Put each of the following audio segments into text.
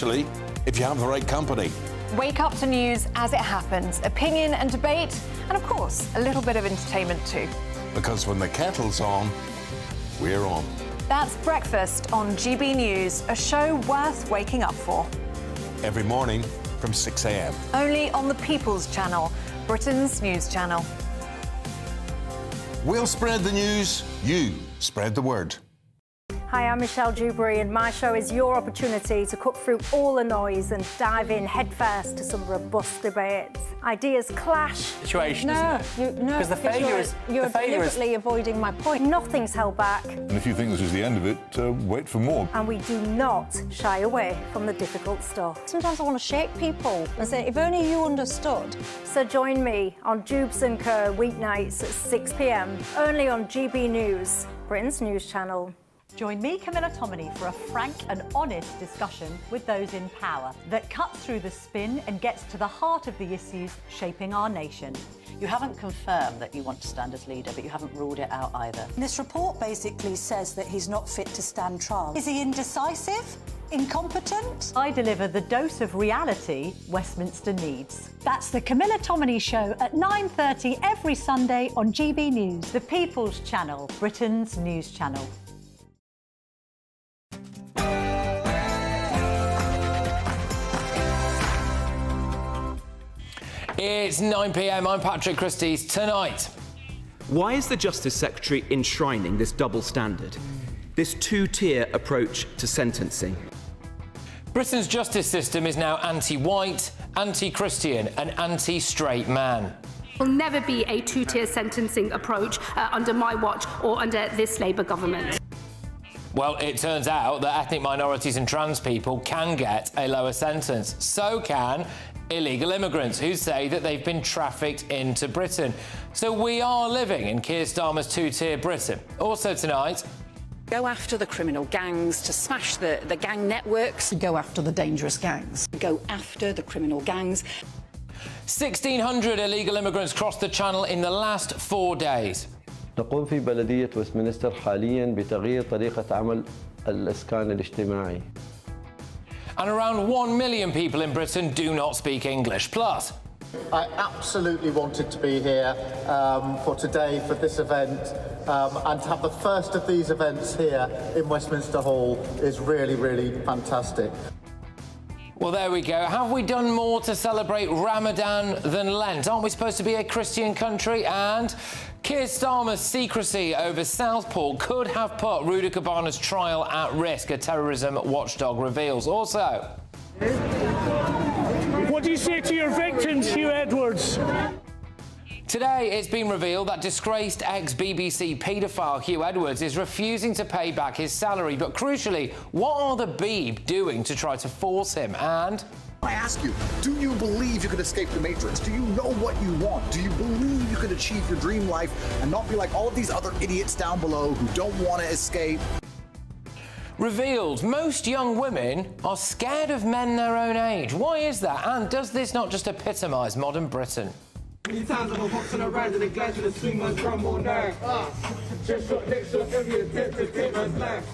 Especially if you have the right company. Wake up to news as it happens, opinion and debate, and of course, a little bit of entertainment too. Because when the kettle's on, we're on. That's Breakfast on GB News, a show worth waking up for. Every morning from 6 a.m. Only on the People's Channel, Britain's news channel. We'll spread the news, you spread the word. Hi, I'm Michelle Dewberry, and my show is your opportunity to cut through all the noise and dive in headfirst to some robust debates. Ideas clash. Situation, isn't it? Because the failure is... You're deliberately avoiding my point. Nothing's held back. And if you think this is the end of it, wait for more. And we do not shy away from the difficult stuff. Sometimes I want to shake people and say, if only you understood. So join me on Jubes & Kerr weeknights at 6 p.m, only on GB News, Britain's news channel. Join me, Camilla Tominey, for a frank and honest discussion with those in power that cuts through the spin and gets to the heart of the issues shaping our nation. You haven't confirmed that you want to stand as leader, but you haven't ruled it out either. This report basically says that he's not fit to stand trial. Is he indecisive? Incompetent? I deliver the dose of reality Westminster needs. That's the Camilla Tominey Show at 9:30 every Sunday on GB News, the People's Channel, Britain's news channel. It's 9 p.m. I'm Patrick Christys. Tonight, why is the Justice Secretary enshrining this double standard, this two-tier approach to sentencing? Britain's justice system is now anti-white, anti-Christian and anti-straight man. Will never be a two-tier sentencing approach under my watch or under this Labour government. Well, it turns out that ethnic minorities and trans people can get a lower sentence. So can illegal immigrants who say that they've been trafficked into Britain. So we are living in Keir Starmer's two-tier Britain. Also tonight... Go after the criminal gangs, to smash the gang networks. Go after the dangerous gangs. Go after the criminal gangs. 1,600 illegal immigrants crossed the Channel in the last 4 days. نقوم في بلدية ويستمنستر حالياً بتغيير طريقة عمل الإسكان الاجتماعي. And around 1 million people in Britain do not speak English. Plus, I absolutely wanted to be here for today, for this event, and to have the first of these events here in Westminster Hall is really, really fantastic. Well, there we go. Have we done more to celebrate Ramadan than Lent? Aren't we supposed to be a Christian country? And Keir Starmer's secrecy over Southport could have put Rudy Cabana's trial at risk, a terrorism watchdog reveals. Also... What do you say to your victims, Hugh Edwards? Today, it's been revealed that disgraced ex-BBC paedophile Hugh Edwards is refusing to pay back his salary. But crucially, what are the Beeb doing to try to force him? And... I ask you, do you believe you could escape the Matrix? Do you know what you want? Do you believe you could achieve your dream life and not be like all of these other idiots down below who don't want to escape? Revealed most young women are scared of men their own age. Why is that? And does this not just epitomise modern Britain? Many times I'm boxing around and the glass with a swing my drum on there. Just shot next shot, every attempt to take man's life.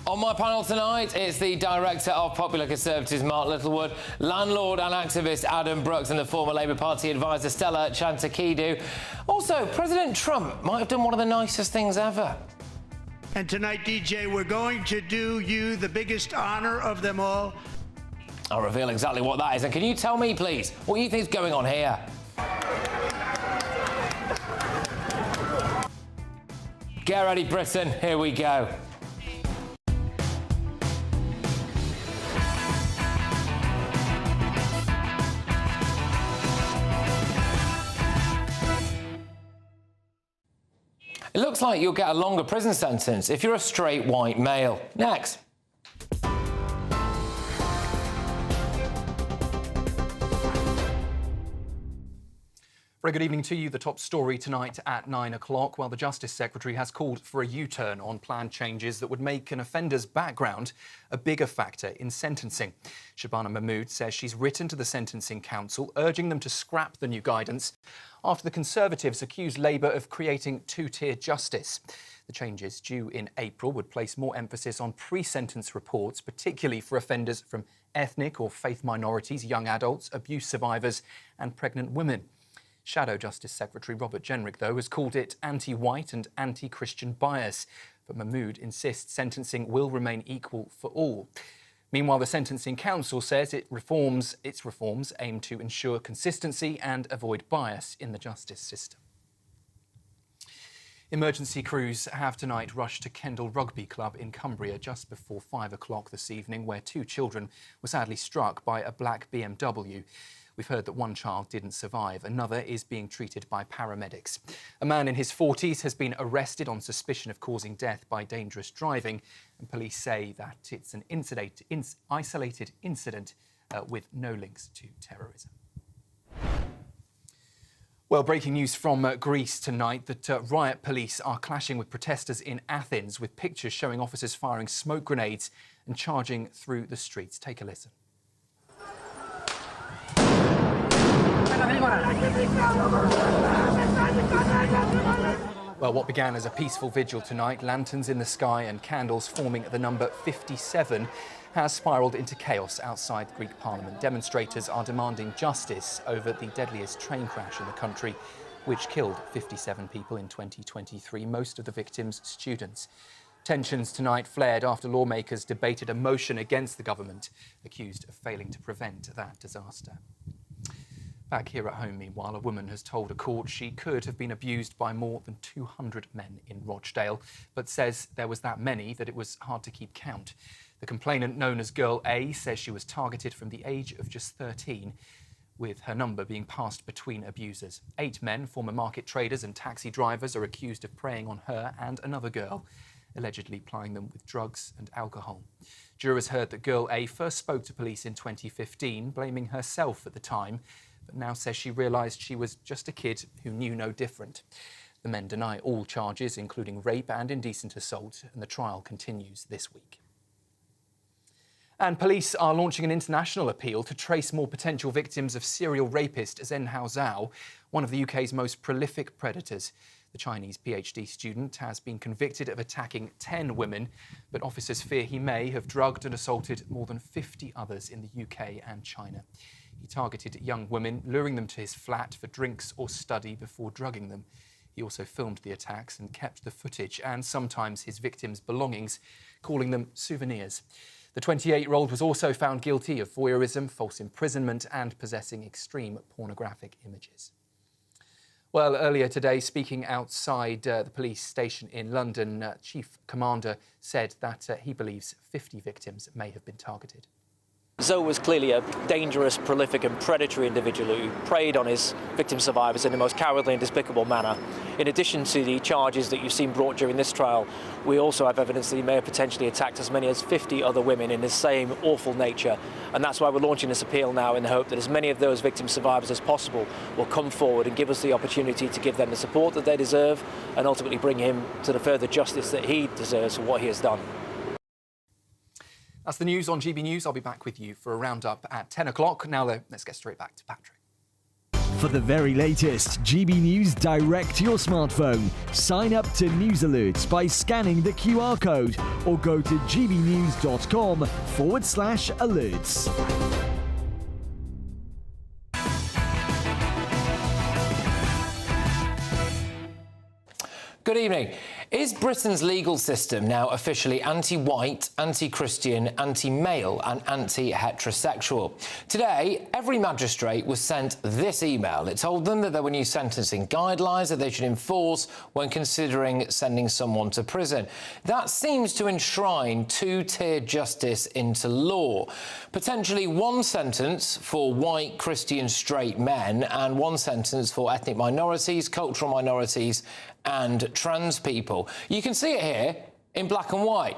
On my panel tonight, it's the Director of Popular Conservatives, Mark Littlewood, landlord and activist Adam Brooks, and the former Labour Party advisor Stella Chantakidou. Also, President Trump might have done one of the nicest things ever. And tonight, DJ, we're going to do you the biggest honour of them all. I'll reveal exactly what that is. And can you tell me, please, what you think is going on here? Get ready, Britain. Here we go. It looks like you'll get a longer prison sentence if you're a straight white male. Next. Very good evening to you. The top story tonight at 9 o'clock. Well, the Justice Secretary has called for a U-turn on planned changes that would make an offender's background a bigger factor in sentencing. Shabana Mahmood says she's written to the Sentencing Council urging them to scrap the new guidance after the Conservatives accused Labour of creating two-tier justice. The changes, due in April, would place more emphasis on pre-sentence reports, particularly for offenders from ethnic or faith minorities, young adults, abuse survivors and pregnant women. Shadow Justice Secretary Robert Jenrick, though, has called it anti-white and anti-Christian bias. But Mahmood insists sentencing will remain equal for all. Meanwhile, the Sentencing Council says its reforms aim to ensure consistency and avoid bias in the justice system. Emergency crews have tonight rushed to Kendal Rugby Club in Cumbria just before 5 o'clock this evening, where 2 children were sadly struck by a black BMW. We've heard that 1 child didn't survive. Another is being treated by paramedics. A man in his 40s has been arrested on suspicion of causing death by dangerous driving, and police say that it's an isolated incident with no links to terrorism. Well, breaking news from Greece tonight that riot police are clashing with protesters in Athens, with pictures showing officers firing smoke grenades and charging through the streets. Take a listen. Well, what began as a peaceful vigil tonight, lanterns in the sky and candles forming the number 57, has spiralled into chaos outside Greek Parliament. Demonstrators are demanding justice over the deadliest train crash in the country, which killed 57 people in 2023, most of the victims students. Tensions tonight flared after lawmakers debated a motion against the government, accused of failing to prevent that disaster. Back here at home, meanwhile, a woman has told a court she could have been abused by more than 200 men in Rochdale, but says there was that many that it was hard to keep count. The complainant, known as Girl A, says she was targeted from the age of just 13, with her number being passed between abusers. 8 men, former market traders and taxi drivers, are accused of preying on her and another girl, allegedly plying them with drugs and alcohol. Jurors heard that Girl A first spoke to police in 2015, blaming herself at the time, but now says she realised she was just a kid who knew no different. The men deny all charges, including rape and indecent assault, and the trial continues this week. And police are launching an international appeal to trace more potential victims of serial rapist Zhen Haozhou, one of the UK's most prolific predators. The Chinese PhD student has been convicted of attacking 10 women, but officers fear he may have drugged and assaulted more than 50 others in the UK and China. He targeted young women, luring them to his flat for drinks or study before drugging them. He also filmed the attacks and kept the footage and sometimes his victims' belongings, calling them souvenirs. The 28-year-old was also found guilty of voyeurism, false imprisonment and possessing extreme pornographic images. Well, earlier today, speaking outside the police station in London, Chief Commander said that he believes 50 victims may have been targeted. Zhou was clearly a dangerous, prolific and predatory individual who preyed on his victim survivors in the most cowardly and despicable manner. In addition to the charges that you've seen brought during this trial, we also have evidence that he may have potentially attacked as many as 50 other women in the same awful nature. And that's why we're launching this appeal now, in the hope that as many of those victim survivors as possible will come forward and give us the opportunity to give them the support that they deserve and ultimately bring him to the further justice that he deserves for what he has done. That's the news on GB News. I'll be back with you for a roundup at 10 o'clock. Now, though, let's get straight back to Patrick. For the very latest GB News direct to your smartphone, sign up to News Alerts by scanning the QR code or go to gbnews.com/alerts. Good evening. Is Britain's legal system now officially anti-white, anti-Christian, anti-male and anti-heterosexual? Today, every magistrate was sent this email. It told them that there were new sentencing guidelines that they should enforce when considering sending someone to prison. That seems to enshrine two-tier justice into law. Potentially 1 sentence for white, Christian, straight men and 1 sentence for ethnic minorities, cultural minorities and trans people. You can see it here in black and white.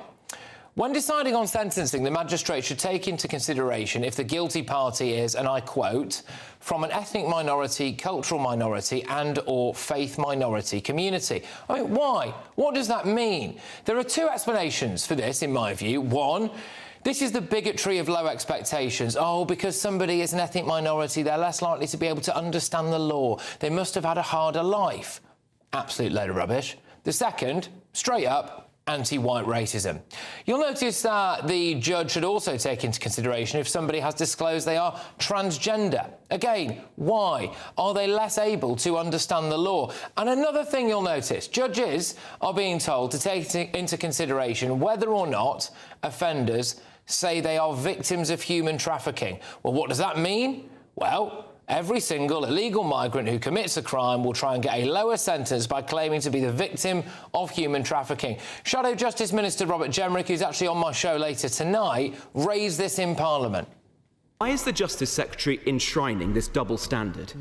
When deciding on sentencing, the magistrate should take into consideration if the guilty party is, and I quote, from an ethnic minority, cultural minority and or faith minority community. I mean, why? What does that mean? There are 2 explanations for this, in my view. 1, this is the bigotry of low expectations. Oh, because somebody is an ethnic minority, they're less likely to be able to understand the law. They must have had a harder life. Absolute load of rubbish. The second straight up anti-white racism. You'll notice that the judge should also take into consideration if somebody has disclosed they are transgender. Again, why? Are they less able to understand the law? And another thing you'll notice, judges are being told to take into consideration whether or not offenders say they are victims of human trafficking. Well, what does that mean? Well, every single illegal migrant who commits a crime will try and get a lower sentence by claiming to be the victim of human trafficking. Shadow Justice Minister Robert Jenrick, who's actually on my show later tonight, raised this in Parliament. Why is the Justice Secretary enshrining this double standard,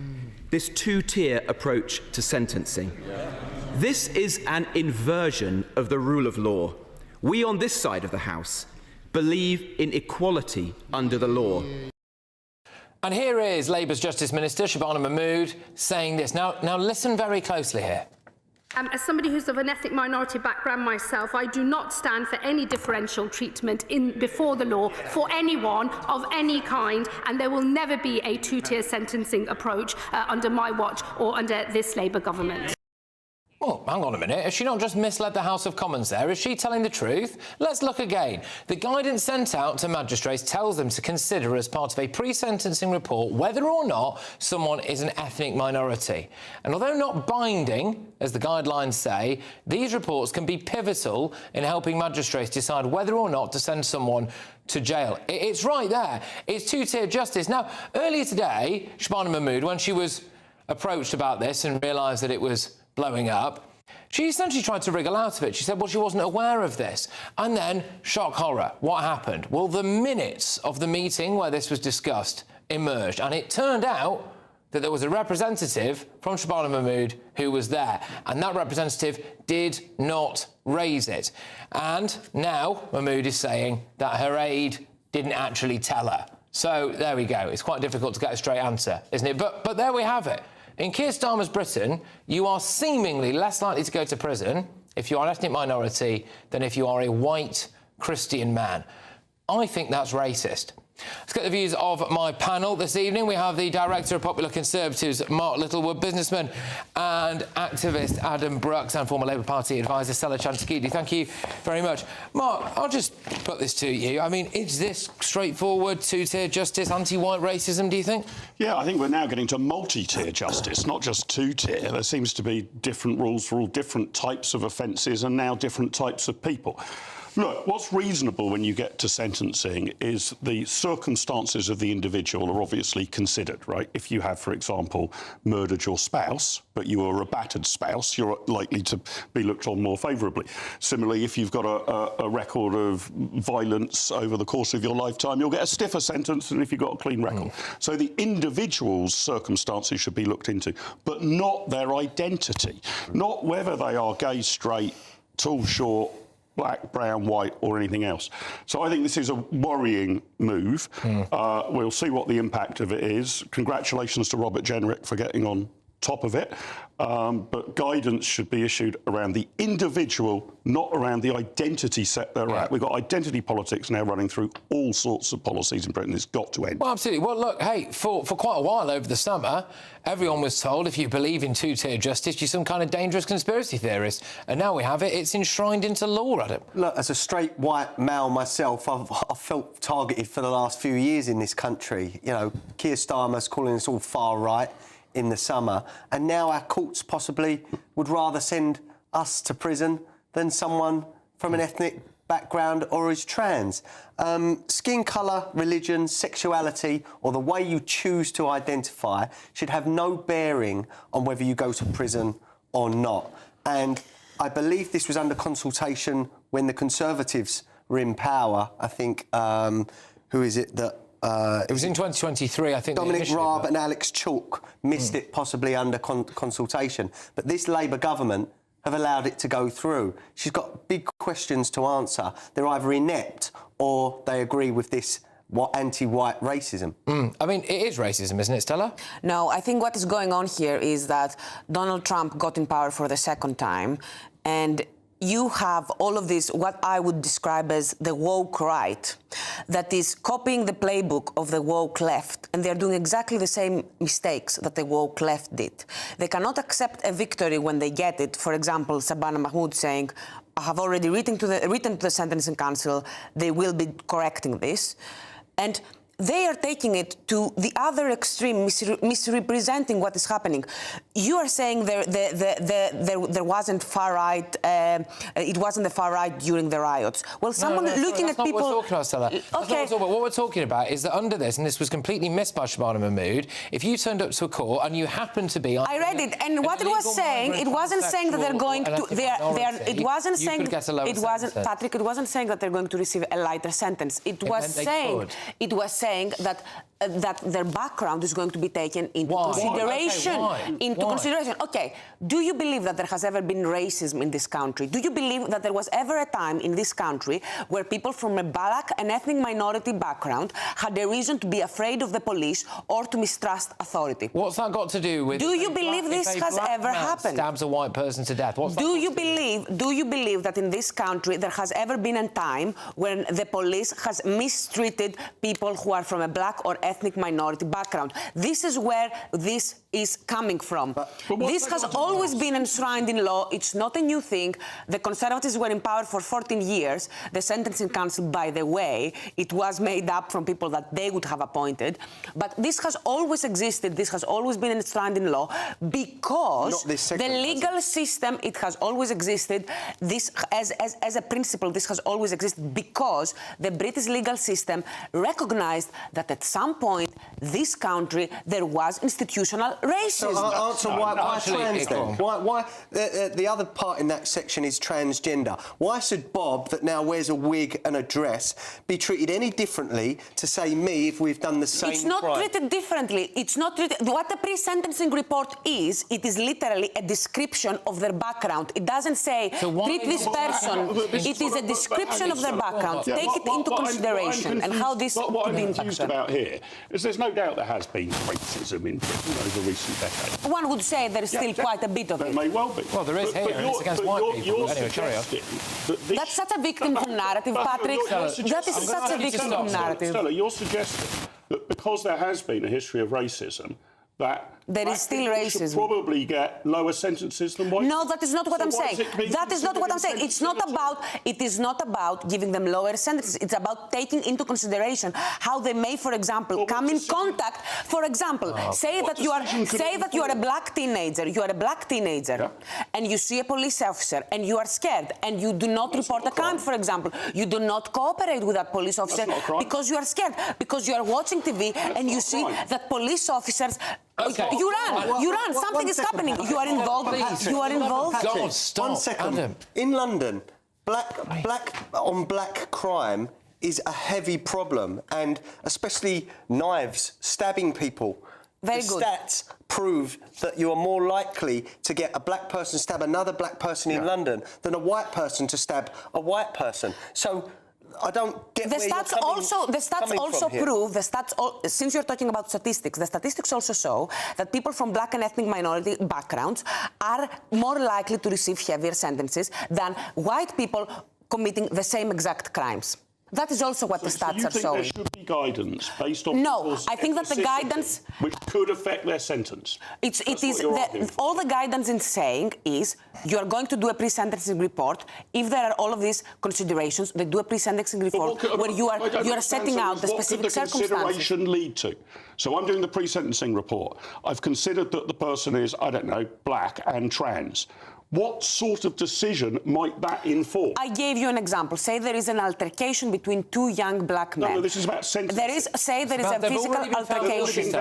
this two-tier approach to sentencing? This is an inversion of the rule of law. We on this side of the House believe in equality under the law. And here is Labour's Justice Minister, Shabana Mahmood, saying this. Now listen very closely here. As somebody who's of an ethnic minority background myself, I do not stand for any differential treatment before the law for anyone of any kind, and there will never be a two-tier sentencing approach under my watch or under this Labour government. Well, hang on a minute. Has she not just misled the House of Commons there? Is she telling the truth? Let's look again. The guidance sent out to magistrates tells them to consider as part of a pre-sentencing report whether or not someone is an ethnic minority. And although not binding, as the guidelines say, these reports can be pivotal in helping magistrates decide whether or not to send someone to jail. It's right there. It's two-tier justice. Now, earlier today, Shabana Mahmood, when she was approached about this and realised that it was blowing up, she essentially tried to wriggle out of it. She said, well, she wasn't aware of this. And then, shock horror, what happened? Well, the minutes of the meeting where this was discussed emerged, and it turned out that there was a representative from Shabana Mahmood who was there, and that representative did not raise it. And now Mahmood is saying that her aide didn't actually tell her. So there we go. It's quite difficult to get a straight answer, isn't it? But there we have it. In Keir Starmer's Britain, you are seemingly less likely to go to prison if you are an ethnic minority than if you are a white Christian man. I think that's racist. Let's get the views of my panel this evening. We have the Director of Popular Conservatives, Mark Littlewood, businessman and activist Adam Brooks, and former Labour Party advisor Stella Chantikidi. Thank you very much. Mark, I'll just put this to you. I mean, is this straightforward two-tier justice, anti-white racism, do you think? Yeah, I think we're now getting to multi-tier justice, not just two-tier. There seems to be different rules for all different types of offences and now different types of people. Look, what's reasonable when you get to sentencing is the circumstances of the individual are obviously considered, right? If you have, for example, murdered your spouse, but you are a battered spouse, you're likely to be looked on more favourably. Similarly, if you've got a record of violence over the course of your lifetime, you'll get a stiffer sentence than if you've got a clean record. So the individual's circumstances should be looked into, but not their identity, not whether they are gay, straight, tall, short, black, brown, white or anything else. So I think this is a worrying move. We'll see what the impact of it is. Congratulations to Robert Jenrick for getting on top of it. But guidance should be issued around the individual, not around the identity set they're at. We've got identity politics now running through all sorts of policies in Britain. It's got to end. Well, absolutely. Well, look, hey, for quite a while over the summer, everyone was told if you believe in two-tier justice, you're some kind of dangerous conspiracy theorist. And now we have it. It's enshrined into law, Adam. Look, as a straight white male myself, I've felt targeted for the last few years in this country. You know, Keir Starmer's calling us all far right in the summer, and now our courts possibly would rather send us to prison than someone from an ethnic background or is trans. Skin colour, religion, sexuality, or the way you choose to identify should have no bearing on whether you go to prison or not. And I believe this was under consultation when the Conservatives were in power. I think, who is it that... it was in 2023, I think. Dominic Raab and Alex Chalk missed it possibly under consultation. But this Labour government have allowed it to go through. She's got big questions to answer. They're either inept or they agree with this anti-white racism. I mean, it is racism, isn't it, Stella? No, I think what is going on here is that Donald Trump got in power for the second time, and you have all of this, what I would describe as the woke right, that is copying the playbook of the woke left, and they're doing exactly the same mistakes that the woke left did. They cannot accept a victory when they get it. For example, Shabana Mahmood saying, have already written to the Sentencing Council. They will be correcting this. And they are taking it to the other extreme, misrepresenting what is happening. You are saying there wasn't far right. It wasn't the far right during the riots. Well, someone looking at people. What we're talking about, Stella. Okay. What we're talking about is that under this, and this was completely missed by Shabana Mahmood, if you turned up to a court and you happened to be, I read it, and what it was saying, it wasn't saying that they're going to. It wasn't saying. It wasn't, Patrick. It wasn't saying that they're going to receive a lighter sentence. It was saying that their background is going to be taken into consideration. Why? Okay, do you believe that there has ever been racism in this country? Do you believe that there was ever a time in this country where people from a black and ethnic minority background had a reason to be afraid of the police or to mistrust authority? What's that got to do with? Do you believe this has ever happened? Stabs a white person to death. Do you believe that in this country there has ever been a time when the police has mistreated people who are from a black or ethnic minority background? This is where this is coming from. This has always been enshrined in law. It's not a new thing. The Conservatives were in power for 14 years. The Sentencing Council, by the way, it was made up from people that they would have appointed. But this has always existed. This has always been enshrined in law because the legal system, it has always existed. This, as a principle, this has always existed because the British legal system recognized that at some point, this country, there was institutional racism. So answer why trans then? Why the other part in that section is transgender. Why should Bob, that now wears a wig and a dress, be treated any differently to, say, me if we've done the same It's not treated differently. It's not treated... What the pre-sentencing report is, it is literally a description of their background. It doesn't say, treat this person. It is a description of their background. Take it into consideration and how this what could be I'm confused about here is there's no doubt there has been racism in Britain over recent decades. One would say there is still quite a bit of it. There may well be. Well, there is here. It's against white people. Anyway, carry on. That's such a victim narrative, Patrick. That is such a victim narrative. Stella, you're suggesting that because there has been a history of racism, that there is still racism. Should probably get lower sentences than white. No, that is not what I'm saying. That is not what I'm saying. It's not about. It is not about giving them lower sentences. It's about taking into consideration how they may, for example, come in contact. For example, say that you are a black teenager. You are a black teenager, and you see a police officer, and you are scared, and you do not report a crime. For example, you do not cooperate with that police officer because you are scared, because you are watching TV and you see that police officers. Okay. You run. Something is happening. You are involved. You are involved. God, stop. 1 second. Adam. In London, black crime is a heavy problem, and especially knives, stabbing people. Very the good. Stats prove that you are more likely to get a black person stab another black person in London than a white person to stab a white person. So I don't get the stats also prove, since you're talking about statistics, the statistics also show that people from black and ethnic minority backgrounds are more likely to receive heavier sentences than white people committing the same exact crimes. That is also what the stats are showing. There should be guidance based on I think that the guidance which could affect their sentence. All the guidance is saying is you are going to do a pre-sentencing report. If there are all of these considerations, they do a pre-sentencing report where you are setting out the specific circumstances. What could the consideration lead to? So I'm doing the pre-sentencing report. I've considered that the person is, I don't know, black and trans. What sort of decision might that inform? I gave you an example. Say there is an altercation between two young black men. No, this is about sentencing. There is a physical altercation.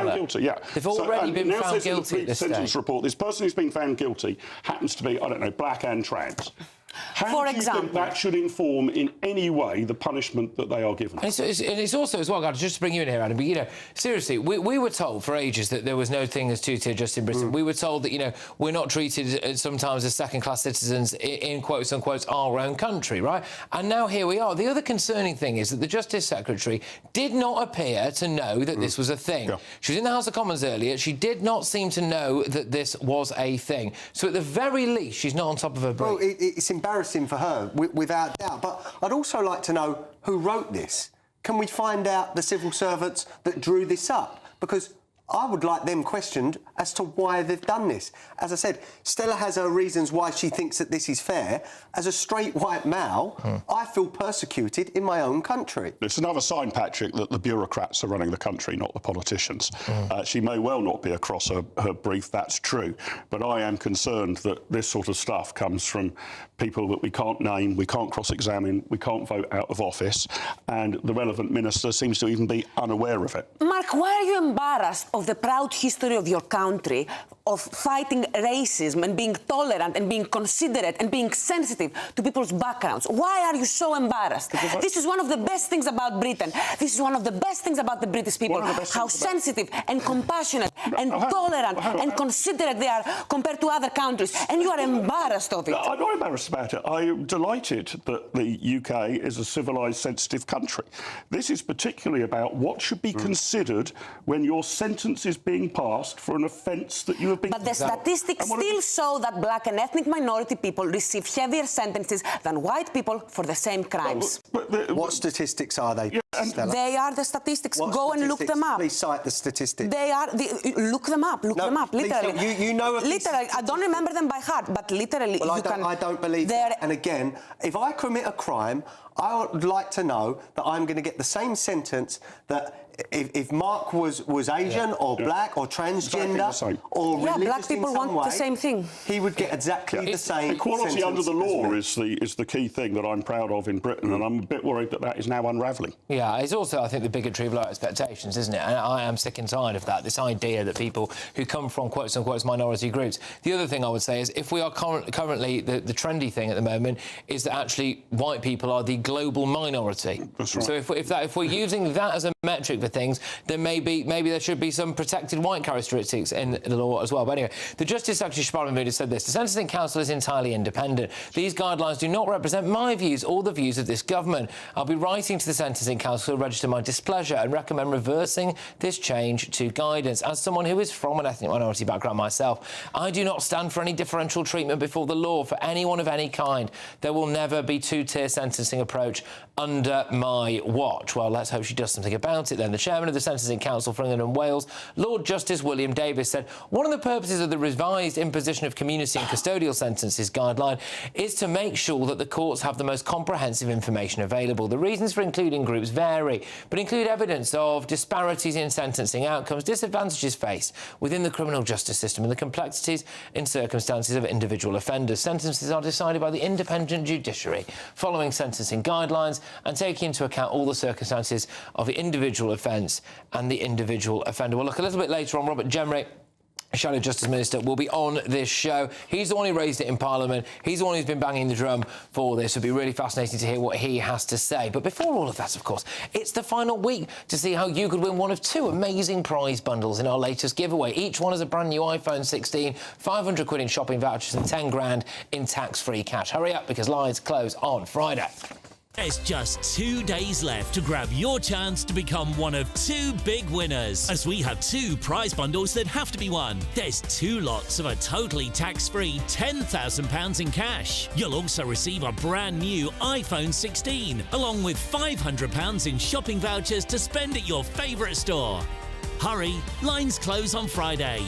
They've already been found guilty. In the pre-sentence report, this person who's been found guilty happens to be, I don't know, black and trans. How do you think that should inform in any way the punishment that they are given? And it's also, as well, guys, just to bring you in here, Adam, but, you know, seriously, we were told for ages that there was no thing as two-tier justice in Britain. We were told that, you know, we're not treated sometimes as second-class citizens in quotes-unquote our own country, right? And now here we are. The other concerning thing is that the Justice Secretary did not appear to know that this was a thing. She was in the House of Commons earlier. She did not seem to know that this was a thing. So at the very least, she's not on top of her brief. Well, it's embarrassing for her, without doubt. But I'd also like to know who wrote this. Can we find out the civil servants that drew this up? Because I would like them questioned as to why they've done this. As I said, Stella has her reasons why she thinks that this is fair. As a straight white male, I feel persecuted in my own country. It's another sign, Patrick, that the bureaucrats are running the country, not the politicians. She may well not be across her brief, that's true, but I am concerned that this sort of stuff comes from people that we can't name, we can't cross-examine, we can't vote out of office, and the relevant minister seems to even be unaware of it. Mark, why are you embarrassed of the proud history of your country, of fighting racism and being tolerant and being considerate and being sensitive to people's backgrounds? Why are you so embarrassed? This is one of the best things about Britain. This is one of the best things about the British people, how sensitive and compassionate and tolerant and considerate they are compared to other countries, and you are embarrassed of it. I'm not embarrassed about it. I am delighted that the UK is a civilised, sensitive country. This is particularly about what should be considered when your sentence is being passed for an offence that you have been... But the statistics still show that black and ethnic minority people receive heavier sentences than white people for the same crimes. What statistics are they, Stella? They are the statistics. Go and look them up. Please cite the statistics. They are... look them up. Look them up. Literally. You know... Literally. I don't remember them by heart, but literally... Well, I don't believe that. And again, if I commit a crime, I would like to know that I'm going to get the same sentence that if Mark was Asian or black or transgender or religious black people in some want way, the same thing. He would get exactly the same Equality sentence under the law is the key thing that I'm proud of in Britain, and I'm a bit worried that that is now unravelling. Yeah, it's also, I think, the bigotry of low expectations, isn't it? And I am sick and tired of that, this idea that people who come from quotes-unquote minority groups... The other thing I would say is, if we are currently... The trendy thing at the moment is that actually white people are the global minority. That's right. So if we're using that as a metric for things, then maybe there should be some protected white characteristics in the law as well. But anyway, the Justice Secretary Shahbaz Mahmood has said this: the Sentencing Council is entirely independent. These guidelines do not represent my views or the views of this government. I'll be writing to the Sentencing Council to register my displeasure and recommend reversing this change to guidance. As someone who is from an ethnic minority background myself, I do not stand for any differential treatment before the law for anyone of any kind. There will never be two-tier sentencing approach under my watch. Well, let's hope she does something about it then. The chairman of the Sentencing Council for England and Wales, Lord Justice William Davis, said one of the purposes of the revised imposition of community and custodial sentences guideline is to make sure that the courts have the most comprehensive information available. The reasons for including groups vary, but include evidence of disparities in sentencing outcomes, disadvantages faced within the criminal justice system, and the complexities in circumstances of individual offenders. Sentences are decided by the independent judiciary following sentencing guidelines and taking into account all the circumstances of the individual offence and the individual offender. We'll look a little bit later on. Robert Jemrey, Shadow Justice Minister, will be on this show. He's the one who raised it in Parliament. He's the one who's been banging the drum for this. It'll be really fascinating to hear what he has to say. But before all of that, of course, it's the final week to see how you could win one of two amazing prize bundles in our latest giveaway. Each one is a brand new iPhone 16, 500 quid in shopping vouchers and 10 grand in tax-free cash. Hurry up, because lines close on Friday. There's just 2 days left to grab your chance to become one of two big winners, as we have two prize bundles that have to be won. There's 2 lots of a totally tax-free £10,000 in cash. You'll also receive a brand new iPhone 16, along with £500 in shopping vouchers to spend at your favourite store. Hurry, lines close on Friday.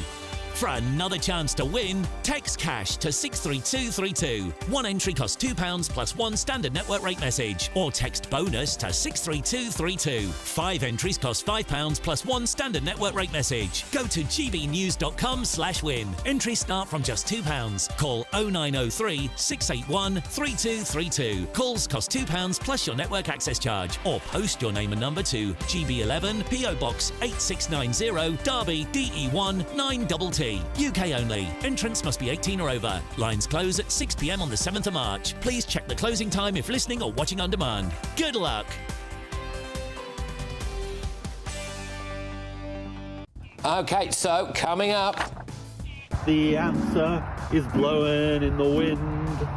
For another chance to win, text cash to 63232. One entry costs £2 plus one standard network rate message, or text bonus to 63232. 5 entries cost £5 plus one standard network rate message. Go to gbnews.com/win. Entries start from just £2. Call 0903 681 3232. Calls cost £2 plus your network access charge, or post your name and number to GB11 PO Box 8690 Derby DE1 9TT. UK only. Entrants must be 18 or over. Lines close at 6 p.m. on the 7th of March. Please check the closing time if listening or watching on demand. Good luck. OK, so coming up... The answer is blowing in the wind.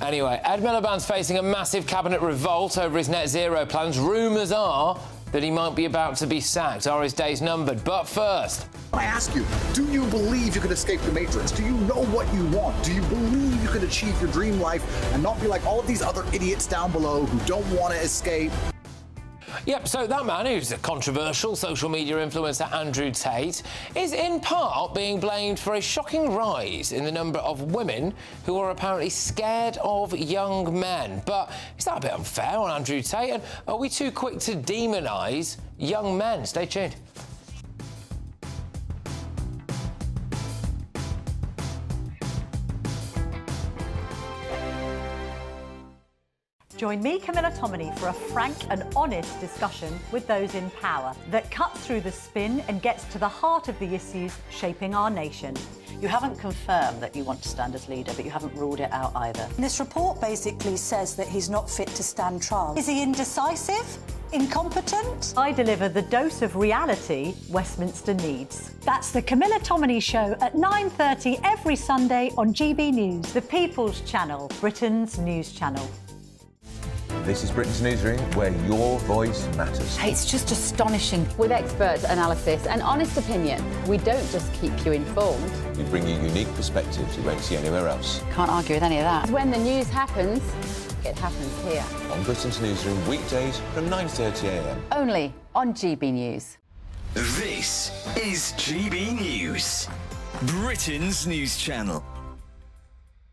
Anyway, Ed Miliband's facing a massive cabinet revolt over his net zero plans. Rumours are that he might be about to be sacked. Are his days numbered? But first... I ask you, do you believe you can escape the Matrix? Do you know what you want? Do you believe you can achieve your dream life and not be like all of these other idiots down below who don't want to escape? Yep, so that man, who's a controversial social media influencer, Andrew Tate, is in part being blamed for a shocking rise in the number of women who are apparently scared of young men. But is that a bit unfair on Andrew Tate? And are we too quick to demonise young men? Stay tuned. Join me, Camilla Tominey, for a frank and honest discussion with those in power that cuts through the spin and gets to the heart of the issues shaping our nation. You haven't confirmed that you want to stand as leader, but you haven't ruled it out either. This report basically says that he's not fit to stand trial. Is he indecisive? Incompetent? I deliver the dose of reality Westminster needs. That's the Camilla Tominey Show at 9:30 every Sunday on GB News, the People's Channel, Britain's news channel. This is Britain's Newsroom, where your voice matters. It's just astonishing. With expert analysis and honest opinion, we don't just keep you informed. We bring you unique perspectives you won't see anywhere else. Can't argue with any of that. When the news happens, it happens here. On Britain's Newsroom, weekdays from 9:30 a.m. Only on GB News. This is GB News, Britain's news channel.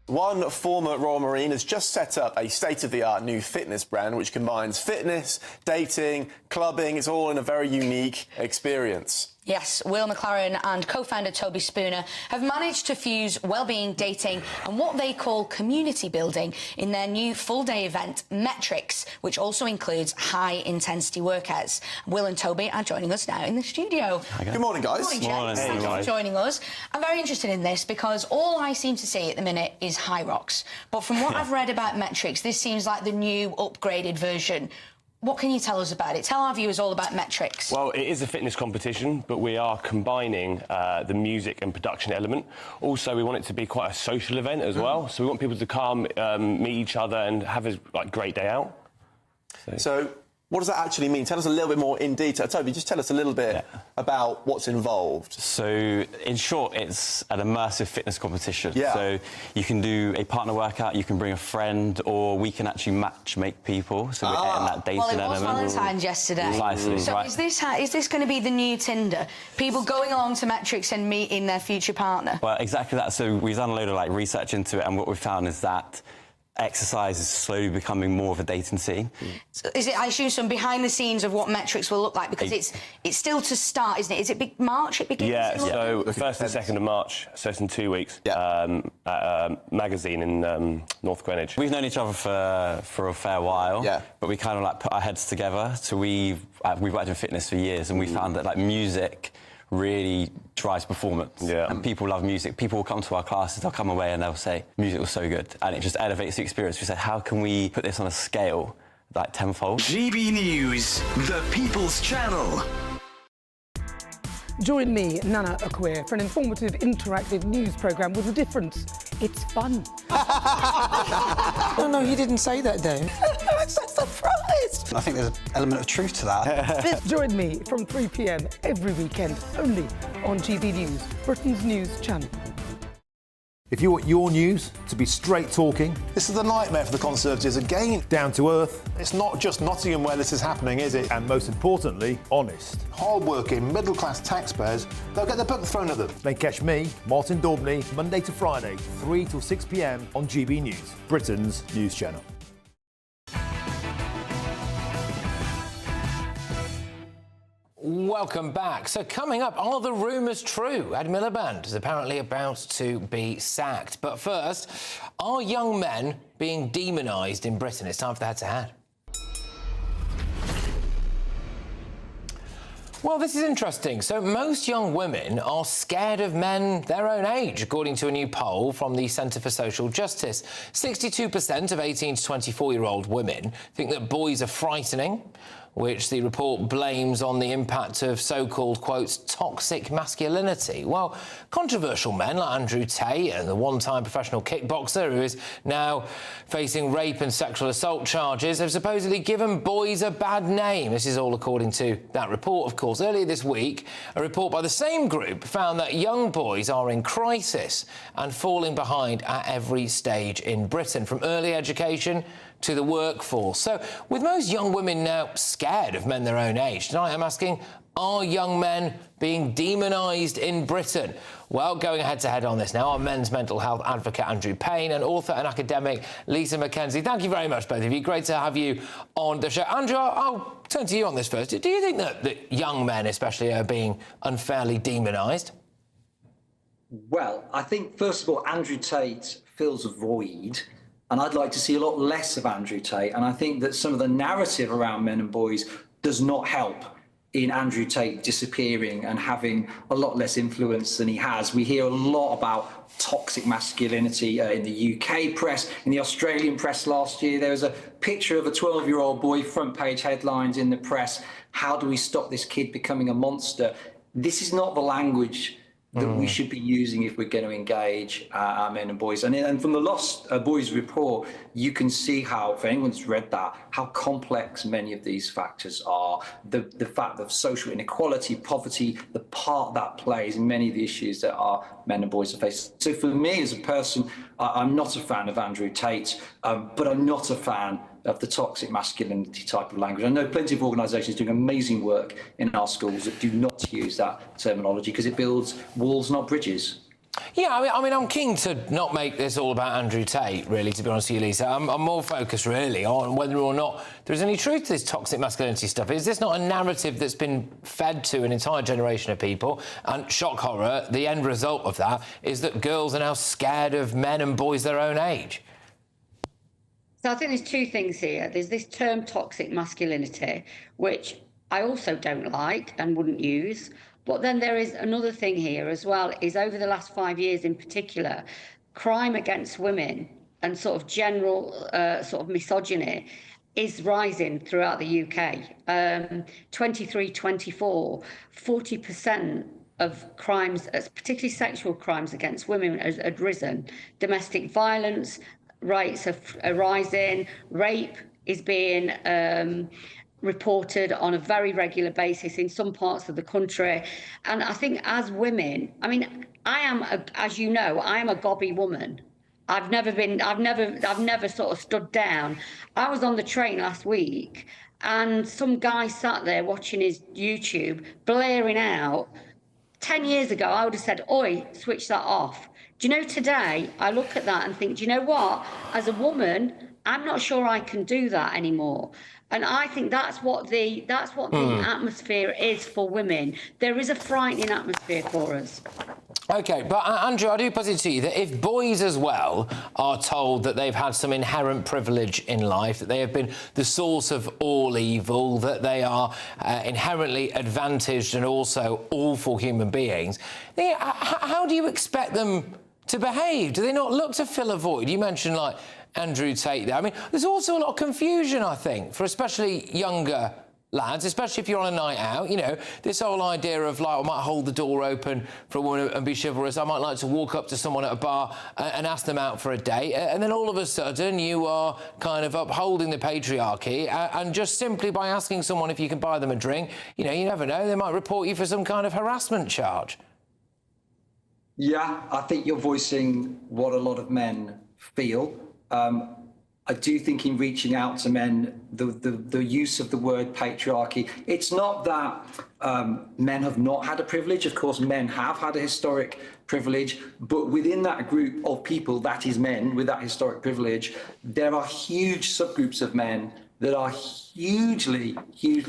One former Royal Marine has just set up a state-of-the-art new fitness brand which combines fitness, dating, clubbing. It's all in a very unique experience. Yes, Will McLaren and co-founder Toby Spooner have managed to fuse well-being, dating and what they call community building in their new full-day event, Metrics, which also includes high-intensity workouts. Will and Toby are joining us now in the studio. Good morning, guys. Good morning, gents. Thank you for joining us. I'm very interested in this because all I seem to see at the minute is high rocks. But from what I've read about Metrics, this seems like the new upgraded version. What can you tell us about it? Tell our viewers all about Metrics. Well, it is a fitness competition, but we are combining the music and production element. Also, we want it to be quite a social event as well. So we want people to come, meet each other and have a great day out. So what does that actually mean? Tell us a little bit more in detail. Toby, just tell us a little bit about what's involved. So, in short, it's an immersive fitness competition. Yeah. So you can do a partner workout, you can bring a friend, or we can actually make people. So we're getting that dating element. Well, it was Valentine's yesterday. Precisely. So Right. is this going to be the new Tinder? People going along to Metrics and meeting their future partner? Well, exactly that. So we've done a load of research into it, and what we've found is that exercise is slowly becoming more of a dating scene. So is it, I assume, some behind the scenes of what Metrics will look like? Because it's still to start, isn't it? Is it March it begins? Yeah, so the 1st and 2nd of March, so it's in 2 weeks, at a magazine in North Greenwich. We've known each other for a fair while, but we kind of put our heads together. So we've worked in fitness for years, and we found that music really drives performance. Yeah. And people love music. People will come to our classes, they'll come away and they'll say, music was so good. And it just elevates the experience. We said, how can we put this on a scale tenfold? GB News, the People's Channel. Join me, Nana Okoye, for an informative, interactive news programme with a difference. It's fun. No, you didn't say that, Dave. I'm so surprised. I think there's an element of truth to that. Join me from 3 p.m. every weekend, only on GB News, Britain's news channel. If you want your news to be straight talking... This is a nightmare for the Conservatives again. Down to earth. It's not just Nottingham where this is happening, is it? And most importantly, honest. Hard-working, middle-class taxpayers, they'll get their book thrown at them. Then catch me, Martin Daubney, Monday to Friday, 3 till 6 p.m. on GB News, Britain's news channel. Welcome back. So coming up, are the rumours true? Ed Miliband is apparently about to be sacked. But first, are young men being demonised in Britain? It's time for the head-to-head. Well, this is interesting. So most young women are scared of men their own age, according to a new poll from the Centre for Social Justice. 62% of 18 to 24-year-old women think that boys are frightening, which the report blames on the impact of so-called, quote, toxic masculinity. Well, controversial men like Andrew Tate and the one-time professional kickboxer who is now facing rape and sexual assault charges have supposedly given boys a bad name. This is all according to that report, of course. Earlier this week, a report by the same group found that young boys are in crisis and falling behind at every stage in Britain, from early education to the workforce. So, with most young women now scared of men their own age, tonight I'm asking, are young men being demonised in Britain? Well, going head-to-head on this now, our men's mental health advocate Andrew Payne and author and academic Lisa Mackenzie. Thank you very much, both of you. Great to have you on the show. Andrew, I'll turn to you on this first. Do you think that young men especially are being unfairly demonised? Well, I think, first of all, Andrew Tate fills a void, and I'd like to see a lot less of Andrew Tate. And I think that some of the narrative around men and boys does not help in Andrew Tate disappearing and having a lot less influence than he has. We hear a lot about toxic masculinity in the UK press. In the Australian press last year, there was a picture of a 12-year-old boy, front page headlines in the press. How do we stop this kid becoming a monster? This is not the language that we should be using if we're going to engage our men and boys. And from the Lost Boys report, you can see how, if anyone's read that, how complex many of these factors are. The fact of social inequality, poverty, the part that plays in many of the issues that our men and boys are facing. So for me as a person, I'm not a fan of Andrew Tate, but I'm not a fan of the toxic masculinity type of language. I know plenty of organisations doing amazing work in our schools that do not use that terminology because it builds walls, not bridges. Yeah, I mean, I'm keen to not make this all about Andrew Tate, really, to be honest with you, Lisa. I'm more focused, really, on whether or not there's any truth to this toxic masculinity stuff. Is this not a narrative that's been fed to an entire generation of people? And shock horror, the end result of that is that girls are now scared of men and boys their own age. So I think there's two things here. There's this term toxic masculinity, which I also don't like and wouldn't use. But then there is another thing here as well, is over the last 5 years in particular, crime against women and sort of general sort of misogyny is rising throughout the UK. 23-24, 40% of crimes, particularly sexual crimes against women, had risen. Domestic violence rates are rising. Rape is being reported on a very regular basis in some parts of the country. And I think as women, I mean, as you know, I am a gobby woman. I've never sort of stood down. I was on the train last week and some guy sat there watching his YouTube, blaring out. 10 years ago, I would have said, oi, switch that off. Do you know, today, I look at that and think, do you know what? As a woman, I'm not sure I can do that anymore. And I think that's what the atmosphere is for women. There is a frightening atmosphere for us. OK, but Andrew, I do put it to you that if boys as well are told that they've had some inherent privilege in life, that they have been the source of all evil, that they are inherently advantaged and also awful human beings, how do you expect them to behave? Do they not look to fill a void? You mentioned, like, Andrew Tate there. I mean, there's also a lot of confusion, I think, for especially younger lads, especially if you're on a night out. You know, this whole idea of, like, I might hold the door open for a woman and be chivalrous. I might like to walk up to someone at a bar and ask them out for a date. And then all of a sudden you are kind of upholding the patriarchy and just simply by asking someone if you can buy them a drink, you know, you never know, they might report you for some kind of harassment charge. Yeah, I think you're voicing what a lot of men feel. I do think in reaching out to men, the use of the word patriarchy, it's not that men have not had a privilege. Of course, men have had a historic privilege, but within that group of people, that is men with that historic privilege, there are huge subgroups of men that are hugely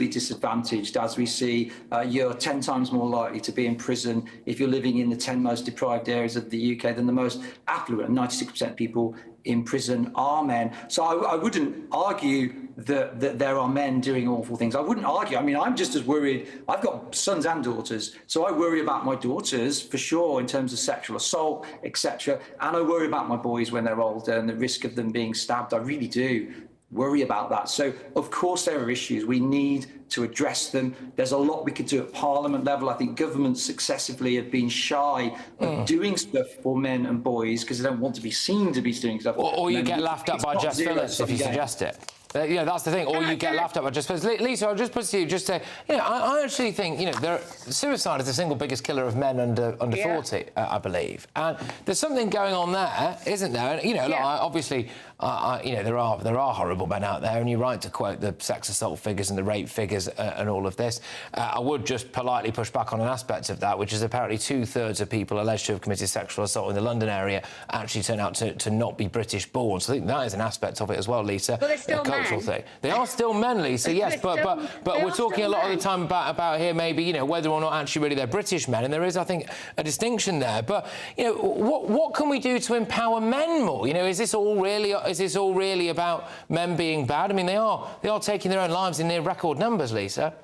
disadvantaged. As we see, you're 10 times more likely to be in prison if you're living in the 10 most deprived areas of the UK than the most affluent. 96% of people in prison are men. So I wouldn't argue that there are men doing awful things. I wouldn't argue. I mean, I'm just as worried. I've got sons and daughters, so I worry about my daughters for sure in terms of sexual assault, etc. And I worry about my boys when they're older and the risk of them being stabbed. I really do worry about that. So, of course, there are issues. We need to address them. There's a lot we could do at Parliament level. I think governments successively have been shy of doing stuff for men and boys because they don't want to be seen to be doing stuff. Or you get laughed at by Jess Phillips if you suggest it. You know, that's the thing. Or you get laughed at by Jess Phillips. Lisa, I'll just put it to you, just say, you know, I actually think, you know, suicide is the single biggest killer of men under 40, I believe. And there's something going on there, isn't there? And, you know, like, obviously, you know, there are horrible men out there, and you're right to quote the sex assault figures and the rape figures and all of this. I would just politely push back on an aspect of that, which is apparently 2/3 of people alleged to have committed sexual assault in the London area actually turn out to not be British born. So I think that is an aspect of it as well, Lisa. But they're still a cultural men. thing. They are still men, Lisa. Yes, but we're talking a lot of the time about here maybe, you know, whether or not actually really they're British men, and there is, I think, a distinction there. But you know, what can we do to empower men more? You know, is this all really about men being bad? I mean, they are taking their own lives in near record numbers, Lisa.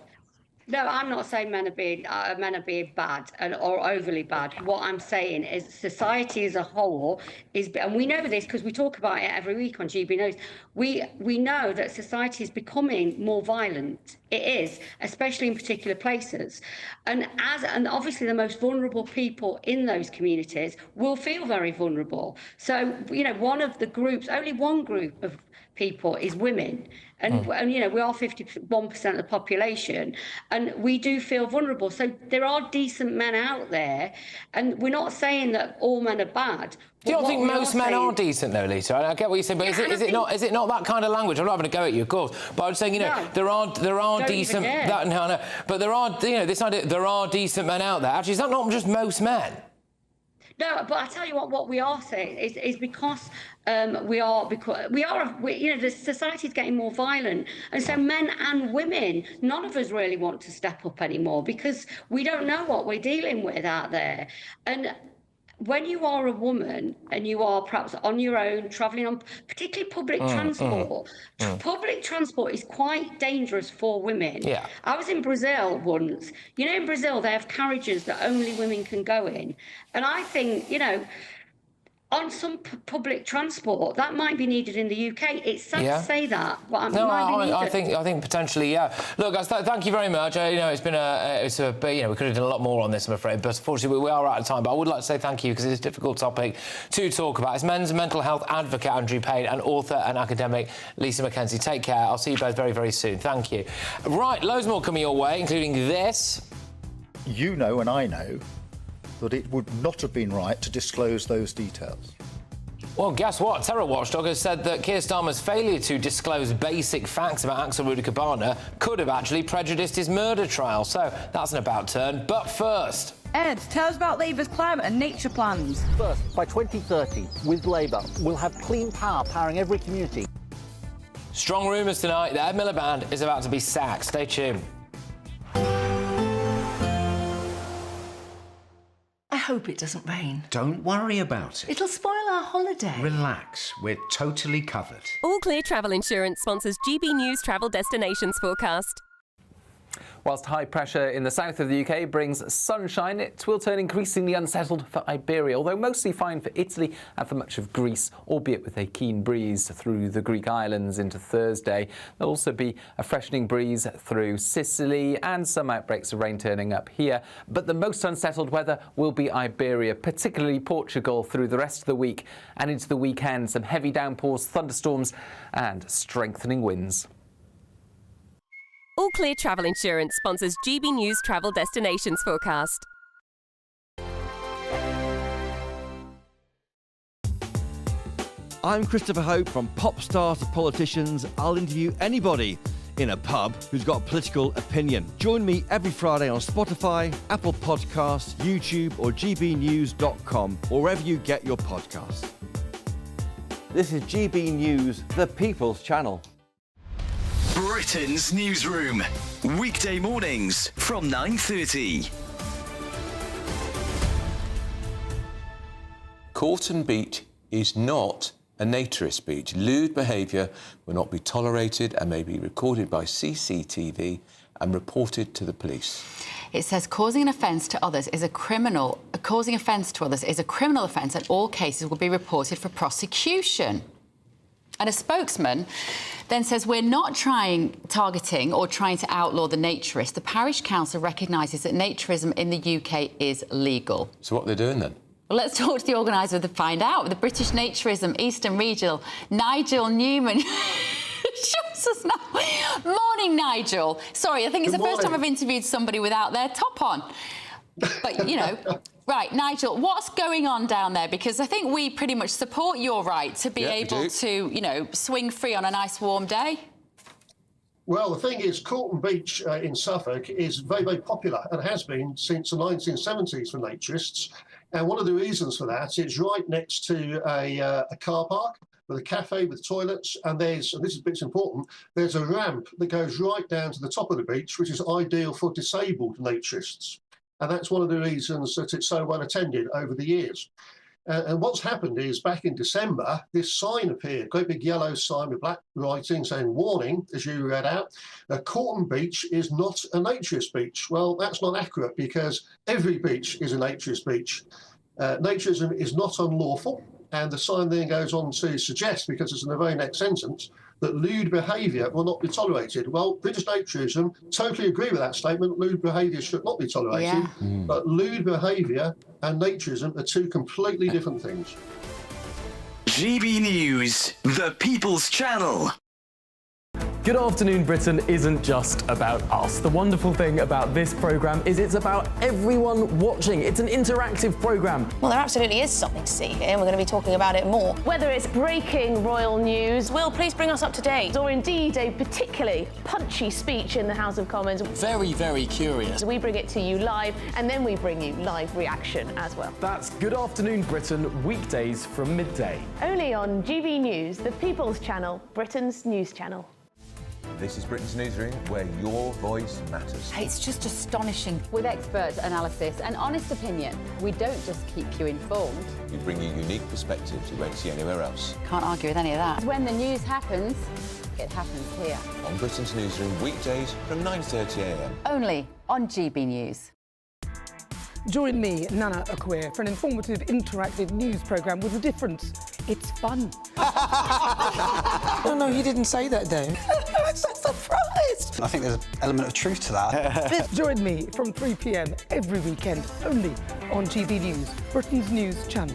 No, I'm not saying men are being bad or overly bad. What I'm saying is society as a whole is, and we know this because we talk about it every week on GB News. We know that society is becoming more violent. It is, especially in particular places, and obviously the most vulnerable people in those communities will feel very vulnerable. So you know, only one group of people is women. And you know, we are 51% of the population, and we do feel vulnerable. So there are decent men out there, and we're not saying that all men are bad. Do you not think most men are decent, though, Lisa? I get what you're saying, but is it not that kind of language? I'm not having a go at you, of course, but I'm saying, you know, there are decent. But there are, you know, this idea there are decent men out there. Actually, is that not just most men? No, but I tell you what we are saying is because the society is getting more violent, and so men and women, none of us really want to step up anymore because we don't know what we're dealing with out there. And when you are a woman and you are perhaps on your own, travelling on particularly public transport, public transport is quite dangerous for women. Yeah. I was in Brazil once. You know, in Brazil, they have carriages that only women can go in. And I think, you know, on some public transport, that might be needed in the UK. It's sad to say that, but it might be needed. I think potentially, yeah. Look, guys, thank you very much. You know, you know, we could have done a lot more on this, I'm afraid, but unfortunately we are out of time. But I would like to say thank you because it's a difficult topic to talk about. It's men's mental health advocate Andrew Payne and author and academic Lisa McKenzie. Take care. I'll see you both very, very soon. Thank you. Right, loads more coming your way, including this. You know, and I know, that it would not have been right to disclose those details. Well, guess what? Terror Watchdog has said that Keir Starmer's failure to disclose basic facts about Axel Rudikabana could have actually prejudiced his murder trial. So that's an about turn. But first... Ed, tell us about Labour's climate and nature plans. First, by 2030, with Labour, we'll have clean power powering every community. Strong rumours tonight. The Ed Miliband is about to be sacked. Stay tuned. I hope it doesn't rain. Don't worry about it. It'll spoil our holiday. Relax, we're totally covered. All Clear Travel Insurance sponsors GB News travel destinations forecast. Whilst high pressure in the south of the UK brings sunshine, it will turn increasingly unsettled for Iberia, although mostly fine for Italy and for much of Greece, albeit with a keen breeze through the Greek islands into Thursday. There'll also be a freshening breeze through Sicily and some outbreaks of rain turning up here. But the most unsettled weather will be Iberia, particularly Portugal through the rest of the week and into the weekend. Some heavy downpours, thunderstorms and strengthening winds. All Clear Travel Insurance sponsors GB News travel destinations forecast. I'm Christopher Hope. From pop stars to politicians, I'll interview anybody in a pub who's got a political opinion. Join me every Friday on Spotify, Apple Podcasts, YouTube or gbnews.com, or wherever you get your podcasts. This is GB News, the People's Channel. Britain's newsroom, weekday mornings from 9:30. Corton Beach is not a naturist beach. Lewd behaviour will not be tolerated and may be recorded by CCTV and reported to the police. It says causing an offence to others is a criminal. Causing offence to others is a criminal offence, and all cases will be reported for prosecution. And a spokesman then says we're not targeting or trying to outlaw the naturists. The parish council recognises that naturism in the UK is legal. So what are they doing then? Well, let's talk to the organiser to find out. The British Naturism Eastern Regional, Nigel Newman, shows us now. Morning, Nigel. Sorry, I think it's the first time I've interviewed somebody without their top on. But, you know, right, Nigel, what's going on down there? Because I think we pretty much support your right to be able to, you know, swing free on a nice warm day. Well, the thing is, Corton Beach in Suffolk is very, very popular and has been since the 1970s for naturists. And one of the reasons for that is right next to a car park with a cafe with toilets, and there's, and this is bit's important, there's a ramp that goes right down to the top of the beach, which is ideal for disabled naturists. And that's one of the reasons that it's so well attended over the years. And what's happened is back in December, this sign appeared, great big yellow sign with black writing saying, warning, as you read out, Corton Beach is not a naturist beach. Well, that's not accurate because every beach is a naturist beach. Naturism is not unlawful. And the sign then goes on to suggest, because it's in the very next sentence, that lewd behaviour will not be tolerated. Well, British naturism totally agree with that statement. Lewd behaviour should not be tolerated. But lewd behaviour and naturism are two completely different things. GB News, the People's Channel. Good Afternoon Britain isn't just about us. The wonderful thing about this programme is it's about everyone watching. It's an interactive programme. Well, there absolutely is something to see here, and we're going to be talking about it more. Whether it's breaking royal news, Will, please bring us up to date. or indeed a particularly punchy speech in the House of Commons. Very, very curious. We bring it to you live, and then we bring you live reaction as well. That's Good Afternoon Britain, weekdays from midday. Only on GB News, the People's Channel, Britain's news channel. This is Britain's Newsroom, where your voice matters. It's just astonishing. With expert analysis and honest opinion, we don't just keep you informed. We bring you unique perspectives you won't see anywhere else. Can't argue with any of that. When the news happens, it happens here. On Britain's Newsroom, weekdays from 9:30 a.m. Only on GB News. Join me, Nana Akwe, for an informative, interactive news programme with a difference. It's fun. No, he didn't say that, though. I'm so surprised. I think there's an element of truth to that. Join me from 3 p.m. every weekend, only on GB News, Britain's news channel.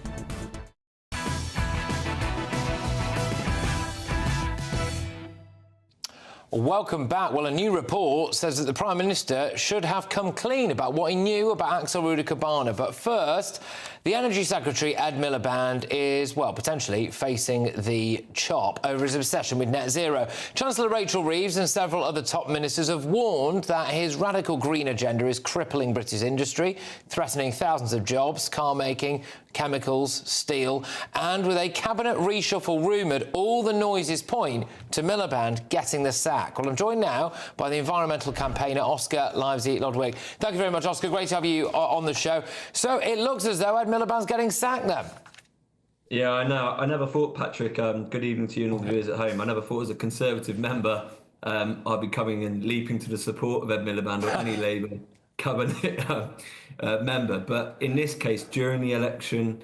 Welcome back. Well, a new report says that the Prime Minister should have come clean about what he knew about Axel Rudick-Cabana. But first, the Energy Secretary, Ed Miliband, is, well, potentially facing the chop over his obsession with net zero. Chancellor Rachel Reeves and several other top ministers have warned that his radical green agenda is crippling British industry, threatening thousands of jobs, car making, chemicals, steel, and with a cabinet reshuffle rumoured, all the noises point to Miliband getting the sack. Well, I'm joined now by the environmental campaigner Oscar Livesey-Lodwick. Thank you very much, Oscar. Great to have you on the show. So it looks as though Ed Miliband's getting sacked then. Yeah, I know. I never thought, Patrick, good evening to you and all the viewers at home. I never thought as a Conservative member I'd be coming and leaping to the support of Ed Miliband or any Labour cabinet member. But in this case, during the election,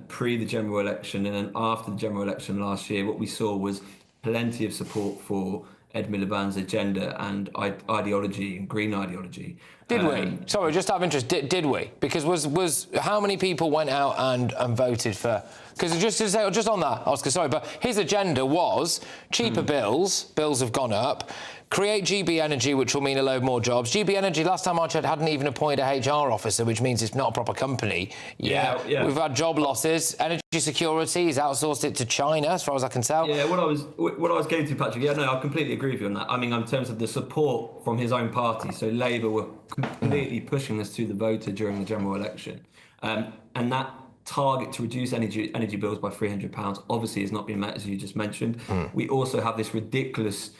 pre the general election and then after the general election last year, what we saw was plenty of support for Ed Miliband's agenda and ideology and green ideology. Did we? Sorry, just out of interest, did we? Because was how many people went out and voted for? Because just to say, just on that, Oscar, sorry, but his agenda was cheaper bills have gone up, create GB Energy, which will mean a load more jobs. GB Energy, last time I checked, hadn't even appointed a HR officer, which means it's not a proper company. Yeah. We've had job losses. Energy security, he's outsourced it to China, as far as I can tell. Yeah, what I was getting to, Patrick, yeah, no, I completely agree with you on that. I mean, in terms of the support from his own party, so Labour were completely pushing us to the voter during the general election. And that target to reduce energy bills by £300 obviously has not been met, as you just mentioned. We also have this ridiculous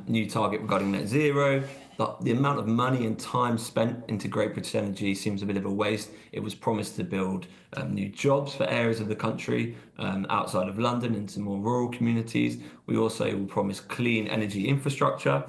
new target regarding net zero. The amount of money and time spent into Great British Energy seems a bit of a waste. It was promised to build new jobs for areas of the country outside of London into more rural communities. We also will promise clean energy infrastructure.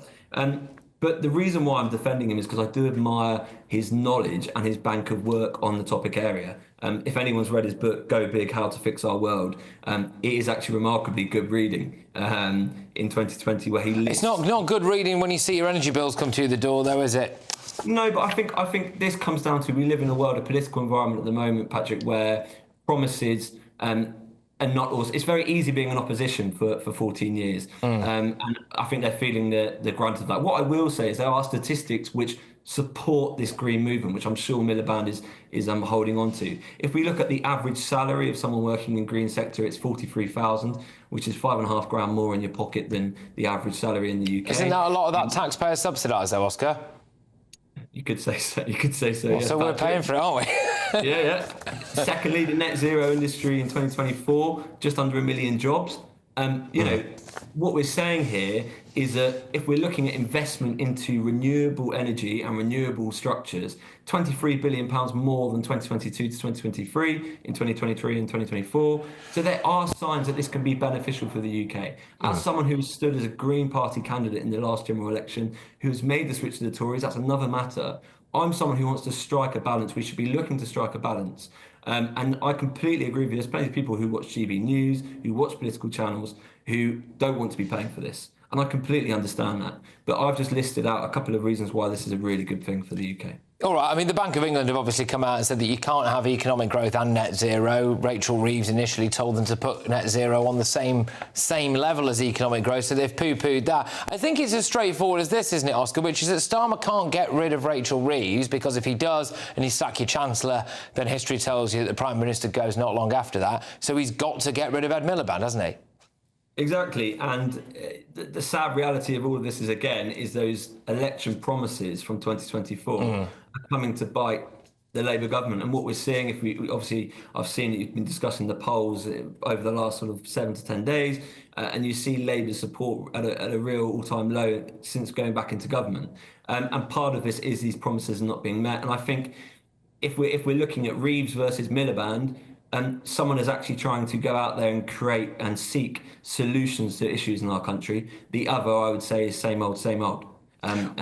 But the reason why I'm defending him is because I do admire his knowledge and his bank of work on the topic area. If anyone's read his book, Go Big, How to Fix Our World, it is actually remarkably good reading in 2020 where he lists... It's not good reading when you see your energy bills come through the door, though, is it? No, but I think this comes down to we live in a world of political environment at the moment, Patrick, where promises... and not also, it's very easy being in opposition for 14 years. And I think they're feeling the grunt of that. What I will say is there are statistics which support this green movement, which I'm sure Miliband is holding on to. If we look at the average salary of someone working in green sector, it's 43,000, which is £5.5 more in your pocket than the average salary in the UK. Isn't that a lot of that taxpayer subsidised, though, Oscar? You could say so. You could say so. Well, yes, so we're Patrick. paying for it, aren't we? Yeah. Secondly, the net zero industry in 2024, just under 1 million jobs. You know, what we're saying here is that if we're looking at investment into renewable energy and renewable structures, £23 billion more than 2022 to 2023, in 2023 and 2024. So there are signs that this can be beneficial for the UK. As someone who stood as a Green Party candidate in the last general election, who has made the switch to the Tories, that's another matter. I'm someone who wants to strike a balance. We should be looking to strike a balance. And I completely agree with you. There's plenty of people who watch GB News, who watch political channels, who don't want to be paying for this. And I completely understand that. But I've just listed out a couple of reasons why this is a really good thing for the UK. All right, I mean, the Bank of England have obviously come out and said that you can't have economic growth and net zero. Rachel Reeves initially told them to put net zero on the same level as economic growth, so they've poo-pooed that. I think it's as straightforward as this, isn't it, Oscar, which is that Starmer can't get rid of Rachel Reeves, because if he does and you sack your Chancellor, then history tells you that the Prime Minister goes not long after that. So he's got to get rid of Ed Miliband, hasn't he? Exactly, and the sad reality of all of this is those election promises from 2024 are coming to bite the Labour government. And what we're seeing, I've seen that you've been discussing the polls over the last sort of 7 to 10 days, and you see Labour's support at a real all-time low since going back into government. And part of this is these promises not being met. And I think if we're looking at Reeves versus Miliband, and someone is actually trying to go out there and create and seek solutions to issues in our country. The other, I would say, is same old, same old. And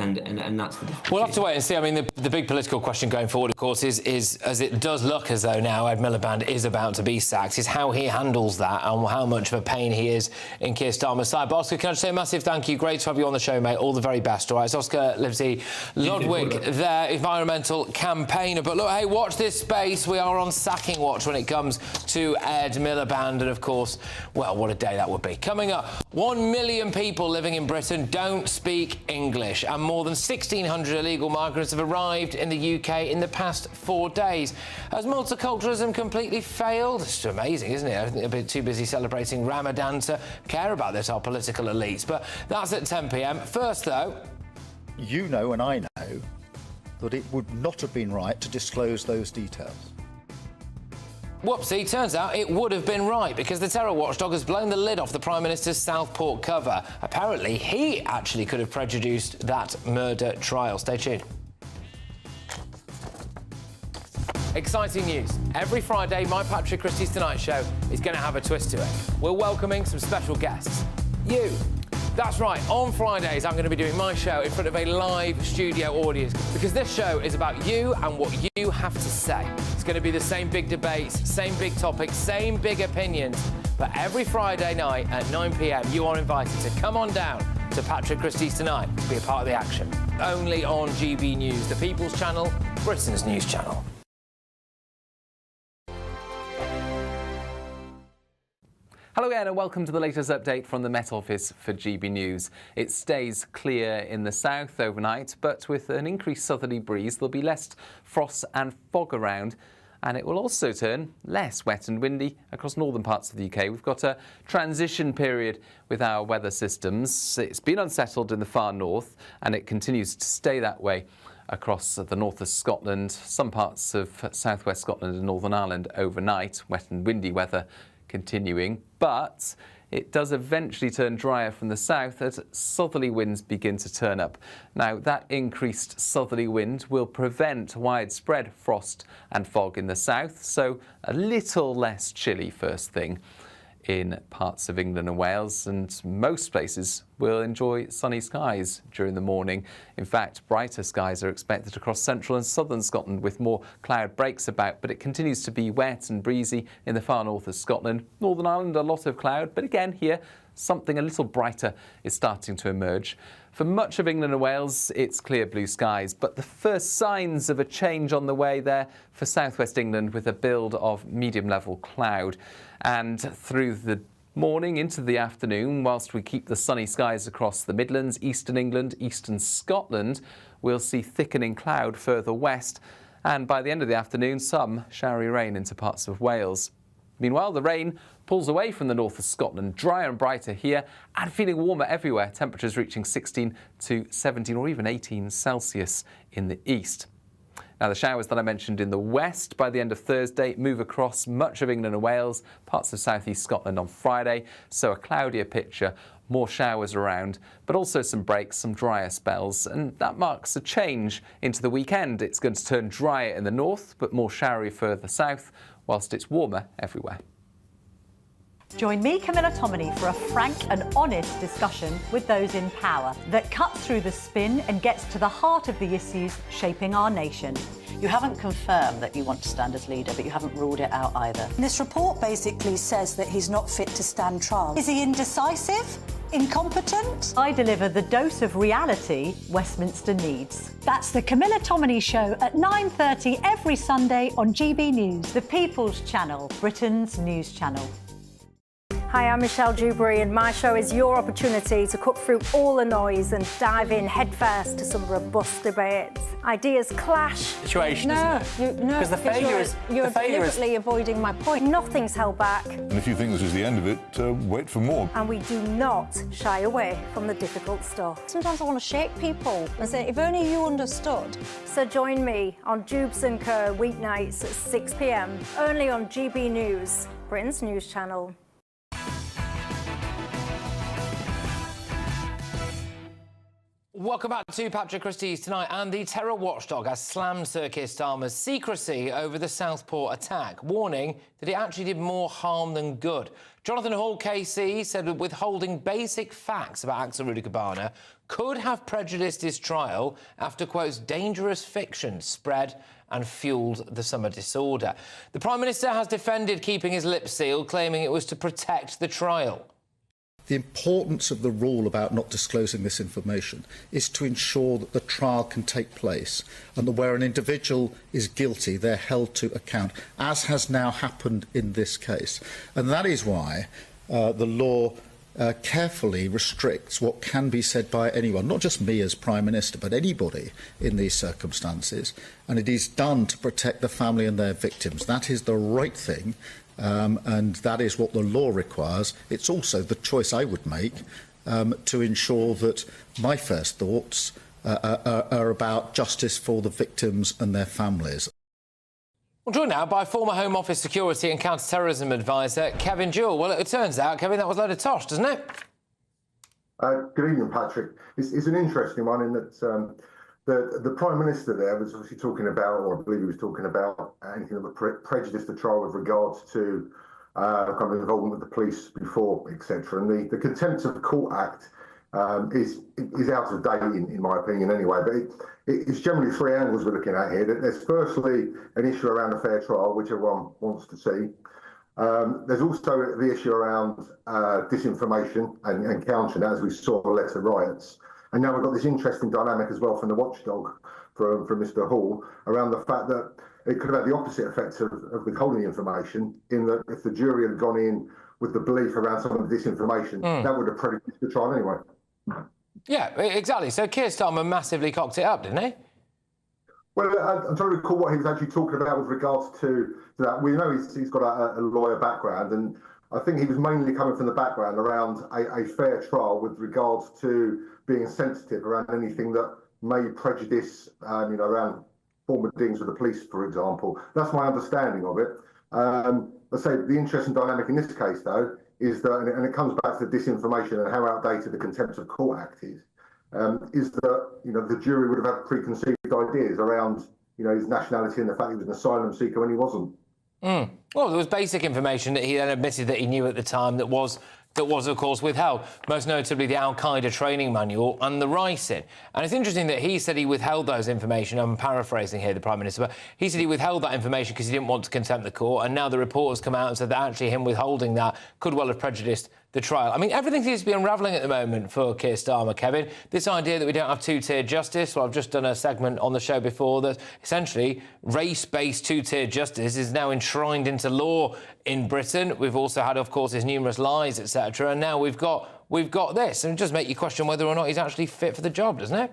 that's the difference. We'll have to wait and see. I mean, the big political question going forward, of course, is as it does look as though now Ed Miliband is about to be sacked, is how he handles that and how much of a pain he is in Keir Starmer's side. But Oscar, can I just say a massive thank you? Great to have you on the show, mate. All the very best, all right? It's Oscar Livesey Lodwick, their environmental campaigner. But look, hey, watch this space. We are on sacking watch when it comes to Ed Miliband. And, of course, well, what a day that would be. Coming up, 1 million people living in Britain don't speak English. And more than 1,600 illegal migrants have arrived in the UK in the past 4 days. Has multiculturalism completely failed? It's amazing, isn't it? I think they're a bit too busy celebrating Ramadan to care about this, our political elites. But that's at 10 p.m. First, though... You know and I know that it would not have been right to disclose those details. Whoopsie, turns out it would have been right, because the terror watchdog has blown the lid off the Prime Minister's Southport cover. Apparently, he actually could have prejudiced that murder trial. Stay tuned. Exciting news. Every Friday, my Patrick Christys Tonight Show is going to have a twist to it. We're welcoming some special guests. You. That's right, on Fridays I'm going to be doing my show in front of a live studio audience, because this show is about you and what you have to say. It's going to be the same big debates, same big topics, same big opinions, but every Friday night at 9 p.m. you are invited to come on down to Patrick Christys Tonight to be a part of the action. Only on GB News, the People's Channel, Britain's news channel. Hello again and welcome to the latest update from the Met Office for GB News. It stays clear in the south overnight, but with an increased southerly breeze there'll be less frost and fog around, and it will also turn less wet and windy across northern parts of the UK. We've got a transition period with our weather systems. It's been unsettled in the far north and it continues to stay that way across the north of Scotland, some parts of southwest Scotland and Northern Ireland overnight. Wet and windy weather continuing, but it does eventually turn drier from the south as southerly winds begin to turn up. Now, that increased southerly wind will prevent widespread frost and fog in the south, so a little less chilly first thing in parts of England and Wales, and most places will enjoy sunny skies during the morning. In fact, brighter skies are expected across central and southern Scotland with more cloud breaks about, but it continues to be wet and breezy in the far north of Scotland. Northern Ireland, a lot of cloud, but again here, something a little brighter is starting to emerge. For much of England and Wales, it's clear blue skies, but the first signs of a change on the way there for southwest England with a build of medium-level cloud. And through the morning into the afternoon, whilst we keep the sunny skies across the Midlands, eastern England, eastern Scotland, we'll see thickening cloud further west, and by the end of the afternoon, some showery rain into parts of Wales. Meanwhile, the rain pulls away from the north of Scotland, drier and brighter here and feeling warmer everywhere, temperatures reaching 16 to 17 or even 18 Celsius in the east. Now, the showers that I mentioned in the west by the end of Thursday move across much of England and Wales, parts of southeast Scotland on Friday, so a cloudier picture, more showers around, but also some breaks, some drier spells, and that marks a change into the weekend. It's going to turn drier in the north, but more showery further south, whilst it's warmer everywhere. Join me, Camilla Tominey, for a frank and honest discussion with those in power that cuts through the spin and gets to the heart of the issues shaping our nation. You haven't confirmed that you want to stand as leader, but you haven't ruled it out either. This report basically says that he's not fit to stand trial. Is he indecisive? Incompetent? I deliver the dose of reality Westminster needs. That's the Camilla Tominey Show at 9:30 every Sunday on GB News. The People's Channel, Britain's news channel. Hi, I'm Michelle Dewberry, and my show is your opportunity to cut through all the noise and dive in headfirst to some robust debates. Ideas clash. Situation, isn't it? Because the failure is... You're deliberately avoiding my point. Nothing's held back. And if you think this is the end of it, wait for more. And we do not shy away from the difficult stuff. Sometimes I want to shake people and say, if only you understood. So join me on Jubes & Kerr weeknights at 6 p.m, only on GB News, Britain's news channel. Welcome back to Patrick Christys tonight, and the terror watchdog has slammed Sir Keir Starmer's secrecy over the Southport attack, warning that it actually did more harm than good. Jonathan Hall KC said that withholding basic facts about Axel Rudikabana could have prejudiced his trial after, quotes, dangerous fiction spread and fuelled the summer disorder. The Prime Minister has defended keeping his lips sealed, claiming it was to protect the trial. The importance of the rule about not disclosing this information is to ensure that the trial can take place and that where an individual is guilty, they're held to account, as has now happened in this case. And that is why the law carefully restricts what can be said by anyone, not just me as Prime Minister, but anybody in these circumstances. And it is done to protect the family and their victims. That is the right thing. And that is what the law requires. It's also the choice I would make to ensure that my first thoughts are about justice for the victims and their families. We're joined now by former Home Office Security and Counter-Terrorism Advisor Kevin Jewell. Well, it turns out, Kevin, that was a load of tosh, doesn't it? Good evening, Patrick. It's an interesting one in that the Prime Minister there was obviously talking about, or I believe he was talking about, anything that would prejudice the trial with regards to kind of involvement with the police before, etc. And the Contempt of Court Act is out of date, in my opinion, anyway. But it's generally three angles we're looking at here. There's firstly an issue around a fair trial, which everyone wants to see. There's also the issue around disinformation and countering that, as we saw the letter riots. And now we've got this interesting dynamic as well from the watchdog, from Mr. Hall, around the fact that it could have had the opposite effect of withholding information, in that if the jury had gone in with the belief around some of the disinformation, that would have prejudiced the trial anyway. Yeah, exactly. So Keir Starmer massively cocked it up, didn't he? Well, I'm trying to recall what he was actually talking about with regards to that. We know he's got a lawyer background, and I think he was mainly coming from the background around a fair trial with regards to being sensitive around anything that may prejudice, around former dealings with the police, for example. That's my understanding of it. Let's say the interesting dynamic in this case, though, is that, and it comes back to the disinformation and how outdated the Contempt of Court Act is that, the jury would have had preconceived ideas around, his nationality and the fact he was an asylum seeker when he wasn't. Well, there was basic information that he then admitted that he knew at the time that was, of course, withheld, most notably the Al-Qaeda training manual and the writing. And it's interesting that he said he withheld those information. I'm paraphrasing here, the Prime Minister, but he said he withheld that information because he didn't want to contempt the court, and now the report has come out and said that actually him withholding that could well have prejudiced the trial. I mean, everything seems to be unravelling at the moment for Keir Starmer, Kevin. This idea that we don't have two-tier justice, well, I've just done a segment on the show before that essentially race-based two-tier justice is now enshrined into law in Britain. We've also had, of course, his numerous lies, etc., and now we've got this. And it does make you question whether or not he's actually fit for the job, doesn't it?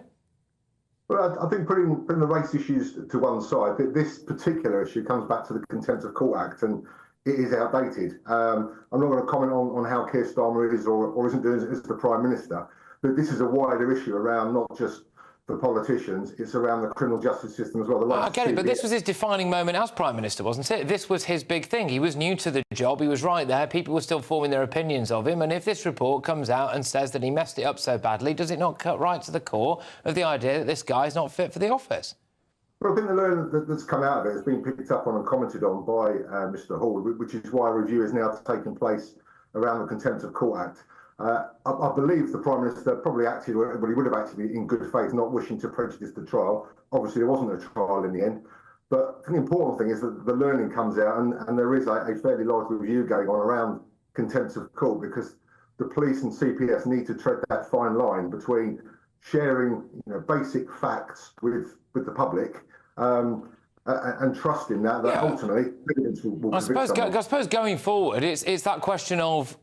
Well, I think putting the race issues to one side, this particular issue comes back to the Contempt of Court Act, and it is outdated. I'm not going to comment on how Keir Starmer is or isn't doing as the Prime Minister, but this is a wider issue around not just for politicians, it's around the criminal justice system as well. I get it, but this was his defining moment as Prime Minister, wasn't it? This was his big thing. He was new to the job, he was right there, people were still forming their opinions of him, and if this report comes out and says that he messed it up so badly, does it not cut right to the core of the idea that this guy is not fit for the office? Well, I think the learning that's come out of it has been picked up on and commented on by Mr Hall, which is why a review is now taking place around the Contempt of Court Act. I believe the Prime Minister probably acted, well, he would have acted in good faith, not wishing to prejudice the trial. Obviously, there wasn't a trial in the end. But the important thing is that the learning comes out, and there is a fairly large review going on around contempt of court, because the police and CPS need to tread that fine line between sharing basic facts with the public and trusting that ultimately evidence will I suppose going forward, it's that question of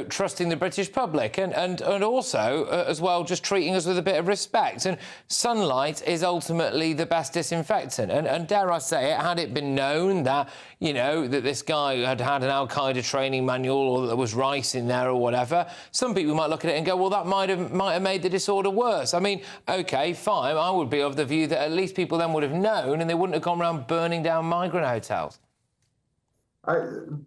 trusting the British public and also as well just treating us with a bit of respect. And sunlight is ultimately the best disinfectant. And dare I say it, had it been known that that this guy had an Al Qaeda training manual or that there was rice in there or whatever, some people might look at it and go, well, that might have made the disorder worse. I mean, OK, fine. I would be of the view that at least people then would have known and they wouldn't have gone around burning down migrant hotels.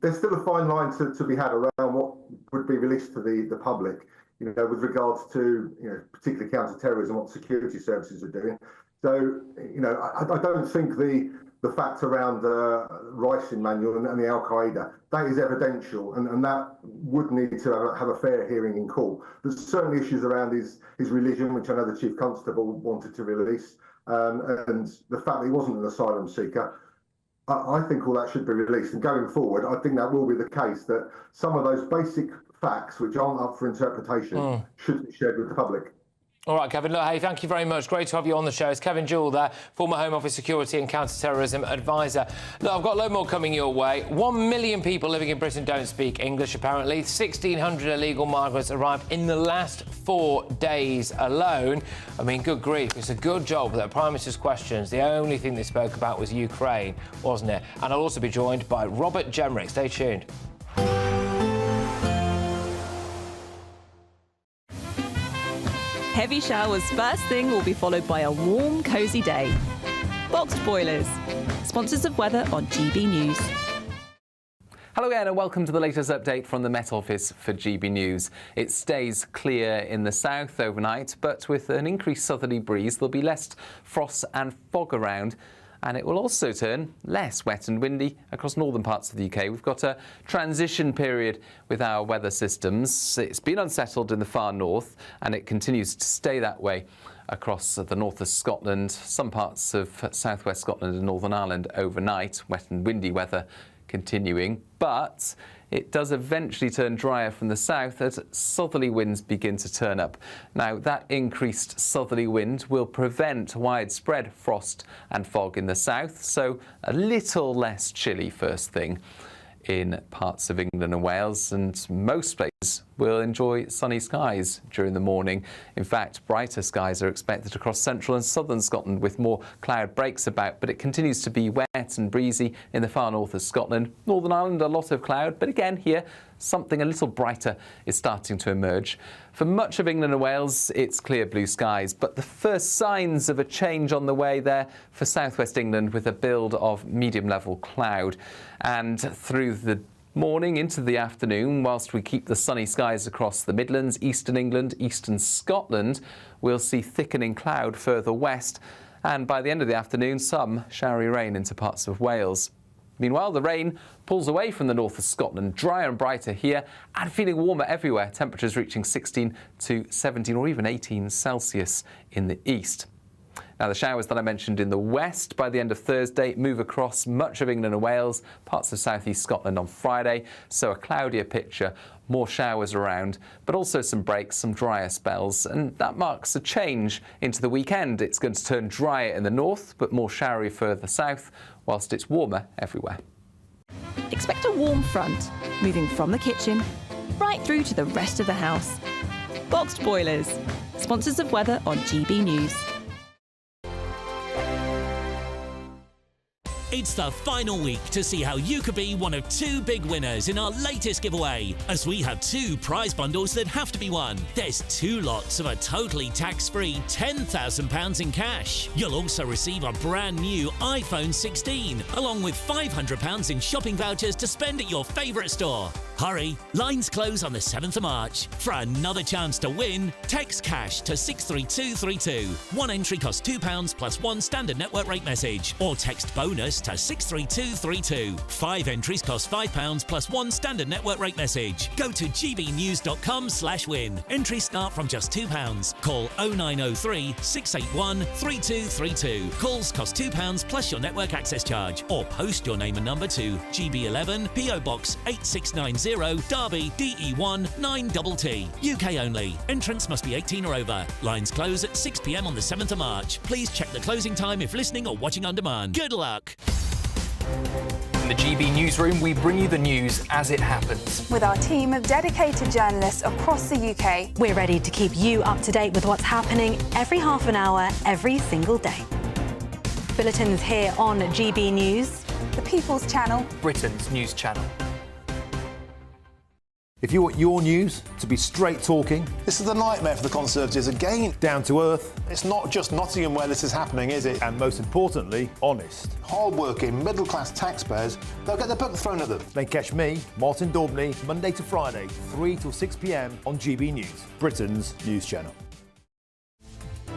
There's still a fine line to be had around what would be released to the public, with regards to particularly counter-terrorism, what security services are doing. So, I don't think the fact around the ricin manual and the Al Qaeda, that is evidential, and that would need to have a fair hearing in court. There's certainly issues around his religion, which I know the Chief Constable wanted to release. And the fact that he wasn't an asylum seeker, I think all that should be released. And going forward, I think that will be the case, that some of those basic facts, which aren't up for interpretation, should be shared with the public. All right, Kevin. Look, hey, thank you very much. Great to have you on the show. It's Kevin Jewell there, former Home Office Security and Counter-Terrorism Advisor. Look, I've got a load more coming your way. 1 million people living in Britain don't speak English, apparently. 1,600 illegal migrants arrived in the last 4 days alone. I mean, good grief. It's a good job that Prime Minister's questions, the only thing they spoke about was Ukraine, wasn't it? And I'll also be joined by Robert Jemrick. Stay tuned. Heavy showers first thing will be followed by a warm, cosy day. Boxed Boilers, sponsors of weather on GB News. Hello again and welcome to the latest update from the Met Office for GB News. It stays clear in the south overnight, but with an increased southerly breeze, there'll be less frost and fog around. And it will also turn less wet and windy across northern parts of the UK. We've got a transition period with our weather systems. It's been unsettled in the far north, and it continues to stay that way across the north of Scotland, some parts of southwest Scotland and Northern Ireland overnight. Wet and windy weather continuing, but it does eventually turn drier from the south as southerly winds begin to turn up. Now, that increased southerly wind will prevent widespread frost and fog in the south, so a little less chilly first thing in parts of England and Wales, and most places will enjoy sunny skies during the morning. In fact, brighter skies are expected across central and southern Scotland with more cloud breaks about, but it continues to be wet and breezy in the far north of Scotland. Northern Ireland, a lot of cloud, but again here, something a little brighter is starting to emerge. For much of England and Wales, it's clear blue skies, but the first signs of a change on the way there for southwest England with a build of medium-level cloud. And through the morning into the afternoon, whilst we keep the sunny skies across the Midlands, eastern England, eastern Scotland, we'll see thickening cloud further west. And by the end of the afternoon, some showery rain into parts of Wales. Meanwhile, the rain pulls away from the north of Scotland, drier and brighter here and feeling warmer everywhere, temperatures reaching 16 to 17 or even 18 Celsius in the east. Now, the showers that I mentioned in the west by the end of Thursday move across much of England and Wales, parts of southeast Scotland on Friday, so a cloudier picture, more showers around, but also some breaks, some drier spells, and that marks a change into the weekend. It's going to turn drier in the north, but more showery further south, whilst it's warmer everywhere. Expect a warm front, moving from the kitchen right through to the rest of the house. Boxed Boilers, sponsors of weather on GB News. It's the final week to see how you could be one of 2 big winners in our latest giveaway, as we have 2 prize bundles that have to be won. There's 2 lots of a totally tax-free £10,000 in cash. You'll also receive a brand new iPhone 16, along with £500 in shopping vouchers to spend at your favourite store. Hurry, lines close on the 7th of March. For another chance to win, text cash to 63232. One entry costs £2 plus 1 standard network rate message, or text bonus to 63232. 5 entries cost £5 plus 1 standard network rate message. Go to gbnews.com/win. Entries start from just £2. Call 0903 681 3232. Calls cost £2 plus your network access charge, or post your name and number to GB11 PO Box 8690 Derby DE1 9TT. UK only. Entrants must be 18 or over. Lines close at 6 p.m. on the 7th of March. Please check the closing time if listening or watching on demand. Good luck. In the GB newsroom, we bring you the news as it happens. With our team of dedicated journalists across the UK, We're ready to keep you up to date with what's happening every half an hour, every single day. Bulletins here on GB News, the People's Channel, Britain's news channel. If you want your news to be straight talking... This is a nightmare for the Conservatives again. Down to earth. It's not just Nottingham where this is happening, is it? And most importantly, honest. Hard-working, middle-class taxpayers, they'll get the book thrown at them. Then catch me, Martin Daubney, Monday to Friday, 3 till 6 p.m. on GB News, Britain's news channel.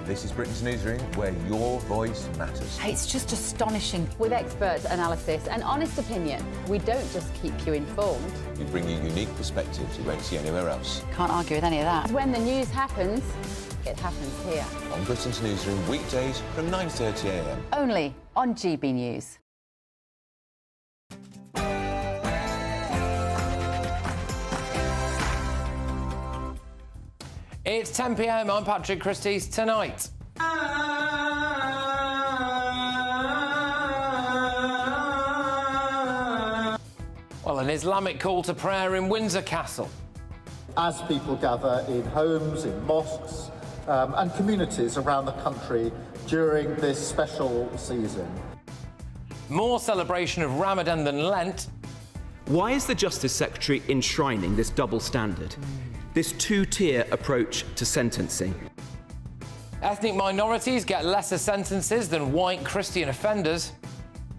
This is Britain's Newsroom, where your voice matters. It's just astonishing. With expert analysis and honest opinion, we don't just keep you informed. We bring you unique perspectives you won't see anywhere else. Can't argue with any of that. When the news happens, it happens here. On Britain's Newsroom, weekdays from 9:30 a.m. Only on GB News. It's 10 p.m. I'm Patrick Christys. Tonight. Well, an Islamic call to prayer in Windsor Castle. As people gather in homes, in mosques, and communities around the country during this special season. More celebration of Ramadan than Lent. Why is the Justice Secretary enshrining this double standard? This 2-tier approach to sentencing? Ethnic minorities get lesser sentences than white Christian offenders.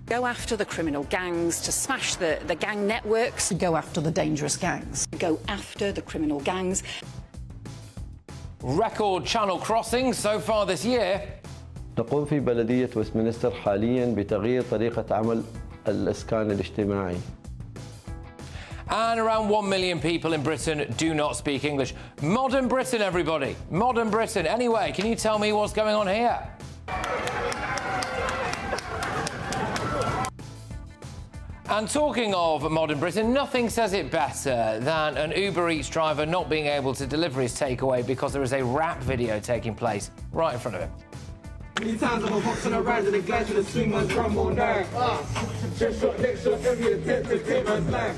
Go after the criminal gangs, to smash the gang networks. Go after the dangerous gangs. Go after the criminal gangs. Record channel crossings so far this year. نقوم في بلدية ويستمنستر حالياً بتغيير طريقة عمل الإسكان الاجتماعي. And around 1 million people in Britain do not speak English. Modern Britain, everybody. Modern Britain. Anyway, can you tell me what's going on here? And talking of modern Britain, nothing says it better than an Uber Eats driver not being able to deliver his takeaway because there is a rap video taking place right in front of him. Many times I'm boxing around in the glass with a swing my drum all night. Just shot next shot every attempt to take my life.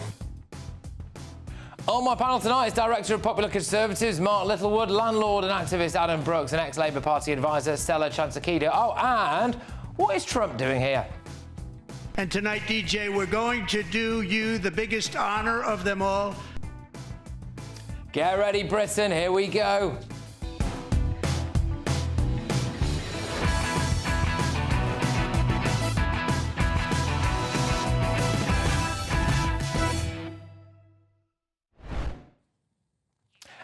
On my panel tonight is Director of Popular Conservatives Mark Littlewood, landlord and activist Adam Brooks, and ex-Labour Party advisor Stella Chansakido. Oh, and what is Trump doing here? And tonight, DJ, we're going to do you the biggest honour of them all. Get ready, Britain. Here we go.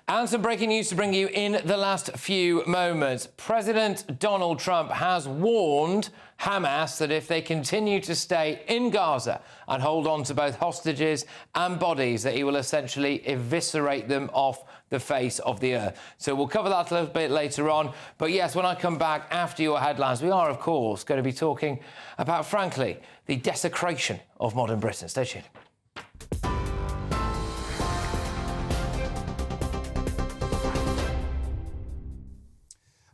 And some breaking news to bring you in the last few moments. President Donald Trump has warned Hamas that if they continue to stay in Gaza and hold on to both hostages and bodies, that he will essentially eviscerate them off the face of the earth. So we'll cover that a little bit later on. But yes, when I come back after your headlines, we are, of course, going to be talking about, frankly, the desecration of modern Britain. Stay tuned.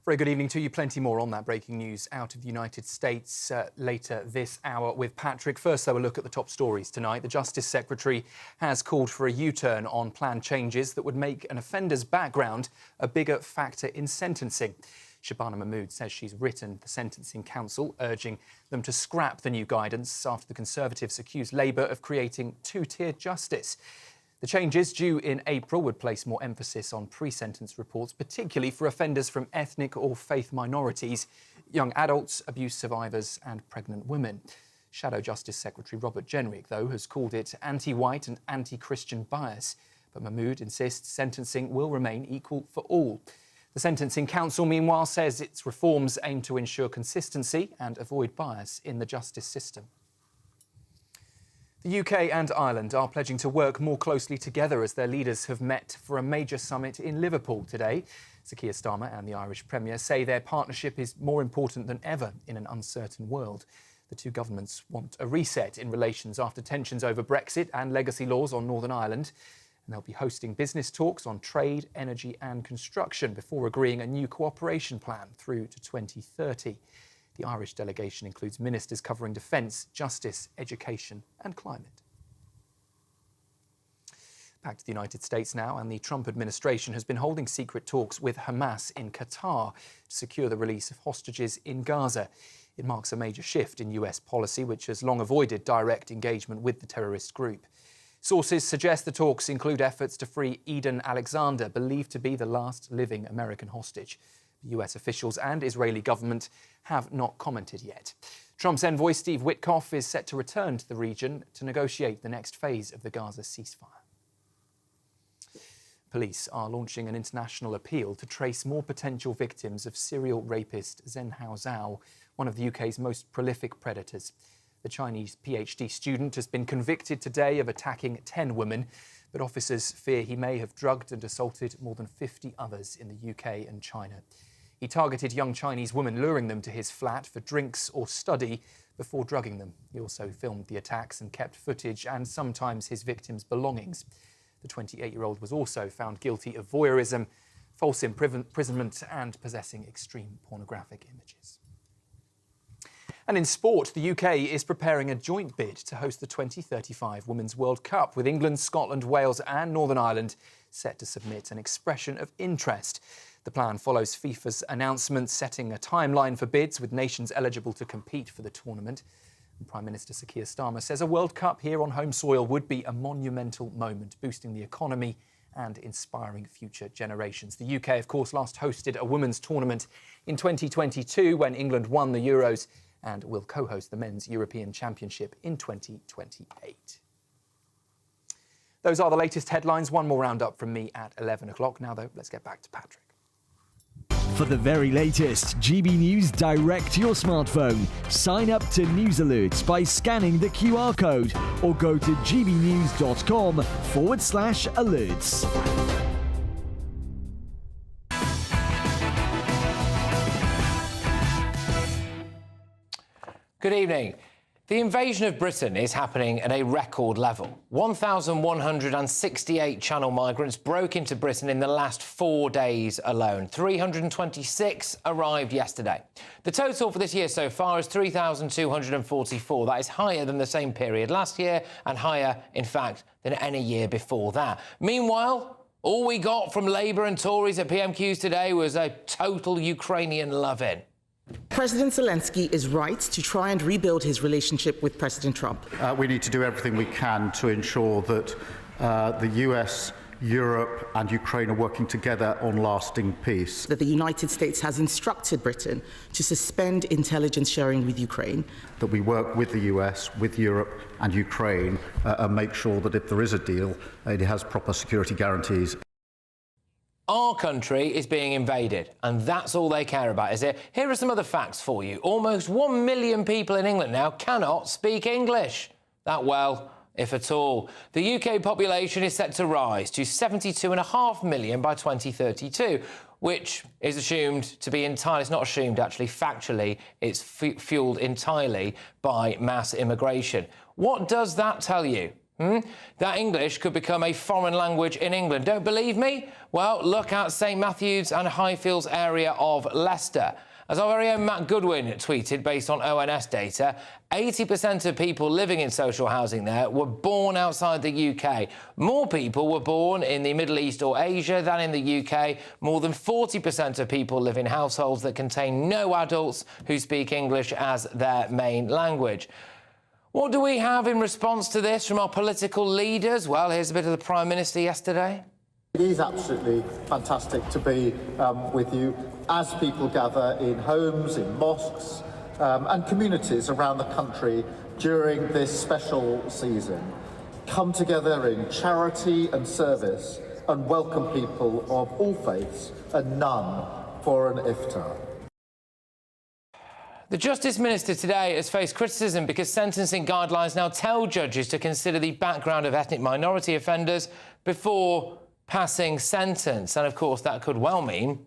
Very good evening to you. Plenty more on that breaking news out of the United States later this hour with Patrick. First, though, a look at the top stories tonight. The Justice Secretary has called for a U-turn on planned changes that would make an offender's background a bigger factor in sentencing. Shabana Mahmood says she's written the Sentencing Council, urging them to scrap the new guidance after the Conservatives accused Labour of creating two-tiered justice. The changes due in April would place more emphasis on pre-sentence reports, particularly for offenders from ethnic or faith minorities, young adults, abuse survivors and pregnant women. Shadow Justice Secretary Robert Jenrick, though, has called it anti-white and anti-Christian bias. But Mahmood insists sentencing will remain equal for all. The Sentencing Council, meanwhile, says its reforms aim to ensure consistency and avoid bias in the justice system. The UK and Ireland are pledging to work more closely together as their leaders have met for a major summit in Liverpool today. Sir Keir Starmer and the Irish Premier say their partnership is more important than ever in an uncertain world. The two governments want a reset in relations after tensions over Brexit and legacy laws on Northern Ireland. And they'll be hosting business talks on trade, energy and construction before agreeing a new cooperation plan through to 2030. The Irish delegation includes ministers covering defence, justice, education and climate. Back to the United States now, and the Trump administration has been holding secret talks with Hamas in Qatar to secure the release of hostages in Gaza. It marks a major shift in US policy, which has long avoided direct engagement with the terrorist group. Sources suggest the talks include efforts to free Eden Alexander, believed to be the last living American hostage. The US officials and Israeli government have not commented yet. Trump's envoy Steve Witkoff is set to return to the region to negotiate the next phase of the Gaza ceasefire. Police are launching an international appeal to trace more potential victims of serial rapist Zhen Zhao, one of the UK's most prolific predators. The Chinese PhD student has been convicted today of attacking 10 women, but officers fear he may have drugged and assaulted more than 50 others in the UK and China. He targeted young Chinese women, luring them to his flat for drinks or study before drugging them. He also filmed the attacks and kept footage and sometimes his victims' belongings. The 28-year-old was also found guilty of voyeurism, false imprisonment and possessing extreme pornographic images. And in sport, the UK is preparing a joint bid to host the 2035 Women's World Cup, with England, Scotland, Wales and Northern Ireland set to submit an expression of interest. The plan follows FIFA's announcement setting a timeline for bids, with nations eligible to compete for the tournament. And Prime Minister Sir Keir Starmer says a World Cup here on home soil would be a monumental moment, boosting the economy and inspiring future generations. The UK, of course, last hosted a women's tournament in 2022 when England won the Euros, and will co-host the Men's European Championship in 2028. Those are the latest headlines. One more roundup from me at 11 o'clock. Now, though, let's get back to Patrick. For the very latest GB News direct to your smartphone, sign up to News Alerts by scanning the QR code or go to gbnews.com/alerts. Good evening. The invasion of Britain is happening at a record level. 1,168 Channel migrants broke into Britain in the last 4 days alone. 326 arrived yesterday. The total for this year so far is 3,244. That is higher than the same period last year and higher, in fact, than any year before that. Meanwhile, all we got from Labour and Tories at PMQs today was a total Ukrainian love-in. President Zelensky is right to try and rebuild his relationship with President Trump. We need to do everything we can to ensure that the US, Europe and Ukraine are working together on lasting peace. That the United States has instructed Britain to suspend intelligence sharing with Ukraine. That we work with the US, with Europe and Ukraine and make sure that if there is a deal, it has proper security guarantees. Our country is being invaded, and that's all they care about, is it? Here are some other facts for you. Almost 1 million people in England now cannot speak English that well, if at all. The UK population is set to rise to 72.5 million by 2032, which is assumed to be entirely, it's not assumed actually, factually, it's fuelled entirely by mass immigration. What does that tell you? That English could become a foreign language in England. Don't believe me? Well, look at St Matthew's and Highfields area of Leicester. As our very own Matt Goodwin tweeted, based on ONS data, 80% of people living in social housing there were born outside the UK. More people were born in the Middle East or Asia than in the UK. More than 40% of people live in households that contain no adults who speak English as their main language. What do we have in response to this from our political leaders? Well, here's a bit of the Prime Minister yesterday. It is absolutely fantastic to be with you as people gather in homes, in mosques and communities around the country during this special season. Come together in charity and service and welcome people of all faiths and none for an iftar. The Justice Minister today has faced criticism because sentencing guidelines now tell judges to consider the background of ethnic minority offenders before passing sentence. And, of course, that could well mean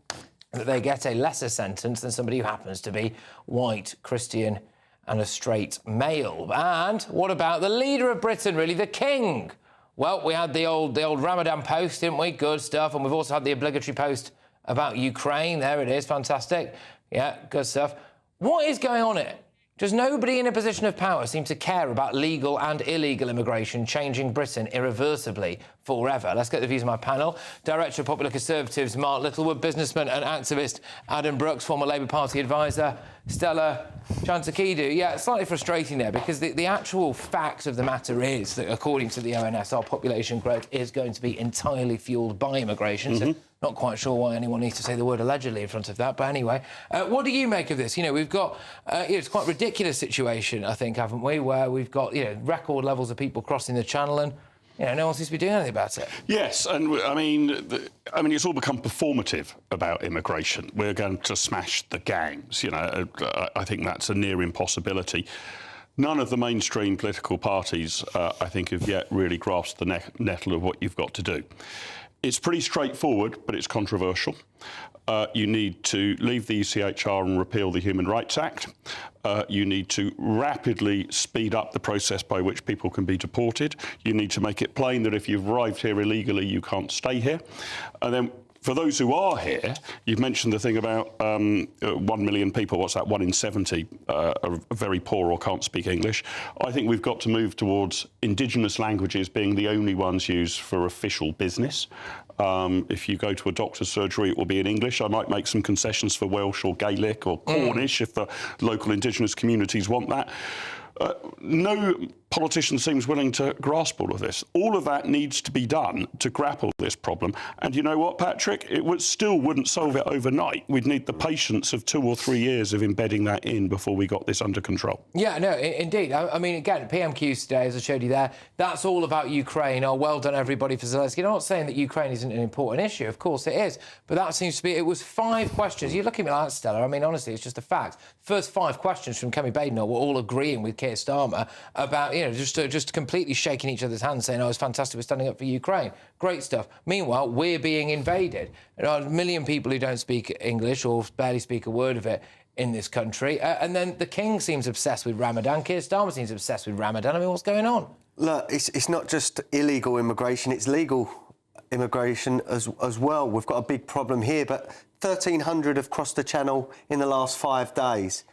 that they get a lesser sentence than somebody who happens to be white, Christian and a straight male. And what about the leader of Britain, really, the King? Well, we had the old Ramadan post, didn't we? Good stuff. And we've also had the obligatory post about Ukraine. There it is. Fantastic. Yeah, good stuff. What is going on here? Does nobody in a position of power seem to care about legal and illegal immigration changing Britain irreversibly forever? Let's get the views of my panel. Director of Popular Conservatives, Mark Littlewood, businessman and activist Adam Brooks, former Labour Party advisor Stella Chantakidou. Yeah, slightly frustrating there because the actual fact of the matter is that, according to the ONS, our population growth is going to be entirely fuelled by immigration. So not quite sure why anyone needs to say the word allegedly in front of that. But anyway, what do you make of this? You know, we've got, it's quite a ridiculous situation, I think, haven't we, where we've got, record levels of people crossing the channel and, no one seems to be doing anything about it. Yes, and I mean, it's all become performative about immigration. We're going to smash the gangs. I think that's a near impossibility. None of the mainstream political parties, I think, have yet really grasped the nettle of what you've got to do. It's pretty straightforward, but it's controversial. You need to leave the ECHR and repeal the Human Rights Act. You need to rapidly speed up the process by which people can be deported. You need to make it plain that if you've arrived here illegally, you can't stay here. And then for those who are here, you've mentioned the thing about 1 million people, what's that, 1 in 70 are very poor or can't speak English. I think we've got to move towards indigenous languages being the only ones used for official business. If you go to a doctor's surgery, it will be in English. I might make some concessions for Welsh or Gaelic or Cornish if the local indigenous communities want that. No politician seems willing to grasp all of this. All of that needs to be done to grapple this problem. And you know what, Patrick? It still wouldn't solve it overnight. We'd need the patience of 2 or 3 years of embedding that in before we got this under control. Yeah, no, indeed. I mean, again, PMQs today, as I showed you there, that's all about Ukraine. Oh, well done, everybody, for Zelensky. I'm not saying that Ukraine isn't an important issue. Of course it is. But that seems to be... It was 5 questions. You look at me like that, Stella. I mean, honestly, it's just a fact. First 5 questions from Kemi Badenoch were all agreeing with Keir Starmer about, just completely shaking each other's hands, saying, oh, it's fantastic, we're standing up for Ukraine. Great stuff. Meanwhile, we're being invaded. There are 1 million people who don't speak English or barely speak a word of it in this country. And then the King seems obsessed with Ramadan. Keir Starmer seems obsessed with Ramadan. I mean, what's going on? Look, it's not just illegal immigration, it's legal immigration as well. We've got a big problem here, but 1,300 have crossed the channel in the last 5 days.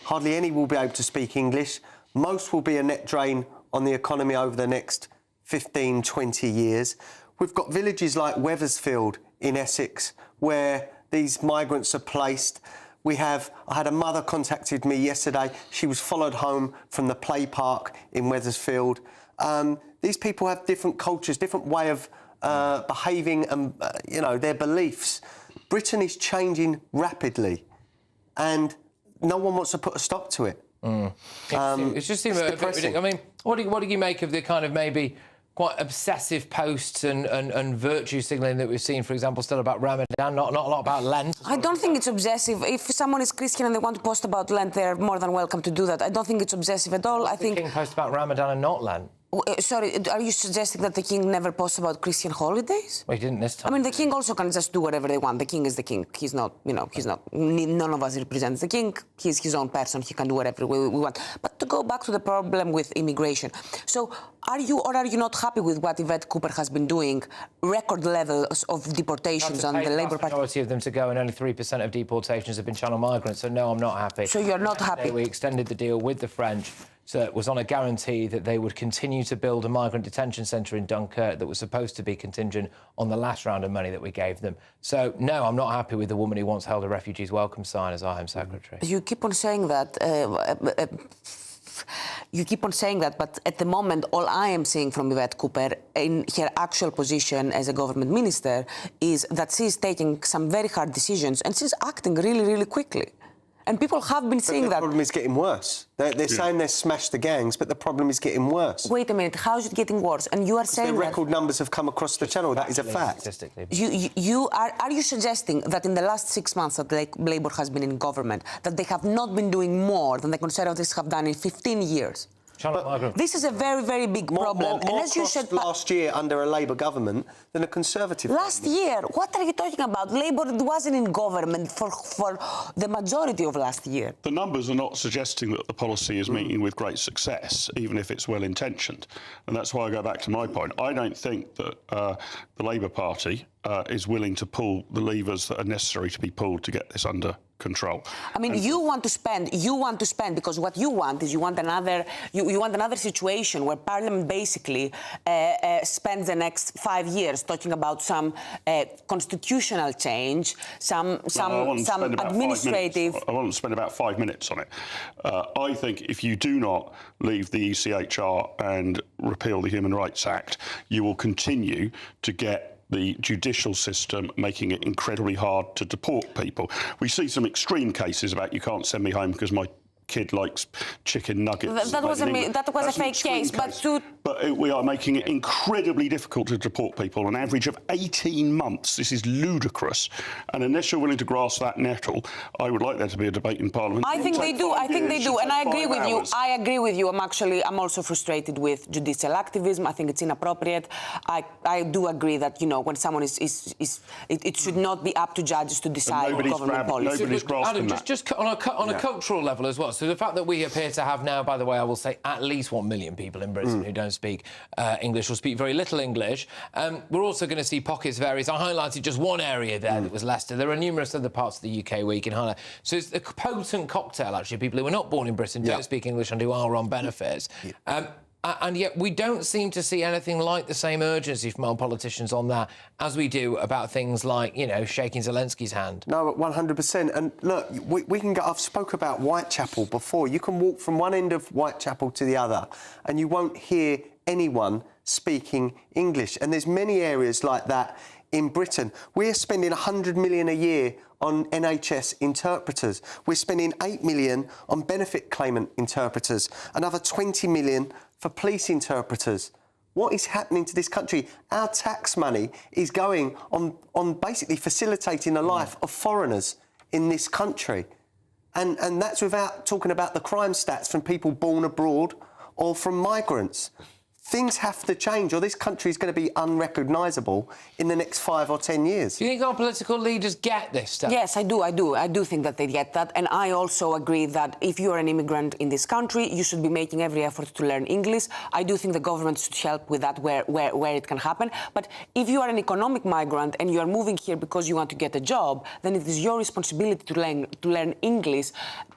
Hardly any will be able to speak English. Most will be a net drain on the economy over the next 15, 20 years. We've got villages like Wethersfield in Essex where these migrants are placed. I had a mother contacted me yesterday. She was followed home from the play park in Wethersfield. These people have different cultures, different way of behaving and, their beliefs. Britain is changing rapidly and no one wants to put a stop to it. It just seems a bit ridiculous. I mean, what do you make of the kind of maybe quite obsessive posts and virtue signalling that we've seen, for example, still about Ramadan, not a lot about Lent? I don't think it's obsessive. If someone is Christian and they want to post about Lent, they're more than welcome to do that. I don't think it's obsessive at all. I think... The King posts about Ramadan and not Lent. Sorry, are you suggesting that the King never posts about Christian holidays? Well, he didn't this time. I mean, the King also can just do whatever they want. The King is the King. He's not, none of us represents the King. He's his own person. He can do whatever we want. But to go back to the problem with immigration. So Are you or are you not happy with what Yvette Cooper has been doing? Record levels of deportations on the Labour Party. Majority of them to go, and only 3% of deportations have been Channel migrants. So no, I'm not happy. So you're not happy? We extended the deal with the French, so it was on a guarantee that they would continue to build a migrant detention centre in Dunkirk that was supposed to be contingent on the last round of money that we gave them. So no, I'm not happy with the woman who once held a refugees welcome sign as our Home Secretary. You keep on saying that. You keep on saying that, but at the moment, all I am seeing from Yvette Cooper in her actual position as a government minister is that she's taking some very hard decisions and she's acting really, really quickly. And people have been saying that. The problem is getting worse. They're saying they've smashed the gangs, but the problem is getting worse. Wait a minute, how is it getting worse? And you are saying the that... record numbers have come across the channel, that is a fact. Are you suggesting that in the last 6 months that Labour has been in government, that they have not been doing more than the Conservatives have done in 15 years? This is a very, very big problem. More and as you said last year under a Labour government than a Conservative last year? What are you talking about? Labour wasn't in government for the majority of last year. The numbers are not suggesting that the policy is meeting with great success, even if it's well-intentioned. And that's why I go back to my point. I don't think that the Labour Party is willing to pull the levers that are necessary to be pulled to get this under control. I mean, you want to spend because what you want is you want another situation where Parliament basically spends the next 5 years talking about some constitutional change, some administrative. I want to spend about 5 minutes on it. I think if you do not leave the ECHR and repeal the Human Rights Act, you will continue to get the judicial system making it incredibly hard to deport people. We see some extreme cases about you can't send me home because my kid likes chicken nuggets. That was a fake case, but we are making it incredibly difficult to deport people. An average of 18 months. This is ludicrous. And unless you're willing to grasp that nettle, I would like there to be a debate in Parliament. I think they do. I think they do, and I agree with you. I agree with you. I'm also frustrated with judicial activism. I think it's inappropriate. I do agree that when someone it should not be up to judges to decide government policy. Nobody's grasping that. Just on a cultural level as well. So the fact that we appear to have now, by the way, I will say at least 1 million people in Britain who don't speak English or speak very little English. We're also going to see pockets of areas. I highlighted just one area there that was Leicester. There are numerous other parts of the UK where you can highlight. So it's a potent cocktail, actually. People who are not born in Britain, don't speak English and who are on benefits. And yet we don't seem to see anything like the same urgency from our politicians on that as we do about things like, shaking Zelensky's hand. No, 100%. And look, we can I've spoke about Whitechapel before. You can walk from one end of Whitechapel to the other and you won't hear anyone speaking English. And there's many areas like that in Britain. We're spending 100 million a year on NHS interpreters. We're spending 8 million on benefit claimant interpreters, another 20 million for police interpreters. What is happening to this country? Our tax money is going on basically facilitating the life of foreigners in this country. And that's without talking about the crime stats from people born abroad or from migrants. Things have to change or this country is going to be unrecognisable in the next 5 or 10 years. Do you think our political leaders get this stuff? Yes, I do. I do think that they get that. And I also agree that if you're an immigrant in this country, you should be making every effort to learn English. I do think the government should help with that where it can happen. But if you are an economic migrant and you are moving here because you want to get a job, then it is your responsibility to learn English,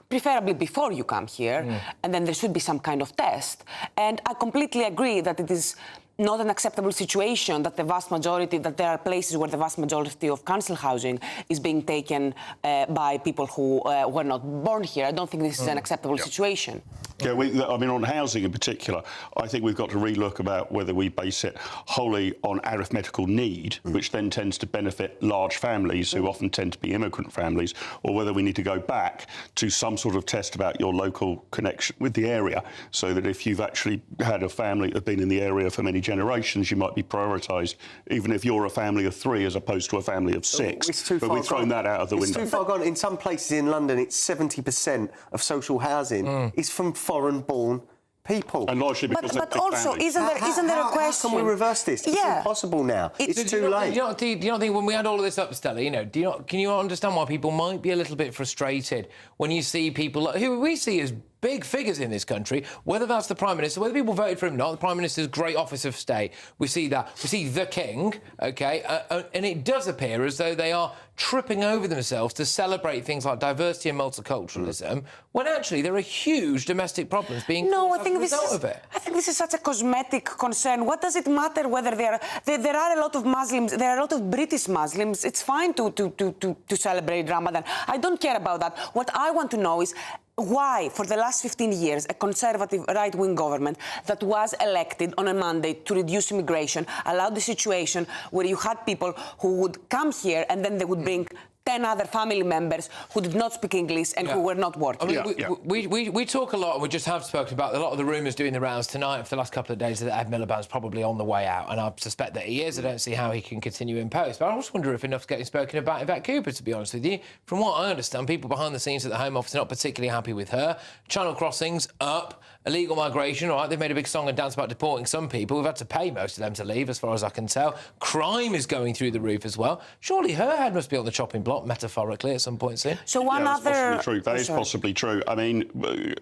preferably before you come here, and then there should be some kind of test. And I completely agree that it is not an acceptable situation that there are places where the vast majority of council housing is being taken by people who were not born here. I don't think this is an acceptable situation. Yeah, on housing in particular, I think we've got to relook about whether we base it wholly on arithmetical need, which then tends to benefit large families who often tend to be immigrant families, or whether we need to go back to some sort of test about your local connection with the area, so that if you've actually had a family that have been in the area for many generations, you might be prioritised, even if you're a family of 3 as opposed to a family of 6. It's too but far we've thrown that out of the window. It's too far gone. In some places in London, it's 70% of social housing is from foreign-born people. And largely because but also, isn't there a question? How can we reverse this? It's impossible now. It's too late. Do you not think when we had all of this up, Stella, can you understand why people might be a little bit frustrated when you see people who we see as big figures in this country, whether that's the Prime Minister, whether people voted for him or not, the Prime Minister's great office of state. We see that. We see the King, OK? And it does appear as though they are tripping over themselves to celebrate things like diversity and multiculturalism, when actually there are huge domestic problems being caused as a result of it. I think this is such a cosmetic concern. What does it matter whether there are a lot of Muslims, there are a lot of British Muslims. It's fine to celebrate Ramadan. I don't care about that. What I want to know is why, for the last 15 years, a conservative right-wing government that was elected on a mandate to reduce immigration allowed the situation where you had people who would come here and then they would bring 10 other family members who did not speak English and who were not working. I mean, we talk a lot, and we just have spoken about a lot of the rumours doing the rounds tonight for the last couple of days that Ed Miliband's probably on the way out, and I suspect that he is. I don't see how he can continue in post. But I just wonder if enough's getting spoken about Yvette Cooper, to be honest with you. From what I understand, people behind the scenes at the Home Office are not particularly happy with her. Channel crossings up, illegal migration, all right, they've made a big song and dance about deporting some people. We've had to pay most of them to leave, as far as I can tell. Crime is going through the roof as well. Surely her head must be on the chopping block, metaphorically, at some point soon. So one other... That's possibly true. That is possibly true. I mean,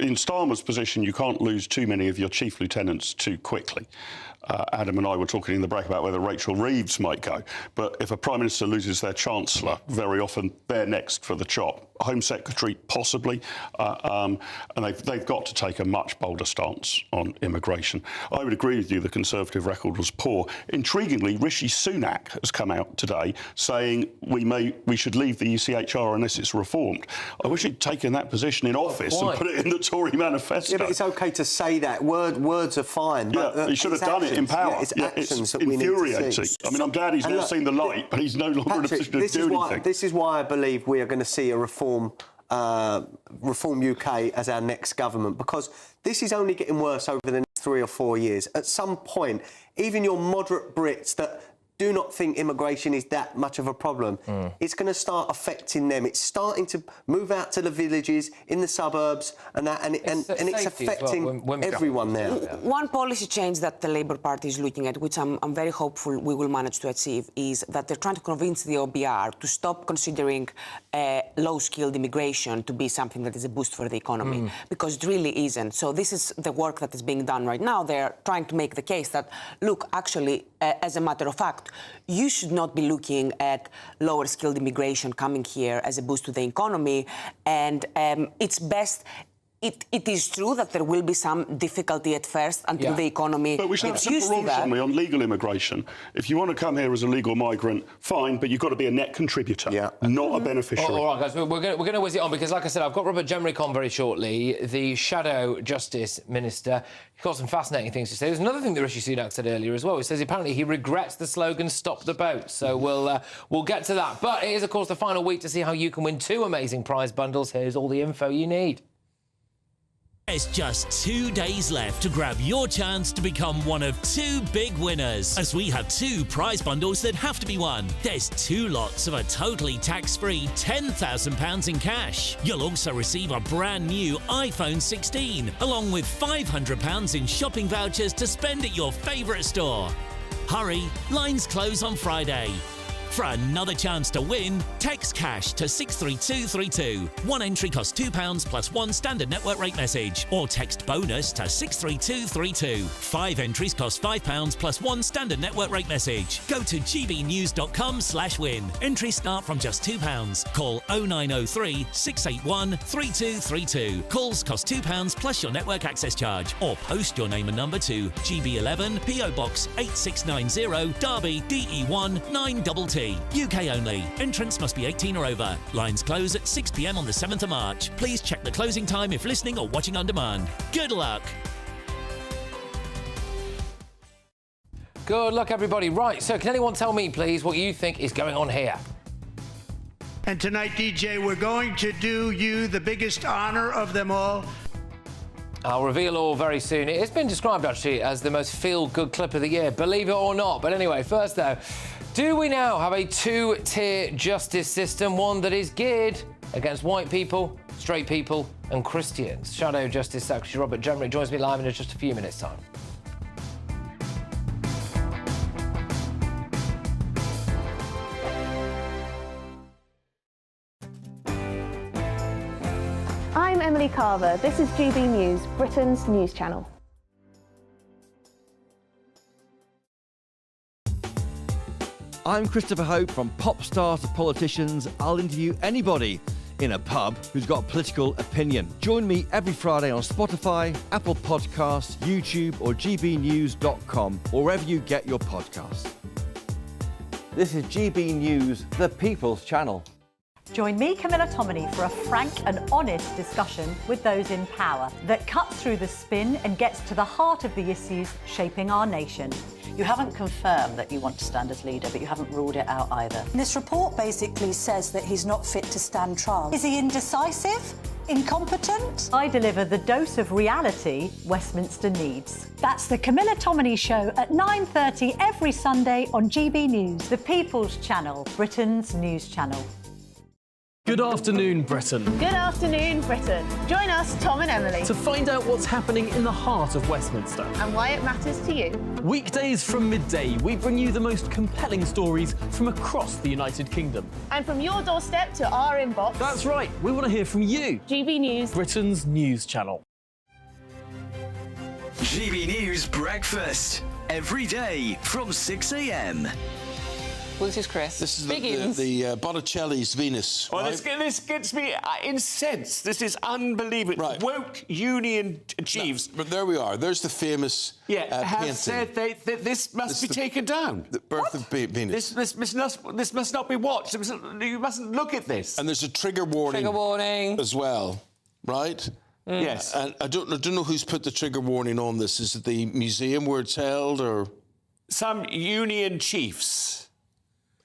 in Starmer's position, you can't lose too many of your chief lieutenants too quickly. Adam and I were talking in the break about whether Rachel Reeves might go. But if a Prime Minister loses their Chancellor, very often they're next for the chop. Home Secretary, possibly. And they've got to take a much bolder stance on immigration. I would agree with you, the Conservative record was poor. Intriguingly, Rishi Sunak has come out today saying we should leave the ECHR unless it's reformed. I wish he'd taken that position in office and put it in the Tory manifesto. Yeah, but it's OK to say that. Words are fine. Yeah, but, he should have done it in power. Yeah, it's actions that we infuriating. need to see. I mean, I'm glad he's now seen the light, but he's no longer in a position to do anything. This is why I believe we are going to see a Reform UK as our next government, because this is only getting worse over the next 3 or 4 years. At some point, even your moderate Brits that do not think immigration is that much of a problem, it's going to start affecting them. It's starting to move out to the villages, in the suburbs, and it's affecting everyone now. One policy change that the Labour Party is looking at, which I'm very hopeful we will manage to achieve, is that they're trying to convince the OBR to stop considering low-skilled immigration to be something that is a boost for the economy, because it really isn't. So this is the work that is being done right now. They're trying to make the case that, look, actually, as a matter of fact, you should not be looking at lower-skilled immigration coming here as a boost to the economy, and it's best... It is true that there will be some difficulty at first until the economy But we should have simple rules on legal immigration. If you want to come here as a legal migrant, fine, but you've got to be a net contributor, not a beneficiary. All right, guys, we're going to whiz it on because, like I said, I've got Robert Jenrick on very shortly, the Shadow Justice Minister. He's got some fascinating things to say. There's another thing that Rishi Sunak said earlier as well. He says apparently he regrets the slogan "Stop the Boat." So we'll get to that. But it is, of course, the final week to see how you can win 2 amazing prize bundles. Here's all the info you need. There's just 2 days left to grab your chance to become one of 2 big winners, as we have 2 prize bundles that have to be won. There's 2 lots of a totally tax-free £10,000 in cash. You'll also receive a brand new iPhone 16, along with £500 in shopping vouchers to spend at your favourite store. Hurry, lines close on Friday. For another chance to win, text cash to 63232. One entry costs £2 plus 1 standard network rate message. Or text bonus to 63232. 5 entries cost £5 plus 1 standard network rate message. Go to gbnews.com/win. Entries start from just £2. Call 0903 681 3232. Calls cost £2 plus your network access charge. Or post your name and number to GB11 PO Box 8690 Derby DE1 9TT. UK only. Entrants must be 18 or over. Lines close at 6 p.m. on the 7th of March. Please check the closing time if listening or watching on demand. Good luck. Good luck, everybody. Right, so can anyone tell me, please, what you think is going on here? And tonight, DJ, we're going to do you the biggest honour of them all. I'll reveal all very soon. It's been described, actually, as the most feel-good clip of the year, believe it or not. But anyway, first, though, do we now have a 2-tier justice system, one that is geared against white people, straight people and Christians? Shadow Justice Secretary Robert Jenrick joins me live in just a few minutes' time. I'm Emily Carver. This is GB News, Britain's news channel. I'm Christopher Hope. From pop stars to politicians, I'll interview anybody in a pub who's got a political opinion. Join me every Friday on Spotify, Apple Podcasts, YouTube or gbnews.com, or wherever you get your podcasts. This is GB News, the People's Channel. Join me, Camilla Tominey, for a frank and honest discussion with those in power that cuts through the spin and gets to the heart of the issues shaping our nation. You haven't confirmed that you want to stand as leader, but you haven't ruled it out either. This report basically says that he's not fit to stand trial. Is he indecisive? Incompetent? I deliver the dose of reality Westminster needs. That's the Camilla Tominey Show at 9:30 every Sunday on GB News, the People's Channel, Britain's news channel. Good afternoon, Britain. Good afternoon, Britain. Join us, Tom and Emily, To find out what's happening in the heart of Westminster. and why it matters to you. Weekdays from midday, we bring you the most compelling stories from across the United Kingdom. And from your doorstep to our inbox. That's right, we want to hear from you. GB News, Britain's news channel. GB News Breakfast. Every day from 6 a.m. Well, this is Chris. This is Biggins. the Botticelli's Venus. Well, right? this gets me incensed. This is unbelievable. Right. Woke union chiefs. But there we are. There's the famous have painting. said that this must be taken down. The birth of Venus. This must not be watched. You mustn't look at this. And there's a trigger warning. Trigger warning. As well, right? Yes. And I don't know who's put the trigger warning on this. Is it the museum where it's held, or Some union chiefs.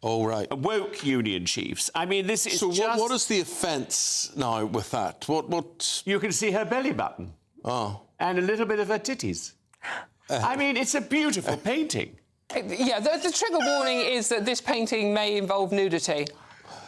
Oh, right. Woke union chiefs. I mean, this is so. just... What is the offence now with that? What? You can see her belly button. Oh. And a little bit of her titties. I mean, it's a beautiful painting. Yeah, the trigger warning is that this painting may involve nudity.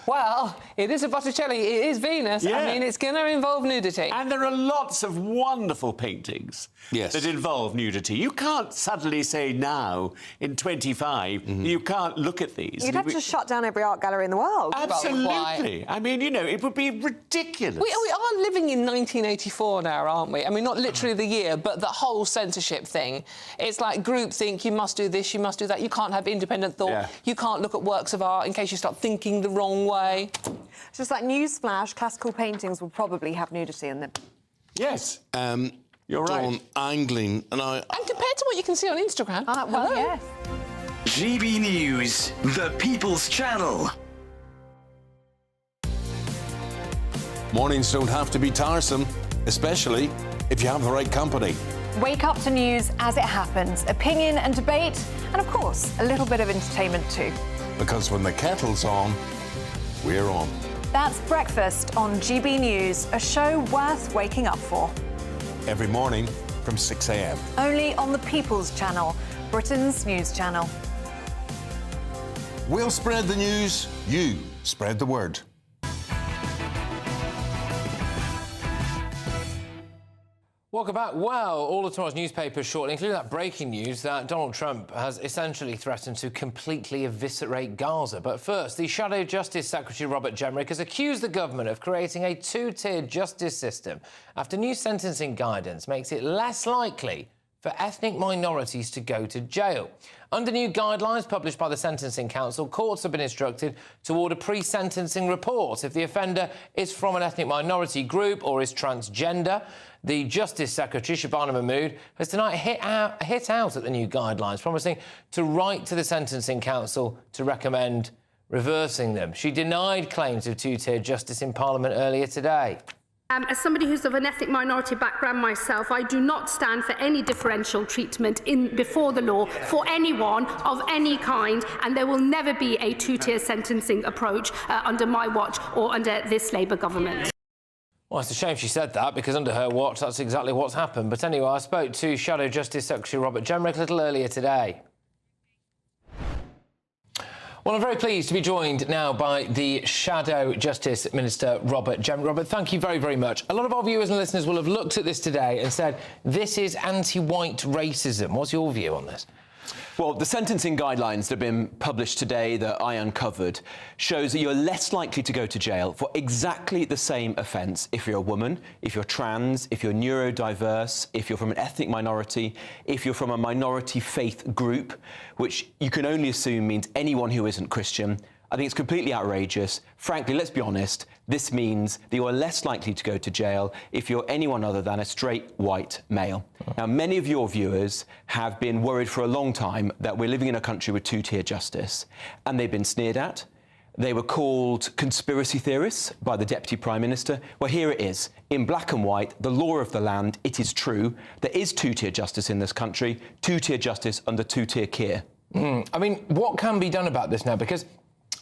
Well, it is a Botticelli, it is Venus. Yeah. I mean, it's going to involve nudity. And there are lots of wonderful paintings that involve nudity. You can't suddenly say now, in 25, you can't look at these. You'd have to shut down every art gallery in the world. Absolutely. I mean, you know, it would be ridiculous. We are living in 1984 now, aren't we? I mean, not literally the year, but the whole censorship thing. It's like groupthink, you must do this, you must do that. You can't have independent thought. Yeah. You can't look at works of art in case you start thinking the wrong way. It's just like newsflash, classical paintings will probably have nudity in them. Yes. You're right. Angling, and And compared to what you can see on Instagram. Well, yes. GB News, the People's Channel. Mornings don't have to be tiresome, especially if you have the right company. Wake up to news as it happens, opinion and debate, and of course, a little bit of entertainment too. Because when the kettle's on, we're on. That's Breakfast on GB News, a show worth waking up for. Every morning from 6 a.m. Only on the People's Channel, Britain's news channel. We'll spread the news, you spread the word. Welcome back. Well, all of tomorrow's newspapers shortly, including that breaking news that Donald Trump has essentially threatened to completely eviscerate Gaza. But first, the Shadow Justice Secretary Robert Jenrick has accused the government of creating a two-tiered justice system after new sentencing guidance makes it less likely for ethnic minorities to go to jail. Under new guidelines published by the Sentencing Council, courts have been instructed to order pre-sentencing reports if the offender is from an ethnic minority group or is transgender. The Justice Secretary, Shabana Mahmood, has tonight hit out at the new guidelines, promising to write to the Sentencing Council to recommend reversing them. She denied claims of two-tiered justice in Parliament earlier today. As somebody who's of an ethnic minority background myself, I do not stand for any differential treatment before the law for anyone of any kind, and there will never be a two-tier sentencing approach under my watch or under this Labour government. Well, it's a shame she said that, because under her watch, that's exactly what's happened. But anyway, I spoke to Shadow Justice Secretary Robert Jenrick a little earlier today. Well, I'm very pleased to be joined now by the Shadow Justice Minister, Robert Jenrick. Robert, thank you very, very much. A lot of our viewers and listeners will have looked at this today and said, this is anti-white racism. What's your view on this? Well, the sentencing guidelines that have been published today that I uncovered shows that you're less likely to go to jail for exactly the same offence if you're a woman, if you're trans, if you're neurodiverse, if you're from an ethnic minority, if you're from a minority faith group, which you can only assume means anyone who isn't Christian. I think it's completely outrageous. Frankly, let's be honest, this means that you are less likely to go to jail if you're anyone other than a straight white male. Now, many of your viewers have been worried for a long time that we're living in a country with two-tier justice, and they've been sneered at. They were called conspiracy theorists by the Deputy Prime Minister. Well, here it is, in black and white, the law of the land. It is true. There is two-tier justice in this country, two-tier justice under two-tier care. I mean, what can be done about this now? Because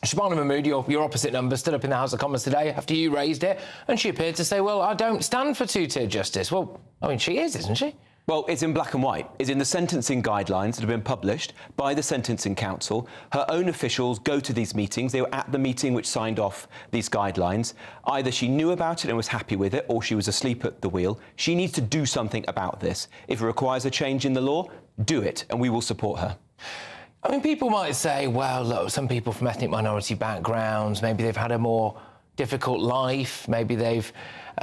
Shabana Mahmood, your opposite number, stood up in the House of Commons today after you raised it, and she appeared to say, well, I don't stand for two-tier justice. Well, I mean, she is, isn't she? Well, it's in black and white. It's in the sentencing guidelines that have been published by the Sentencing Council. Her own officials go to these meetings. They were at the meeting which signed off these guidelines. Either she knew about it and was happy with it, or she was asleep at the wheel. She needs to do something about this. If it requires a change in the law, do it, and we will support her. I mean, people might say, well, look, some people from ethnic minority backgrounds, maybe they've had a more difficult life, maybe they've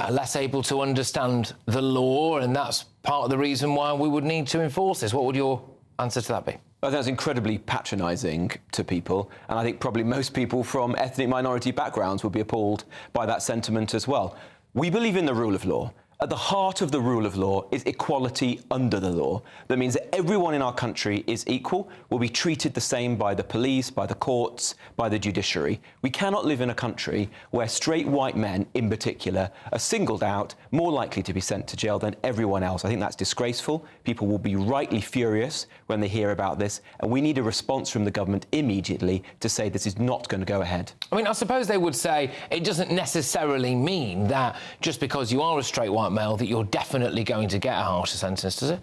less able to understand the law, and that's part of the reason why we would need to enforce this. What would your answer to that be? I think that's incredibly patronising to people, and I think probably most people from ethnic minority backgrounds would be appalled by that sentiment as well. We believe in the rule of law. At the heart of the rule of law is equality under the law. That means that everyone in our country is equal, will be treated the same by the police, by the courts, by the judiciary. We cannot live in a country where straight white men, in particular, are singled out, more likely to be sent to jail than everyone else. I think that's disgraceful. People will be rightly furious when they hear about this, and we need a response from the government immediately to say this is not going to go ahead. I mean, I suppose they would say it doesn't necessarily mean that just because you are a straight white male that you're definitely going to get a harsher sentence, does it?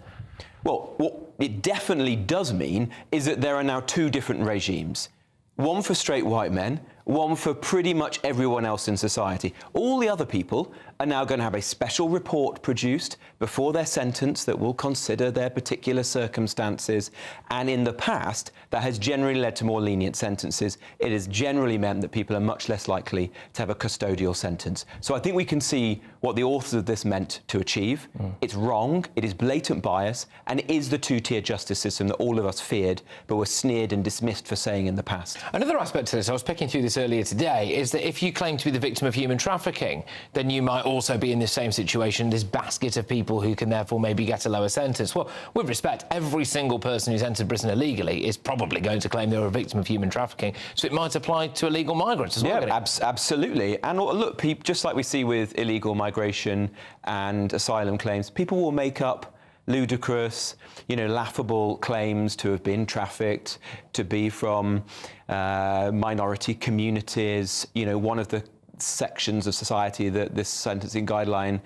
Well, what it definitely does mean is that there are now two different regimes. One for straight white men, one for pretty much everyone else in society. All the other people are now going to have a special report produced before their sentence that will consider their particular circumstances. And in the past, that has generally led to more lenient sentences. It has generally meant that people are much less likely to have a custodial sentence. So I think we can see what the authors of this meant to achieve. It's wrong, it is blatant bias, and it is the two-tier justice system that all of us feared, but were sneered and dismissed for saying in the past. Another aspect to this, I was picking through this earlier today, is that if you claim to be the victim of human trafficking, then you might also be in the same situation, this basket of people who can therefore maybe get a lower sentence. Well, with respect, every single person who's entered Britain illegally is probably going to claim they were a victim of human trafficking, so it might apply to illegal migrants as well. Yeah, absolutely. And look, just like we see with illegal migration and asylum claims, people will make up ludicrous, laughable claims to have been trafficked, to be from minority communities. One of the sections of society that this sentencing guideline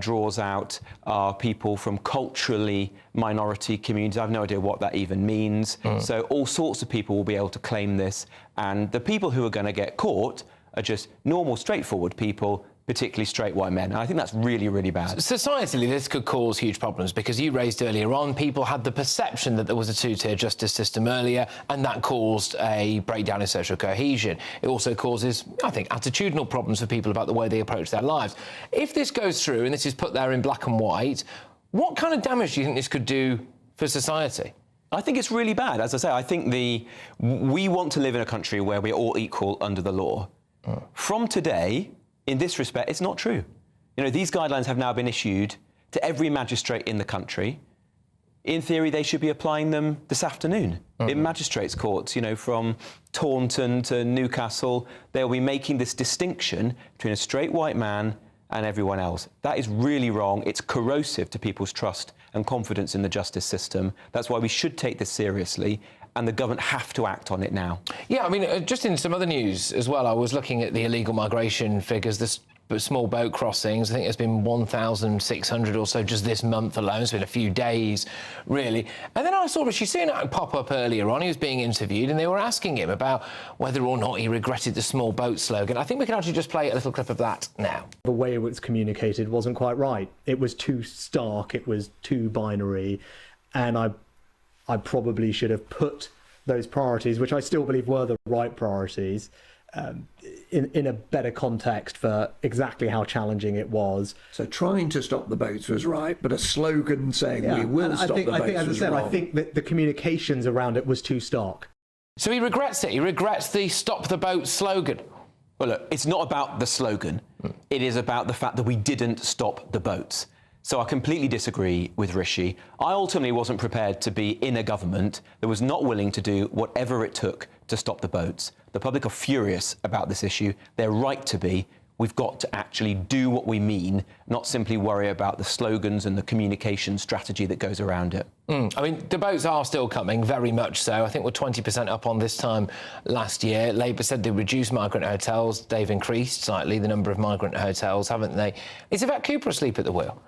draws out are people from culturally minority communities. I have no idea what that even means. So all sorts of people will be able to claim this, and the people who are going to get caught are just normal, straightforward people, particularly straight white men. And I think that's really, really bad. Societally, this could cause huge problems because you raised earlier on, people had the perception that there was a two-tier justice system earlier, and that caused a breakdown in social cohesion. It also causes, I think, attitudinal problems for people about the way they approach their lives. If this goes through, and this is put there in black and white, what kind of damage do you think this could do for society? I think it's really bad. As I say, I think we want to live in a country where we're all equal under the law. From today, in this respect, it's not true. These guidelines have now been issued to every magistrate in the country. In theory, they should be applying them this afternoon in magistrates' courts, from Taunton to Newcastle. They'll be making this distinction between a straight white man and everyone else. That is really wrong. It's corrosive to people's trust and confidence in the justice system. That's why we should take this seriously, and the government have to act on it now. Yeah, I mean, just in some other news as well, I was looking at the illegal migration figures, the small boat crossings. I think there's been 1,600 or so just this month alone. It's been a few days, really. And then I saw Rishi Sunak pop up earlier on. He was being interviewed, and they were asking him about whether or not he regretted the small boat slogan. I think we can actually just play a little clip of that now. The way it was communicated wasn't quite right. It was too stark, it was too binary, and I I probably should have put those priorities, which I still believe were the right priorities, in a better context for exactly how challenging it was. So trying to stop the boats was right, but a slogan saying we will stop the boats was wrong. I think that the communications around it was too stark. So he regrets it. He regrets the "Stop the Boat" slogan. Well, look, it's not about the slogan. It is about the fact that we didn't stop the boats. So I completely disagree with Rishi. I ultimately wasn't prepared to be in a government that was not willing to do whatever it took to stop the boats. The public are furious about this issue. They're right to be. We've got to actually do what we mean, not simply worry about the slogans and the communication strategy that goes around it. I mean, the boats are still coming, very much so. I think we're 20% up on this time last year. Labour said they reduced migrant hotels. They've increased slightly the number of migrant hotels, haven't they? Is Yvette Cooper asleep at the wheel?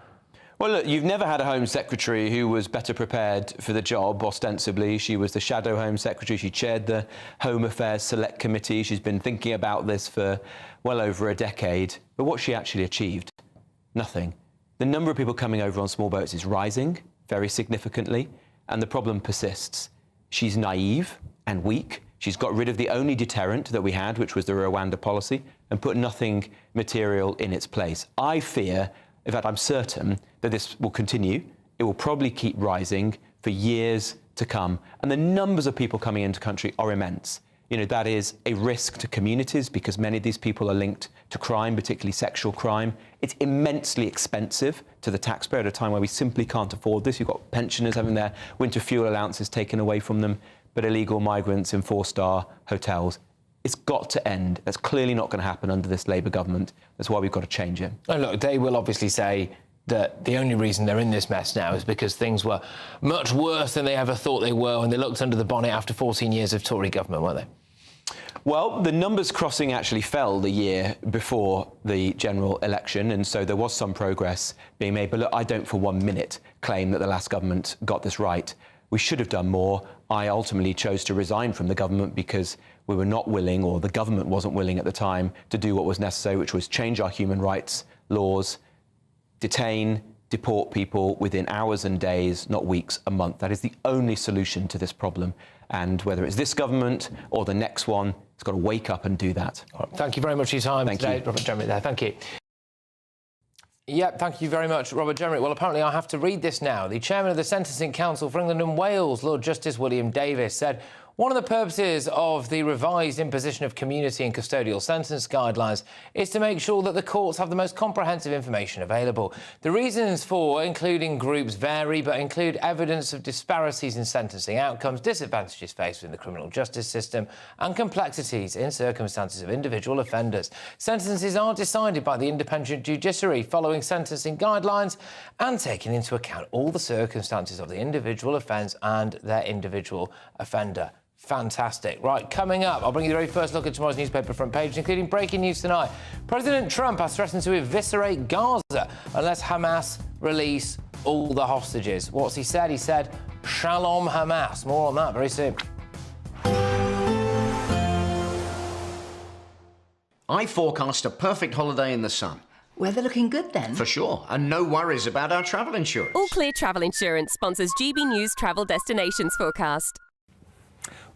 Well, look, you've never had a Home Secretary who was better prepared for the job, ostensibly. She was the shadow Home Secretary. She chaired the Home Affairs Select Committee. She's been thinking about this for well over a decade. But what she actually achieved? Nothing. The number of people coming over on small boats is rising very significantly, and the problem persists. She's naive and weak. She's got rid of the only deterrent that we had, which was the Rwanda policy, and put nothing material in its place. I fear, in fact, I'm certain that this will continue. It will probably keep rising for years to come. And the numbers of people coming into the country are immense. You know, that is a risk to communities because many of these people are linked to crime, particularly sexual crime. It's immensely expensive to the taxpayer at a time where we simply can't afford this. You've got pensioners having their winter fuel allowances taken away from them, but illegal migrants in 4-star hotels. It's got to end. That's clearly not going to happen under this Labour government. That's why we've got to change it. And look, they will obviously say that the only reason they're in this mess now is because things were much worse than they ever thought they were when they looked under the bonnet after 14 years of Tory government, weren't they? Well, the numbers crossing actually fell the year before the general election, and so there was some progress being made. But look, I don't for 1 minute claim that the last government got this right. We should have done more. I ultimately chose to resign from the government because we were not willing, or the government wasn't willing at the time, to do what was necessary, which was change our human rights laws, detain, deport people within hours and days, not weeks, a month. That is the only solution to this problem. And whether it's this government or the next one, it's got to wake up and do that. Thank you very much for your time today, Robert Jenrick there. Thank you. Yep, thank you very much, Robert Jenrick. Well, apparently I have to read this now. The chairman of the Sentencing Council for England and Wales, Lord Justice William Davis, said one of the purposes of the revised imposition of community and custodial sentence guidelines is to make sure that the courts have the most comprehensive information available. The reasons for including groups vary, but include evidence of disparities in sentencing outcomes, disadvantages faced within the criminal justice system, and complexities in circumstances of individual offenders. Sentences are decided by the independent judiciary following sentencing guidelines and taking into account all the circumstances of the individual offence and their individual offender. Fantastic. Right, coming up, I'll bring you the very first look at tomorrow's newspaper front page, including breaking news tonight. President Trump has threatened to eviscerate Gaza unless Hamas release all the hostages. What's he said? He said, Shalom Hamas. More on that very soon. I forecast a perfect holiday in the sun. Weather looking good then? For sure, and no worries about our travel insurance. All Clear Travel Insurance sponsors GB News travel destinations forecast.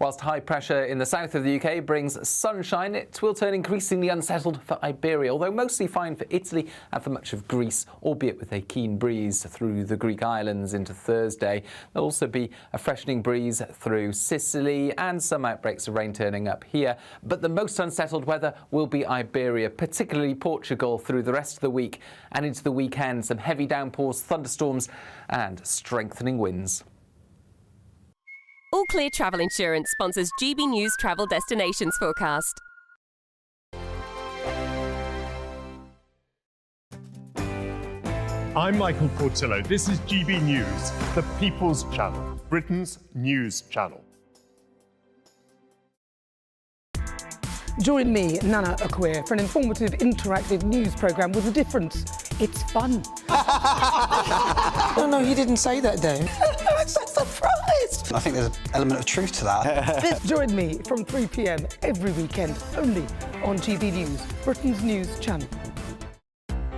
Whilst high pressure in the south of the UK brings sunshine, it will turn increasingly unsettled for Iberia, although mostly fine for Italy and for much of Greece, albeit with a keen breeze through the Greek islands into Thursday. There'll also be a freshening breeze through Sicily and some outbreaks of rain turning up here. But the most unsettled weather will be Iberia, particularly Portugal, through the rest of the week and into the weekend. Some heavy downpours, thunderstorms and strengthening winds. All Clear Travel Insurance sponsors GB News travel destinations forecast. I'm Michael Portillo. This is GB News, the People's Channel, Britain's news channel. Join me, Nana Akwe, for an informative, interactive news programme with a difference. It's fun. No, he didn't say that, though. I'm so surprised. I think there's an element of truth to that. Join me from 3 p.m. every weekend, only on GB News, Britain's news channel.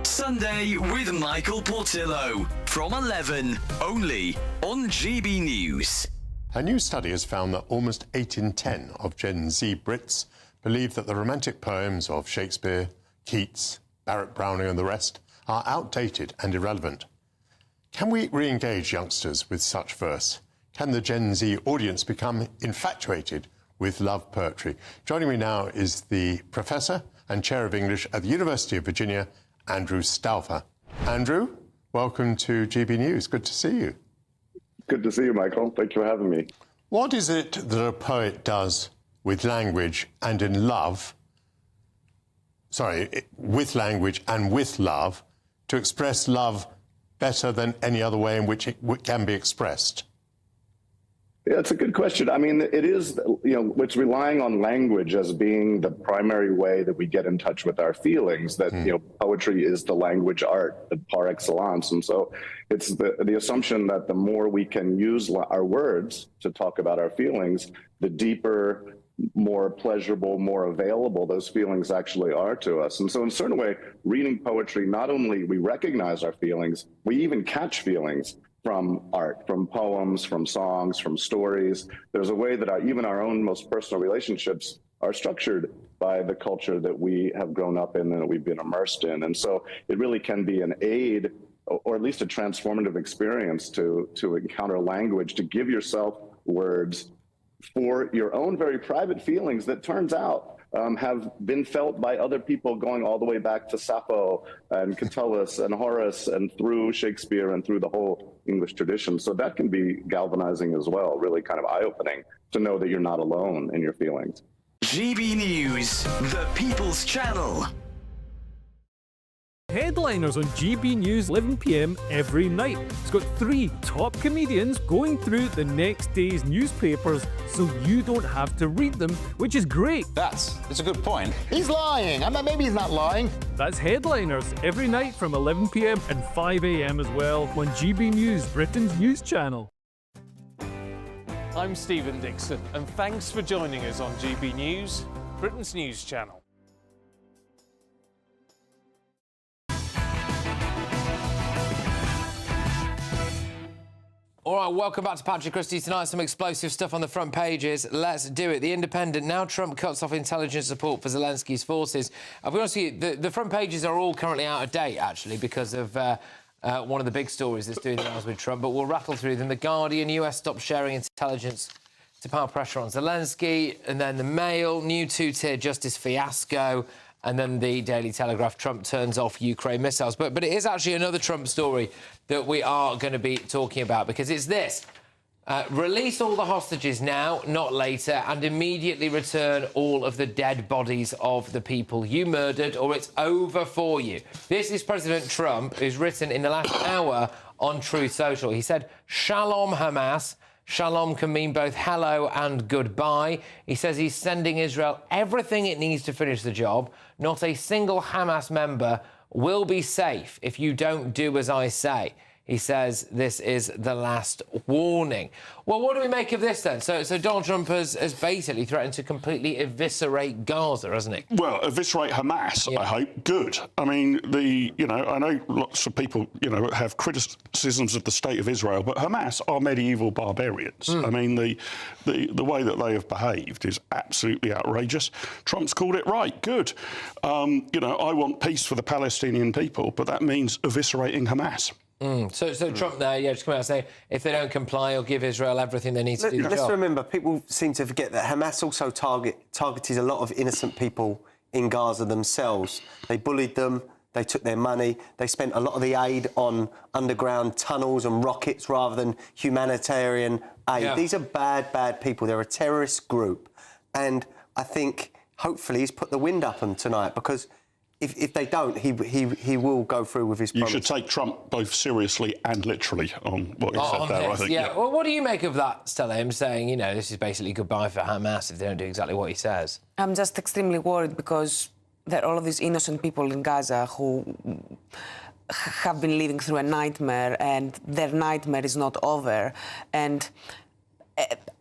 Sunday with Michael Portillo from 11, only on GB News. A new study has found that almost 8 in 10 of Gen Z Brits believe that the romantic poems of Shakespeare, Keats, Barrett Browning and the rest are outdated and irrelevant. Can we re-engage youngsters with such verse? Can the Gen Z audience become infatuated with love poetry? Joining me now is the Professor and Chair of English at the University of Virginia, Andrew Stauffer. Andrew, welcome to GB News. Good to see you. Good to see you, Michael. Thank you for having me. What is it that a poet does with language and in love, with language and with love, to express love better than any other way in which it can be expressed? Yeah, it's a good question. I mean, it is, it's relying on language as being the primary way that we get in touch with our feelings, that, poetry is the language art par excellence. And so it's the assumption that the more we can use our words to talk about our feelings, the deeper, more pleasurable, more available those feelings actually are to us. And so in a certain way, reading poetry, not only we recognize our feelings, we even catch feelings from art, from poems, from songs, from stories. There's a way that even our own most personal relationships are structured by the culture that we have grown up in and that we've been immersed in. And so it really can be an aid, or at least a transformative experience to encounter language, to give yourself words for your own very private feelings that turns out have been felt by other people going all the way back to Sappho and Catullus and Horace and through Shakespeare and through the whole English tradition. So that can be galvanizing as well, really kind of eye-opening to know that you're not alone in your feelings. GB News, the People's Channel. Headliners on GB News 11 p.m. every night. It's got 3 top comedians going through the next day's newspapers so you don't have to read them, which is great. That's a good point. He's lying. I mean, maybe he's not lying. That's Headliners every night from 11 p.m. and 5 a.m. as well on GB News, Britain's news channel. I'm Stephen Dixon, and thanks for joining us on GB News, Britain's news channel. All right, welcome back to Patrick Christys tonight. Some explosive stuff on the front pages. Let's do it. The Independent. Now Trump cuts off intelligence support for Zelensky's forces. I'll be honest with you, the front pages are all currently out of date, actually, because of one of the big stories that's doing the rounds with Trump. But we'll rattle through them. The Guardian, US stops sharing intelligence to power pressure on Zelensky. And then the Mail, new 2-tier justice fiasco. And then the Daily Telegraph, Trump turns off Ukraine missiles. But it is actually another Trump story that we are going to be talking about, because it's this. Release all the hostages now, not later, and immediately return all of the dead bodies of the people you murdered, or it's over for you. This is President Trump, who's written in the last hour on Truth Social. He said, Shalom Hamas. Shalom can mean both hello and goodbye. He says he's sending Israel everything it needs to finish the job. Not a single Hamas member will be safe if you don't do as I say. He says this is the last warning. Well, what do we make of this then? So Donald Trump has basically threatened to completely eviscerate Gaza, hasn't he? Well, eviscerate Hamas, yeah. I hope. Good. I mean, I know lots of people, have criticisms of the state of Israel, but Hamas are medieval barbarians. I mean, the way that they have behaved is absolutely outrageous. Trump's called it right. Good. I want peace for the Palestinian people, but that means eviscerating Hamas. So Trump there, just come out and say, if they don't comply, he'll give Israel everything they need to do the job. Let's remember, people seem to forget that Hamas also targeted a lot of innocent people in Gaza themselves. They bullied them, they took their money, they spent a lot of the aid on underground tunnels and rockets rather than humanitarian aid. Yeah. These are bad people. They're a terrorist group. And I think, hopefully, he's put the wind up them tonight, because if they don't, he will go through with his promise. You should take Trump both seriously and literally on what he said there, I think. Yeah. Well, what do you make of that, Stella, him saying, this is basically goodbye for Hamas if they don't do exactly what he says? I'm just extremely worried, because there are all of these innocent people in Gaza who have been living through a nightmare, and their nightmare is not over. And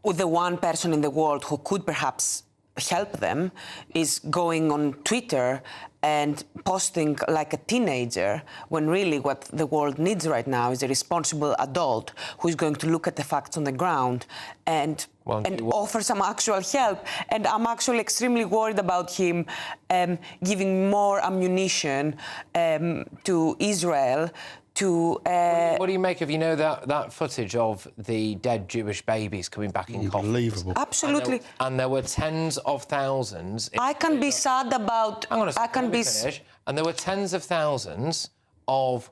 with the one person in the world who could perhaps help them is going on Twitter and posting like a teenager, when really what the world needs right now is a responsible adult who is going to look at the facts on the ground and offer some actual help. And I'm actually extremely worried about him giving more ammunition to Israel to... What do you make of, that footage of the dead Jewish babies coming back in coffins? Unbelievable. Absolutely. And there were tens of thousands... I can be sad about... Hang on a second, let me finish. And there were tens of thousands of,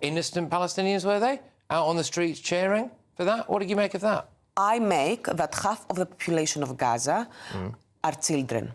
innocent Palestinians, were they? Out on the streets cheering for that? What did you make of that? I make that half of the population of Gaza are children.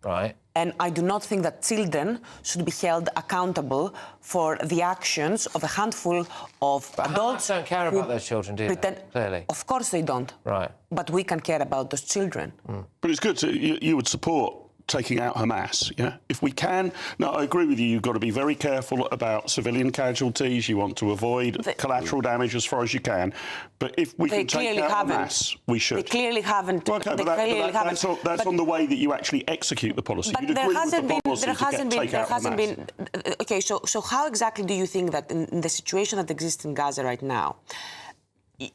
Right. And I do not think that children should be held accountable for the actions of a handful of adults. Hamas don't care about those children, do they? Clearly. Of course they don't. Right. But we can care about those children. But it's good. You would support taking out Hamas, yeah? If we can... Now, I agree with you, you've got to be very careful about civilian casualties. You want to avoid collateral damage as far as you can. But if we can take out Hamas, we should. They clearly haven't. Okay, that's on the way that you actually execute the policy. But there hasn't been... Okay, so how exactly do you think that in the situation that exists in Gaza right now,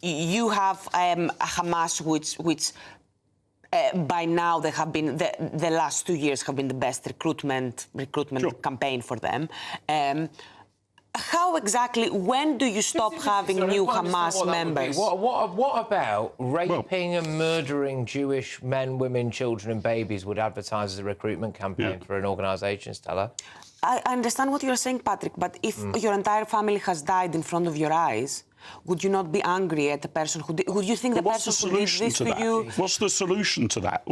you have Hamas, which by now they have been the last 2 years have been the best recruitment campaign for them. How exactly? When do you stop having new Hamas members? What about raping and murdering Jewish men, women, children, and babies would advertise as a recruitment campaign for an organisation, Stella? I understand what you're saying, Patrick, but if your entire family has died in front of your eyes, would you not be angry at the person who did? Would you think the person who did this to you? What's the solution to that?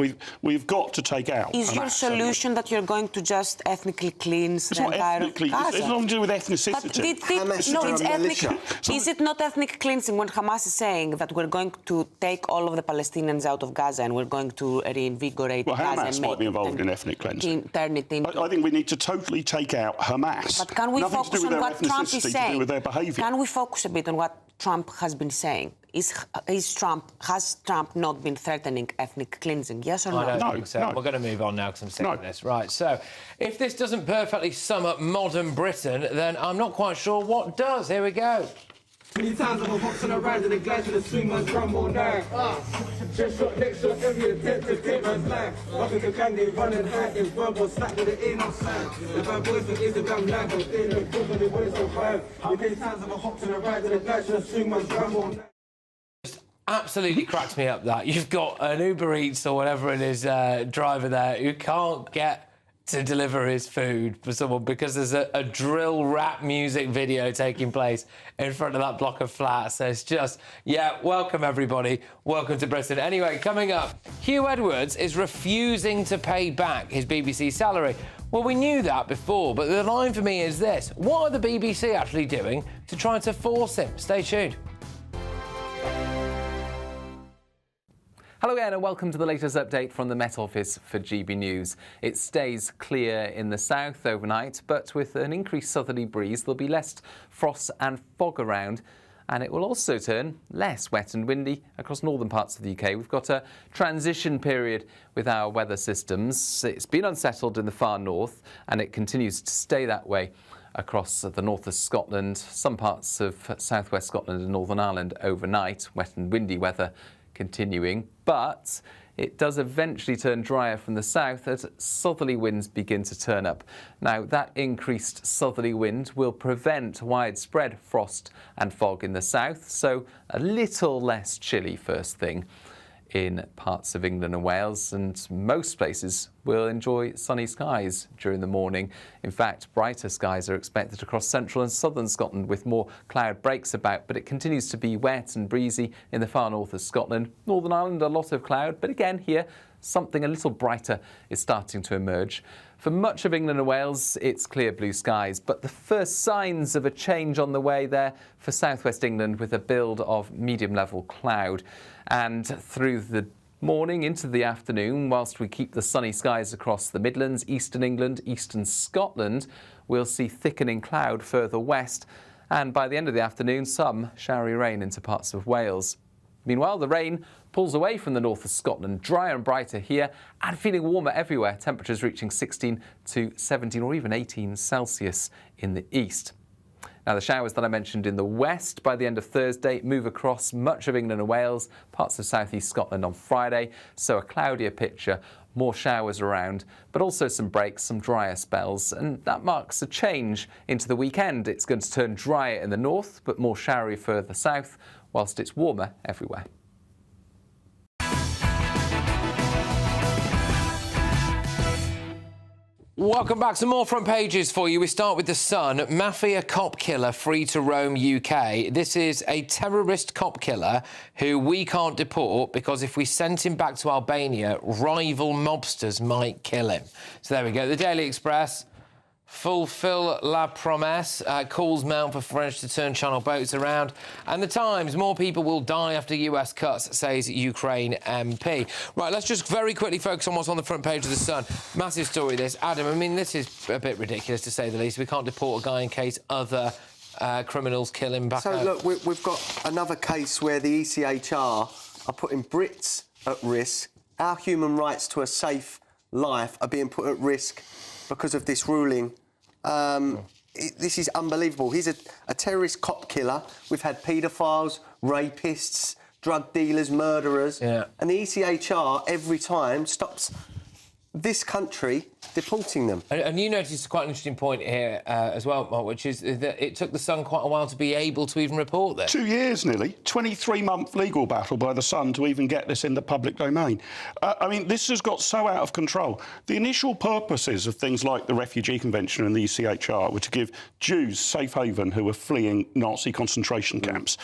We've got to take out. Is your solution that you're going to just ethnically cleanse the entire Gaza? It's nothing to do with ethnicity. It's ethnic. Is it not ethnic cleansing when Hamas is saying that we're going to take all of the Palestinians out of Gaza and we're going to reinvigorate Gaza? Hamas might be involved in ethnic cleansing. Turn it into... I think we need to totally take out Hamas. But can we focus on what Trump is saying? To do with their behaviour. Can we focus a bit on what Trump has been saying? Has Trump not been threatening ethnic cleansing? Yes or no? I don't think so. We're going to move on now because I'm sick of this. Right, so if this doesn't perfectly sum up modern Britain, then I'm not quite sure what does. Here we go. Many times I'm a hook on the rise of the glass to the swing man's rumble now. Just shot next shot every attempt to take man's life. Walking the candy, running high in verbal, slack with the ain't no sign. The bad boys from Instagram live, but they look good when they want it so high. Many times I'm a hook on the rise of the glass to the swing man's rumble now. Absolutely cracks me up that you've got an Uber Eats or whatever it is driver there who can't get to deliver his food for someone because there's a drill rap music video taking place in front of that block of flats. So it's just, welcome everybody, welcome to Britain. Anyway, coming up, Hugh Edwards is refusing to pay back his BBC salary. Well, we knew that before, but the line for me is this: what are the BBC actually doing to try to force him? Stay tuned. Hello again and welcome to the latest update from the Met Office for GB News. It stays clear in the south overnight, but with an increased southerly breeze, there'll be less frost and fog around, and it will also turn less wet and windy across northern parts of the UK. We've got a transition period with our weather systems. It's been unsettled in the far north, and it continues to stay that way across the north of Scotland, some parts of southwest Scotland and Northern Ireland overnight. Wet and windy weather continuing, but it does eventually turn drier from the south as southerly winds begin to turn up. Now, that increased southerly wind will prevent widespread frost and fog in the south, so a little less chilly first thing in parts of England and Wales, and most places will enjoy sunny skies during the morning. In fact, brighter skies are expected across central and southern Scotland with more cloud breaks about, but it continues to be wet and breezy in the far north of Scotland. Northern Ireland, a lot of cloud, but again here, something a little brighter is starting to emerge. For much of England and Wales, it's clear blue skies, but the first signs of a change on the way there for southwest England with a build of medium-level cloud. And through the morning into the afternoon, whilst we keep the sunny skies across the Midlands, eastern England, eastern Scotland, we'll see thickening cloud further west. And by the end of the afternoon, some showery rain into parts of Wales. Meanwhile, the rain pulls away from the north of Scotland, drier and brighter here, and feeling warmer everywhere. Temperatures reaching 16 to 17 or even 18 Celsius in the east. Now, the showers that I mentioned in the west by the end of Thursday move across much of England and Wales, parts of southeast Scotland on Friday, so a cloudier picture, more showers around, but also some breaks, some drier spells, and that marks a change into the weekend. It's going to turn drier in the north, but more showery further south, whilst it's warmer everywhere. Welcome back. Some more front pages for you. We start with The Sun. Mafia cop killer free to roam UK. This is a terrorist cop killer who we can't deport because if we sent him back to Albania, rival mobsters might kill him. So there we go. The Daily Express. Fulfill la promesse, calls mount for French to turn Channel boats around. And The Times, more people will die after US cuts, says Ukraine MP. Right, let's just very quickly focus on what's on the front page of The Sun. Massive story, this. Adam, I mean, this is a bit ridiculous, to say the least. We can't deport a guy in case other criminals kill him back home. So, look, we've got another case where the ECHR are putting Brits at risk. Our human rights to a safe life are being put at risk because of this ruling. This is unbelievable. He's a terrorist cop killer. We've had paedophiles, rapists, drug dealers, murderers. Yeah. And the ECHR, every time, stops this country deporting them. And you noticed quite an interesting point here as well, Mark, which is that it took The Sun quite a while to be able to even report this. 2 years nearly, 23-month legal battle by The Sun to even get this in the public domain. I mean, this has got so out of control. The initial purposes of things like the Refugee Convention and the ECHR were to give Jews safe haven who were fleeing Nazi concentration camps.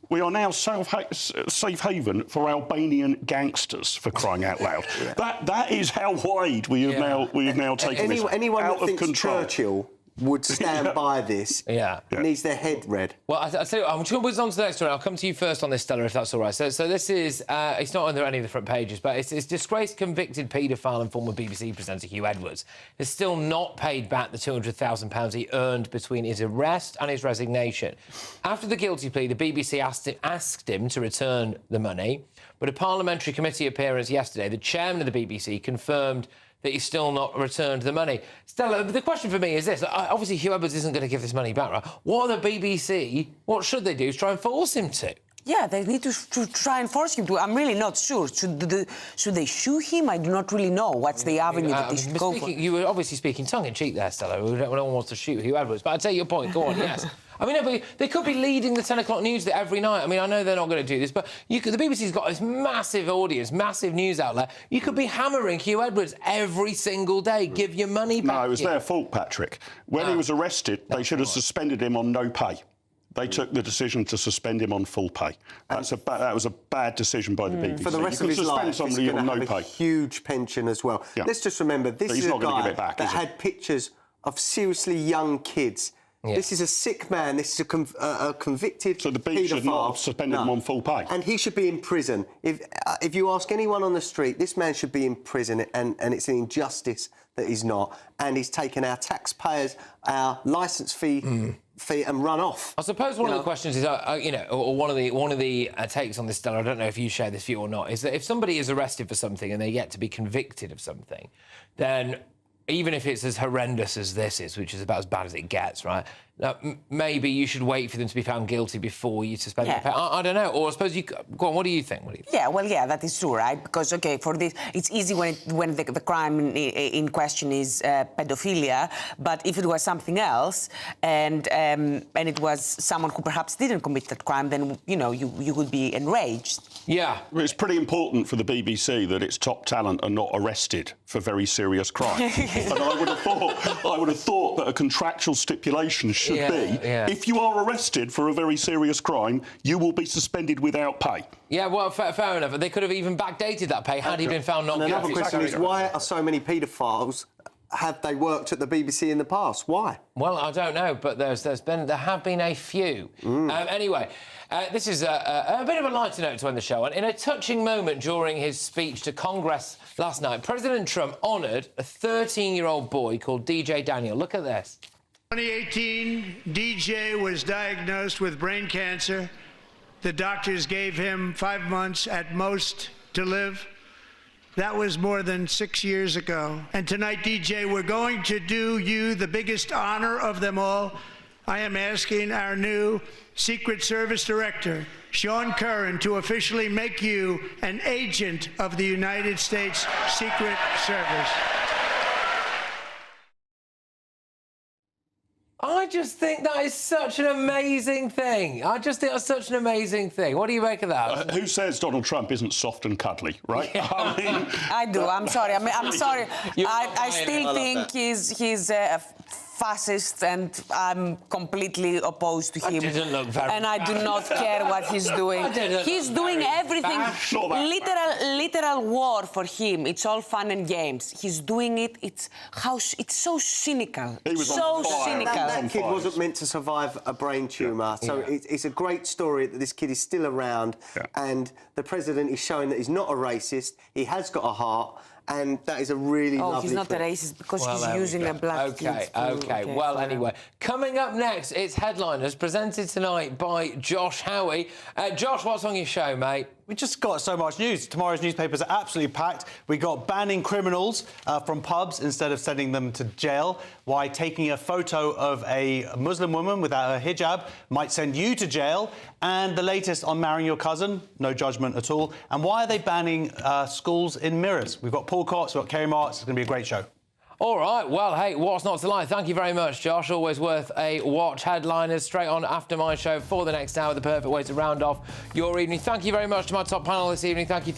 We are now safe haven for Albanian gangsters, for crying out loud. That is how wide we have now taken this anyone out that of thinks control. Churchill would stand by this needs their head read. Well, I'll tell you what, I'm just going to whiz on to the next story. I'll come to you first on this, Stella, if that's all right. So this is, it's not under any of the front pages, but it's disgraced convicted paedophile and former BBC presenter Hugh Edwards has still not paid back the £200,000 he earned between his arrest and his resignation. After the guilty plea, the BBC asked him to return the money, but a parliamentary committee appearance yesterday, the chairman of the BBC confirmed that he's still not returned the money. Stella, the question for me is this. Obviously, Hugh Edwards isn't going to give this money back, right? What are the BBC, what should they do to try and force him to? Yeah, they need to try and force him to. I'm really not sure. Should they sue him? I do not really know what's the avenue that they should go for. You were obviously speaking tongue-in-cheek there, Stella. No one wants to shoot Hugh Edwards. But I take your point. Go on, yes. I mean, they could be leading the 10 o'clock news every night. I mean, I know they're not going to do this, but the BBC's got this massive audience, massive news outlet. You could be hammering Hugh Edwards every single day. Give your money back. No, it was their fault, Patrick. When he was arrested, they should have suspended him on no pay. They took the decision to suspend him on full pay. That was a bad decision by the BBC. For the rest of his life, he's going to have a huge pension as well. Yeah. Let's just remember, this is a guy that had pictures of seriously young kids. Yeah. This is a sick man. This is a convicted So the BBC should not have suspended him on full pay. And he should be in prison. If you ask anyone on the street, this man should be in prison, and it's an injustice that he's not. And he's taken our taxpayers, our licence fee and run off. I suppose one of the questions is, or one of the takes on this, Stella, I don't know if you share this view or not, is that if somebody is arrested for something and they're yet to be convicted of something, then even if it's as horrendous as this is, which is about as bad as it gets, right? Maybe you should wait for them to be found guilty before you suspend the pay. I don't know. Or I suppose you... Go on, what do you think? Yeah, well, yeah, that is true, right? Because, OK, for this, it's easy when the crime in question is pedophilia, but if it was something else and it was someone who perhaps didn't commit that crime, then, you would be enraged. Yeah. Well, it's pretty important for the BBC that its top talent are not arrested for very serious crime. And I would have thought that a contractual stipulation should be, if you are arrested for a very serious crime, you will be suspended without pay. Yeah, well, fair enough. They could have even backdated that pay had he been found not guilty. Another question is, why are so many paedophiles... Have they worked at the BBC in the past? Why? Well, I don't know, but there have been a few. Anyway, this is a bit of a lighter note to end the show on. In a touching moment during his speech to Congress last night, President Trump honoured a 13-year-old boy called DJ Daniel. Look at this. 2018, DJ was diagnosed with brain cancer The doctors gave him 5 months at most to live. That was more than 6 years ago. And tonight, DJ, we're going to do you the biggest honor of them all. I am asking our new Secret Service Director, Sean Curran, to officially make you an agent of the United States Secret Service. I just think that is such an amazing thing. I just think that's such an amazing thing. What do you make of that? Who says Donald Trump isn't soft and cuddly, right? Yeah. I mean, I do. I'm sorry. I'm sorry. I still think he's a fascist, and I'm completely opposed to him. Didn't look very and I do not care what he's doing. He's doing everything. Literal war for him. It's all fun and games. He's doing it. It's so cynical. He was so cynical. That kid wasn't meant to survive a brain tumour. So it's a great story that this kid is still around, and the president is showing that he's not a racist. He has got a heart. And that is a really lovely he's not a racist because he's using a black kid. Okay. Well, anyway, coming up next, it's Headliners, presented tonight by Josh Howie. Josh, what's on your show, mate? We just got so much news. Tomorrow's newspapers are absolutely packed. We got banning criminals from pubs instead of sending them to jail. Why taking a photo of a Muslim woman without her hijab might send you to jail. And the latest on marrying your cousin, no judgment at all. And why are they banning schools in mirrors? We've got Paul Cox, we've got Kerry Marks. It's going to be a great show. All right, well, hey, what's not to like? Thank you very much, Josh. Always worth a watch. Headliners straight on after my show for the next hour, the perfect way to round off your evening. Thank you very much to my top panel this evening. Thank you.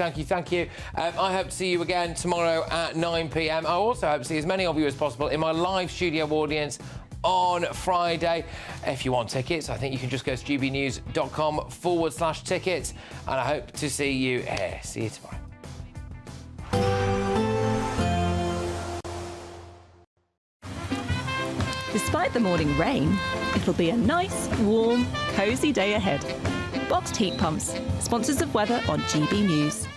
I hope to see you again tomorrow at 9 p.m. I also hope to see as many of you as possible in my live studio audience on Friday. If you want tickets, I think you can just go to gbnews.com/tickets, and I hope to see you here. See you tomorrow. Despite the morning rain, it'll be a nice, warm, cosy day ahead. Boxed heat pumps, sponsors of weather on GB News.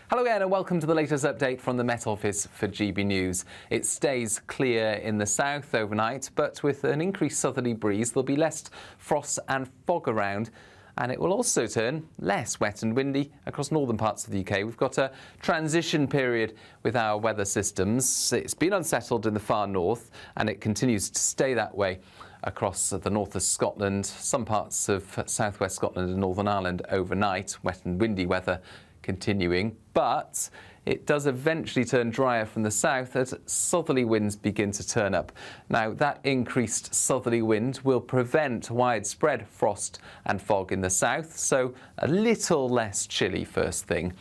Hello again and welcome to the latest update from the Met Office for GB News. It stays clear in the south overnight, but with an increased southerly breeze, there'll be less frost and fog around. And it will also turn less wet and windy across northern parts of the UK. We've got a transition period with our weather systems. It's been unsettled in the far north, and it continues to stay that way across the north of Scotland, some parts of southwest Scotland and Northern Ireland overnight. Wet and windy weather continuing, but it does eventually turn drier from the south as southerly winds begin to turn up. Now, that increased southerly wind will prevent widespread frost and fog in the south, so a little less chilly first thing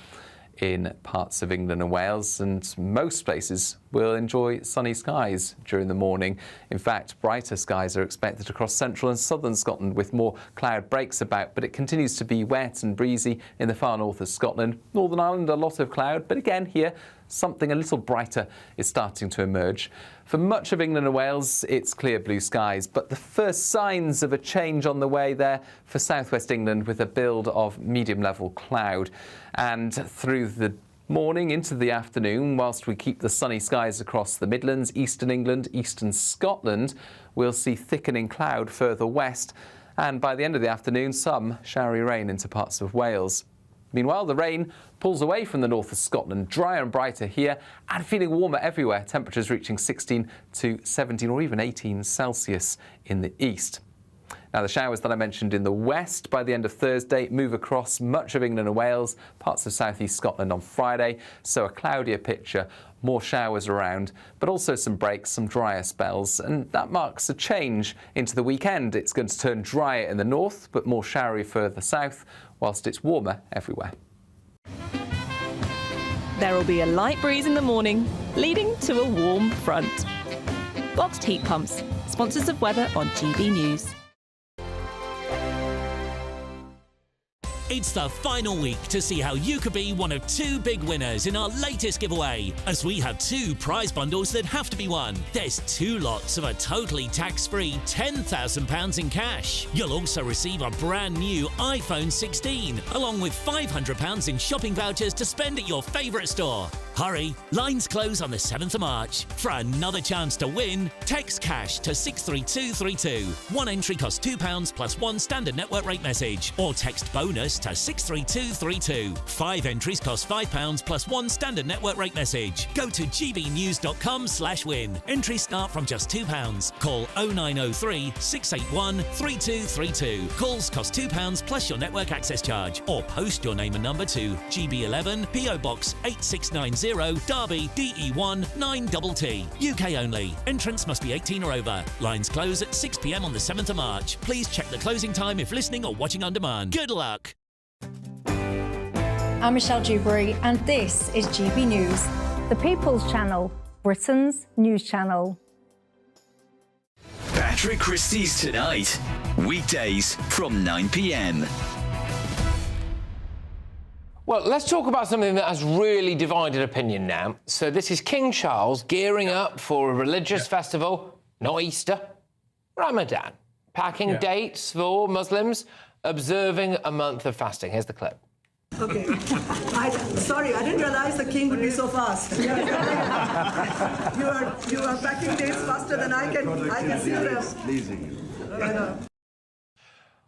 in parts of England and Wales, and most places will enjoy sunny skies during the morning. In fact, brighter skies are expected across central and southern Scotland with more cloud breaks about, but it continues to be wet and breezy in the far north of Scotland. Northern Ireland, a lot of cloud, but again here, something a little brighter is starting to emerge. For much of England and Wales, it's clear blue skies, but the first signs of a change on the way there for southwest England with a build of medium-level cloud. And through the morning into the afternoon, whilst we keep the sunny skies across the Midlands, eastern England, eastern Scotland, we'll see thickening cloud further west. And by the end of the afternoon, some showery rain into parts of Wales. Meanwhile, the rain pulls away from the north of Scotland, drier and brighter here and feeling warmer everywhere, temperatures reaching 16 to 17 or even 18 Celsius in the east. Now, the showers that I mentioned in the west by the end of Thursday move across much of England and Wales, parts of southeast Scotland on Friday, so a cloudier picture, more showers around, but also some breaks, some drier spells, and that marks a change into the weekend. It's going to turn drier in the north, but more showery further south, whilst it's warmer everywhere. There will be a light breeze in the morning, leading to a warm front. Boxed heat pumps, sponsors of weather on GB News. It's the final week to see how you could be one of 2 big winners in our latest giveaway, as we have 2 prize bundles that have to be won. There's 2 lots of a totally tax-free £10,000 in cash. You'll also receive a brand new iPhone 16, along with £500 in shopping vouchers to spend at your favourite store. Hurry, lines close on the 7th of March. For another chance to win, text cash to 63232. One entry costs £2 plus one standard network rate message. Or text bonus to 63232. 5 entries cost £5 plus one standard network rate message. Go to gbnews.com/win. Entries start from just £2. Call 0903 681 3232. Calls cost £2 plus your network access charge. Or post your name and number to GB11 PO Box 8690 Derby DE1 9TT. UK only. Entrants must be 18 or over. Lines close at 6 p.m. on the 7th of March. Please check the closing time if listening or watching on demand. Good luck. I'm Michelle Dewberry and this is GB News, the People's Channel, Britain's news channel. Patrick Christys Tonight. Weekdays from 9 p.m. Well, let's talk about something that has really divided opinion now. So this is King Charles gearing up for a religious festival, not Easter, Ramadan, packing dates for Muslims, observing a month of fasting. Here's the clip. Okay. Sorry, I didn't realize the king would be so fast. You are packing dates faster than I can see them.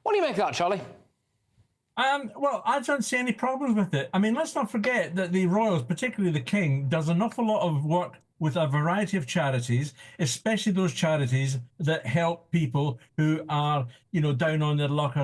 What do you make of that, Charlie? Well, I don't see any problems with it. I mean, let's not forget that the royals, particularly the king, does an awful lot of work with a variety of charities, especially those charities that help people who are, down on their luck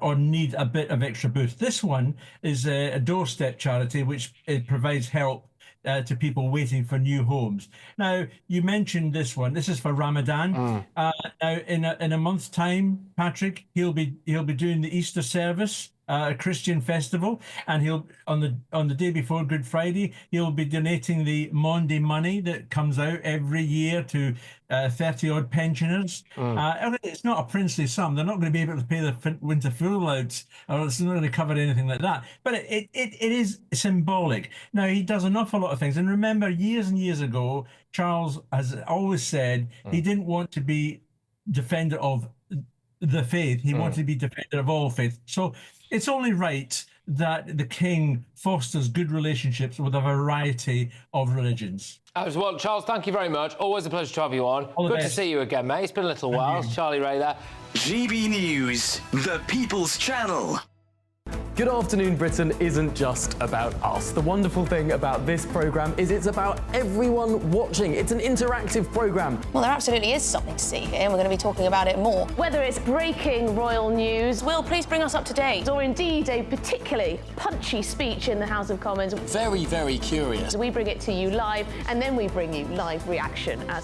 or need a bit of extra boost. This one is a doorstep charity which provides help to people waiting for new homes. Now, you mentioned this one. This is for Ramadan. Now, in a month's time, Patrick, he'll be doing the Easter service, a Christian festival, and he'll on the day before Good Friday, he'll be donating the Monday money that comes out every year to 30-odd pensioners. It's not a princely sum. They're not going to be able to pay the winter fuel allowance, or it's not going to cover anything like that. But it is symbolic. Now, he does an awful lot of things. And remember, years and years ago, Charles has always said he didn't want to be defender of the faith. He wanted to be defender of all faith. So it's only right that the king fosters good relationships with a variety of religions. As well, Charles, thank you very much. Always a pleasure to have you on. Good to see you again, mate. It's been a little while. It's Charlie Ray there. GB News, the People's Channel. Good Afternoon Britain isn't just about us. The wonderful thing about this programme is it's about everyone watching. It's an interactive programme. Well, there absolutely is something to see here, and we're going to be talking about it more. Whether it's breaking royal news, Will, please bring us up to date, or indeed a particularly punchy speech in the House of Commons. Very, very curious. We bring it to you live, and then we bring you live reaction as well.